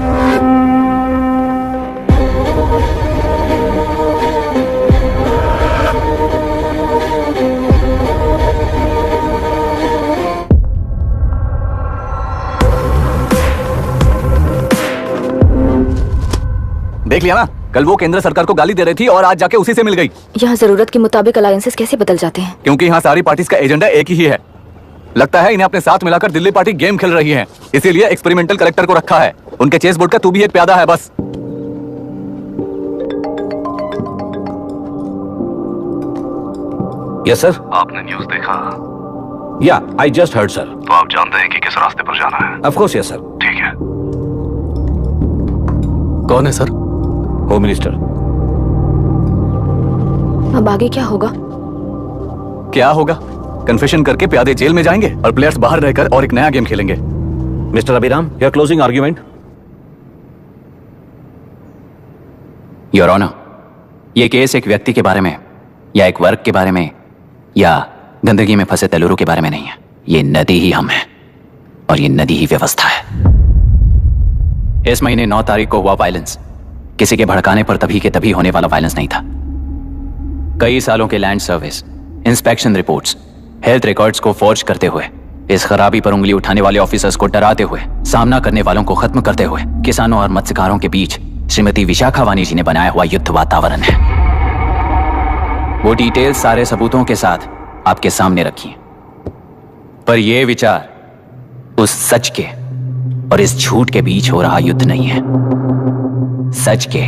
देख लिया ना, कल वो केंद्र सरकार को गाली दे रही थी और आज जाके उसी से मिल गई। यहाँ जरूरत के मुताबिक अलायंसेस कैसे बदल जाते हैं? क्योंकि यहाँ सारी पार्टीज का एजेंडा एक ही है। लगता है इन्हें अपने साथ मिलाकर दिल्ली पार्टी गेम खेल रही है, इसीलिए एक्सपेरिमेंटल कलेक्टर को रखा है। उनके चेस बोर्ड का तू भी एक प्यादा है बस। Yes sir. आपने न्यूज़ देखा? या आई जस्ट हर्ड सर। तो आप जानते हैं कि किस रास्ते पर जाना है? Of course yes sir. ठीक है। कौन है सर? Home minister. अब आगे क्या होगा? क्या होगा? कन्फेशन करके प्यादे जेल में जाएंगे और प्लेयर्स बाहर रहकर और एक नया गेम खेलेंगे। Mister Abhiram, your closing argument. Your honour, ये केस एक व्यक्ति के बारे में या एक वर्ग के बारे में या गंदगी में फंसे तेलुरु के बारे में नहीं है। ये नदी ही हम है और ये नदी ही व्यवस्था है। इस महीने 9 तारीख को हुआ वायलेंस किसी के भड़काने पर तभी के तभी होने वाला वायलेंस नहीं था। कई सालों के land service, inspection reports, health records को फॉर्ज करते हुए, इस खराबी पर उंगली उठाने वाले ऑफिसर्स को डराते हुए, सामना करने वालों को खत्म करते हुए किसानों और मत्स्यकारों के बीच श्रीमती विशाखा वानी जी ने बनाया हुआ युद्ध वातावरण है। वो डिटेल सारे सबूतों के साथ आपके सामने रखी हैं। पर यह विचार उस सच के और इस झूठ के बीच हो रहा युद्ध नहीं है, सच के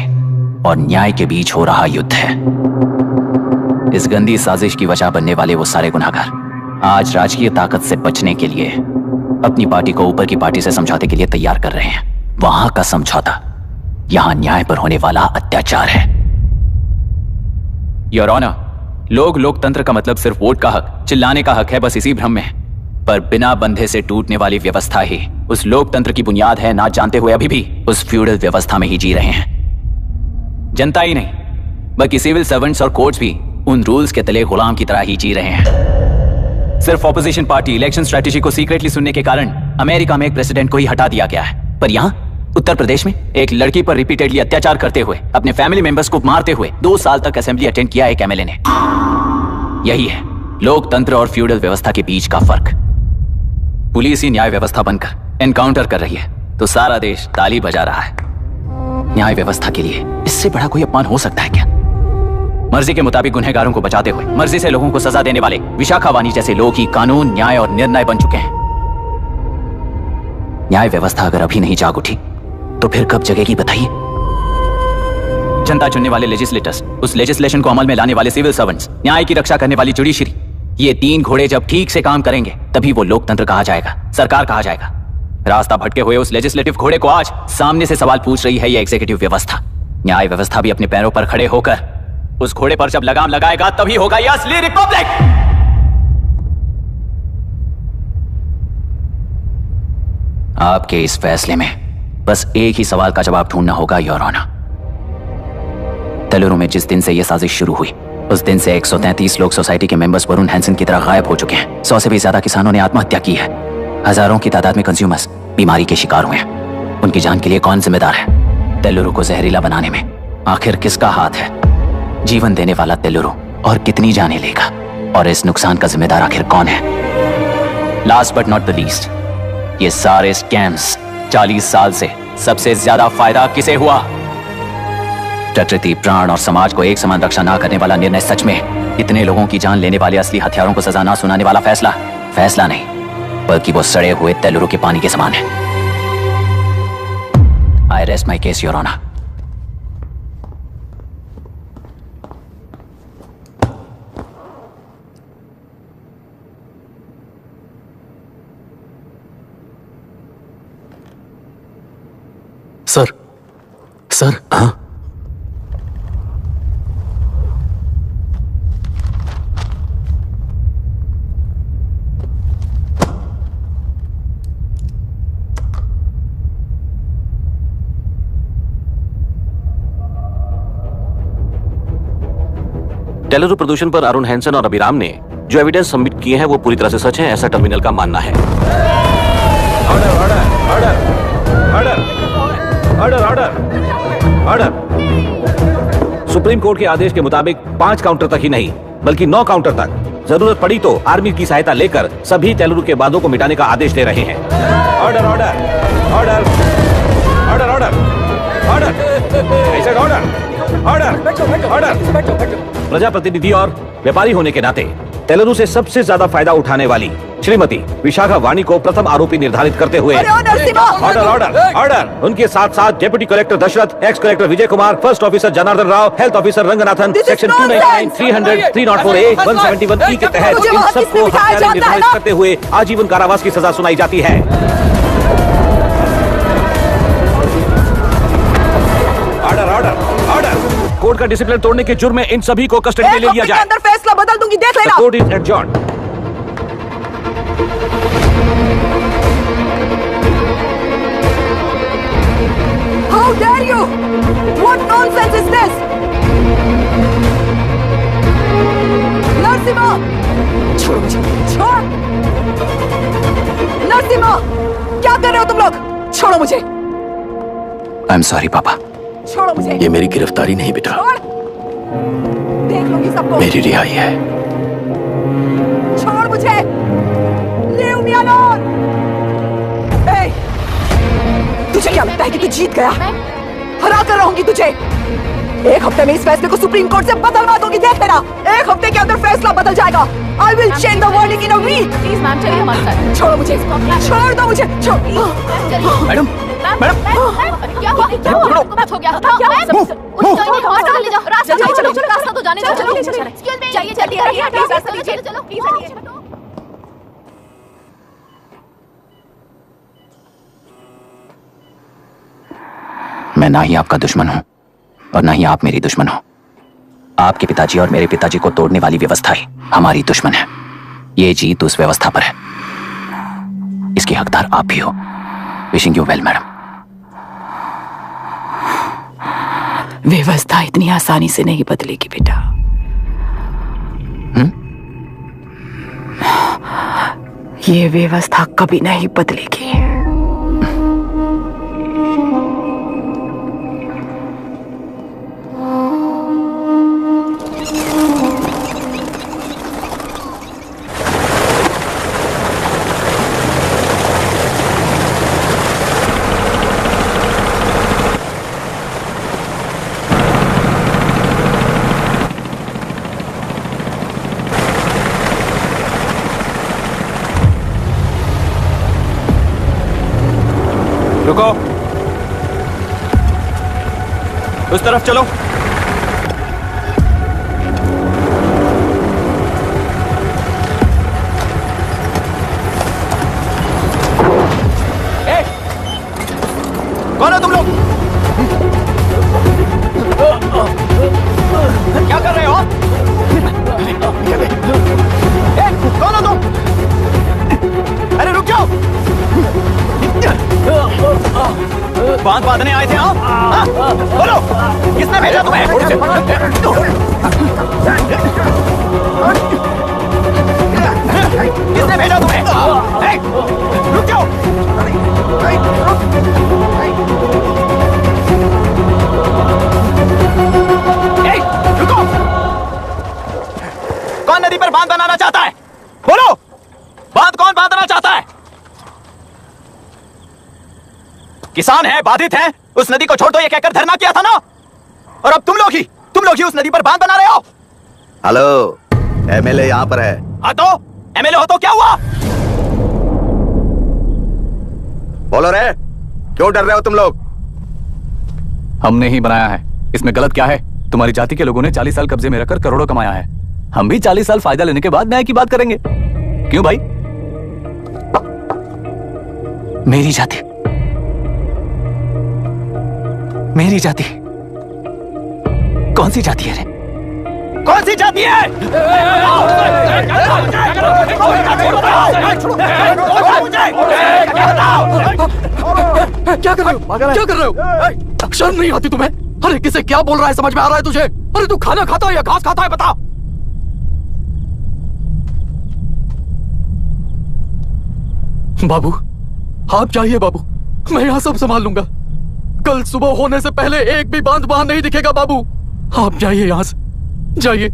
और न्याय के बीच हो रहा युद्ध है। इस गंदी साजिश की वजह बनने वाले वो सारे गुनहगार आज राजकीय ताकत से बचने के लिए अपनी पार्टी को ऊपर की पार्टी से समझौते के लिए तैयार कर रहे हैं। वहां का समझौता यहां न्याय पर होने वाला अत्याचार है। योर ऑनर, लोग लोकतंत्र का मतलब सिर्फ वोट का हक, चिल्लाने का हक है, बस इसी भ्रम में है। पर बिना बंधे से टूटने वाली व्यवस्था ही उस लोकतंत्र की बुनियाद है, ना जानते हुए अभी भी उस फ्यूडल व्यवस्था में ही जी रहे हैं। जनता ही नहीं बल्कि सिविल सर्वेंट्स और कोर्ट्स भी उन रूल्स के तले गुलाम की तरह ही जी रहे हैं। सिर्फ ऑपोजिशन पार्टी इलेक्शन स्ट्रेटेजी को सीक्रेटली सुनने के कारण अमेरिका में एक प्रेसिडेंट को ही हटा दिया गया है, पर यहाँ उत्तर प्रदेश में एक लड़की पर रिपीटेडली अत्याचार करते हुए, अपने फैमिली मेंबर्स को मारते हुए 2 साल तक असेंबली अटेंड किया एक एमएलए ने। यही है लोकतंत्र और फ्यूडल व्यवस्था के बीच का फर्क। पुलिस ही न्याय व्यवस्था बनकर एनकाउंटर कर रही है तो सारा देश ताली बजा रहा है। न्याय व्यवस्था के लिए इससे बड़ा कोई अपमान हो सकता है क्या? मर्जी के मुताबिक गुनहगारों को बचाते हुए मर्जी से लोगों को सजा देने वाले विशाखा वानी जैसे लोग ही कानून, न्याय और निर्णय बन चुके हैं। न्याय व्यवस्था अगर अभी नहीं जाग उठी तो फिर कब जगेगी बताइए? जनता चुनने वाले लेजिस्लेटर्स, उस लेजिस्लेशन को अमल में लाने वाले सिविल सर्वेंट्स, न्याय की रक्षा करने वाली जुडिशरी, ये 3 घोड़े जब ठीक से काम करेंगे तभी वो लोकतंत्र कहा जाएगा, सरकार कहा जाएगा। रास्ता भटके हुए उस लेजिस्लेटिव घोड़े को आज सामने से सवाल पूछ रही है ये एग्जीक्यूटिव व्यवस्था। न्याय व्यवस्था भी अपने पैरों पर खड़े होकर उस घोड़े पर जब लगाम लगाएगा तभी होगा ये असली रिपब्लिक। आपके इस फैसले में बस एक ही सवाल का जवाब ढूंढना होगा योर ऑनर। तेलुरु में जिस दिन से यह साजिश शुरू हुई उस दिन से 133 लोग सोसाइटी के मेंबर्स वरुण हैंसन की तरह गायब हो चुके हैं। 100 से भी ज्यादा किसानों ने आत्महत्या की है। हजारों की तादाद में कंज्यूमर्स बीमारी के शिकार हुए हैं। उनकी जान के लिए कौन जिम्मेदार है? तेलुरु को जहरीला बनाने में आखिर किसका हाथ है? जीवन देने वाला तेलुरु और कितनी जाने लेगा? और इस नुकसान का जिम्मेदार आखिर कौन है? Last but not the least, ये सारे स्कैम्स 40 साल से सबसे ज्यादा फायदा किसे हुआ? प्रकृति, प्राण और समाज को एक समान रक्षा ना करने वाला निर्णय, सच में इतने लोगों की जान लेने वाले असली हथियारों को सजा ना सुनाने वाला फैसला नहीं बल्कि वो सड़े हुए तेलुरु के पानी के समान है। I rest my case your honour. Sir हाँ? तेलुरु प्रदूषण पर अरुण हैंसन और अभिराम ने जो एविडेंस सबमिट किए हैं वो पूरी तरह से सच है, ऐसा टर्मिनल का मानना है। ऑर्डर। सुप्रीम कोर्ट के आदेश के मुताबिक 5 काउंटर तक ही नहीं बल्कि 9 काउंटर तक जरूरत पड़ी तो आर्मी की सहायता लेकर सभी तेलुरु के वादों को मिटाने का आदेश दे रहे हैं। Order order order order order order order order. प्रजाप्रतिनिधि और व्यापारी होने के नाते तेलुरु से सबसे ज्यादा फायदा उठाने वाली श्रीमती विशाखा वानी को प्रथम आरोपी निर्धारित करते हुए ऑर्डर ऑर्डर ऑर्डर। उनके साथ साथ deputy collector Dashrath, ex collector Vijay Kumar, first officer Janardhan Rao, health officer Ranganathan, section 299, 300, 304A, 171E के तहत इन सबको हत्यारे निर्धारित करते हुए आजीवन कारावास की सजा सुनाई जाती है। Order order order. कोर्ट का डिसिप्लिन तोड़ने के जुर्म में इन सभी को कस्टडी में ले लिया जाए। अंदर फैसला बदल दूंगी, देख लेना। Court is adjourned. How dare you? What nonsense is this? Narasimha, छोड़ो मुझे, छोड़। नरसिम्हा, क्या कर रहे हो तुम लोग? छोड़ो मुझे। आई एम सॉरी पापा। छोड़ो मुझे। ये मेरी गिरफ्तारी नहीं बेटा, देख लूंगी सबको। मेरी रिहाई है। छोड़ मुझे। Leave me alone. Hey, तुझे क्या लगता है कि तू जीत गया? हरा कर रहूंगी तुझे। एक हफ्ते में इस फैसले को सुप्रीम कोर्ट से बदलवा दूंगी, देख लेना। एक हफ्ते के अंदर फैसला बदल जाएगा। I will change the verdict in a week. Please ma'am, चलिए हमारे साथ। छोड़ो मुझे, छोड़ दो मुझे, छोड़। मैडम क्या हुआ? क्या हुआ? कुछ हो गया? हॉस्पिटल ले जाओ। रास्ता तो जाने दो। चलो चाहिए जल्दी रास्ता दीजिए। चलो प्लीज। मैं ना ही आपका दुश्मन हूं और ना ही आप मेरी दुश्मन हो। आपके पिताजी और मेरे पिताजी को तोड़ने वाली व्यवस्था ही हमारी दुश्मन है। ये जीत उस व्यवस्था पर है, इसकी हकदार आप भी हो। Wishing you well madam. व्यवस्था इतनी आसानी से नहीं बदलेगी बेटा। ये व्यवस्था कभी नहीं बदलेगी। रुको, उस तरफ चलो। कौन हो तुम लोग? क्या कर रहे हो? कौन हो तुम? अरे रुक जाओ। बांध बांधने आए थे हाँ? बोलो, किसने भेजा तुम्हें? किसने भेजा तुम्हें? रुक जाओ। रुको। कौन नदी पर बांध बनाना चाहता है? बोलो, बांध कौन बांधना चाहता है? किसान है, बाधित है, उस नदी को छोड़ दो ये कहकर धरना किया था ना। और अब तुम लोग ही उस नदी पर बांध बना रहे हो। हेलो, एमएलए यहाँ पर है। हाँ तो एमएलए हो तो क्या हुआ? बोलो रे, क्यों डर रहे हो तुम लोग? हमने ही बनाया है, इसमें गलत क्या है? तुम्हारी जाति के लोगों ने 40 साल कब्जे में रखकर करोड़ों कमाया है। हम भी 40 साल फायदा लेने के बाद न्याय की बात करेंगे। क्यों भाई? मेरी जाति, मेरी जाति कौन सी जाति है रे? कौन सी जाति है? क्या कर रहे हो? क्या कर रहे हो? शर्म नहीं आती तुम्हें? अरे किसे क्या बोल रहा है, समझ में आ रहा है तुझे? अरे तू खाना खाता है या घास खाता है, बता। बाबू आप जाइए बाबू, मैं यहाँ सब संभाल लूंगा। कल सुबह होने से पहले एक भी बांध वहां नहीं दिखेगा बाबू। आप जाइए यहां से, जाइए।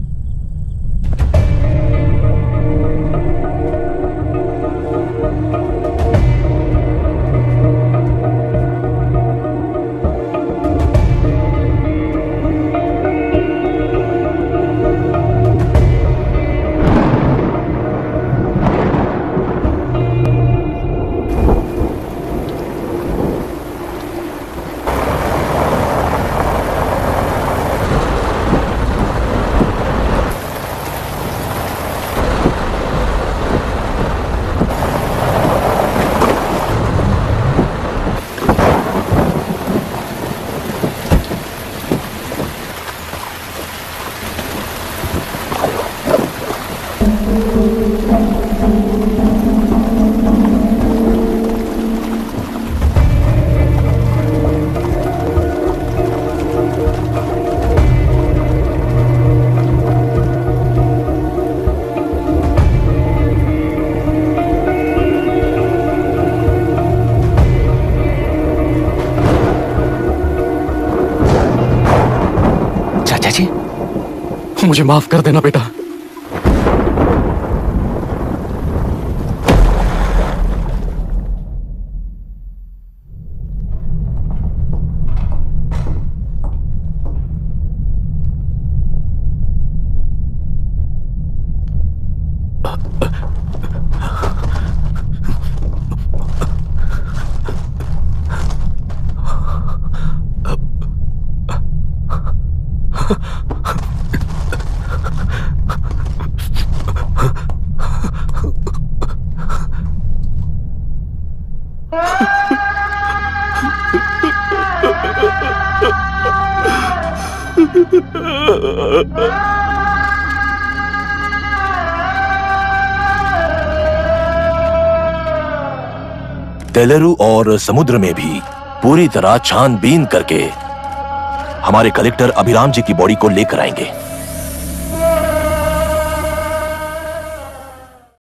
मुझे माफ कर देना बेटा। तेलुरु और समुद्र में भी पूरी तरह छानबीन करके हमारे कलेक्टर अभिराम जी की बॉडी को लेकर आएंगे।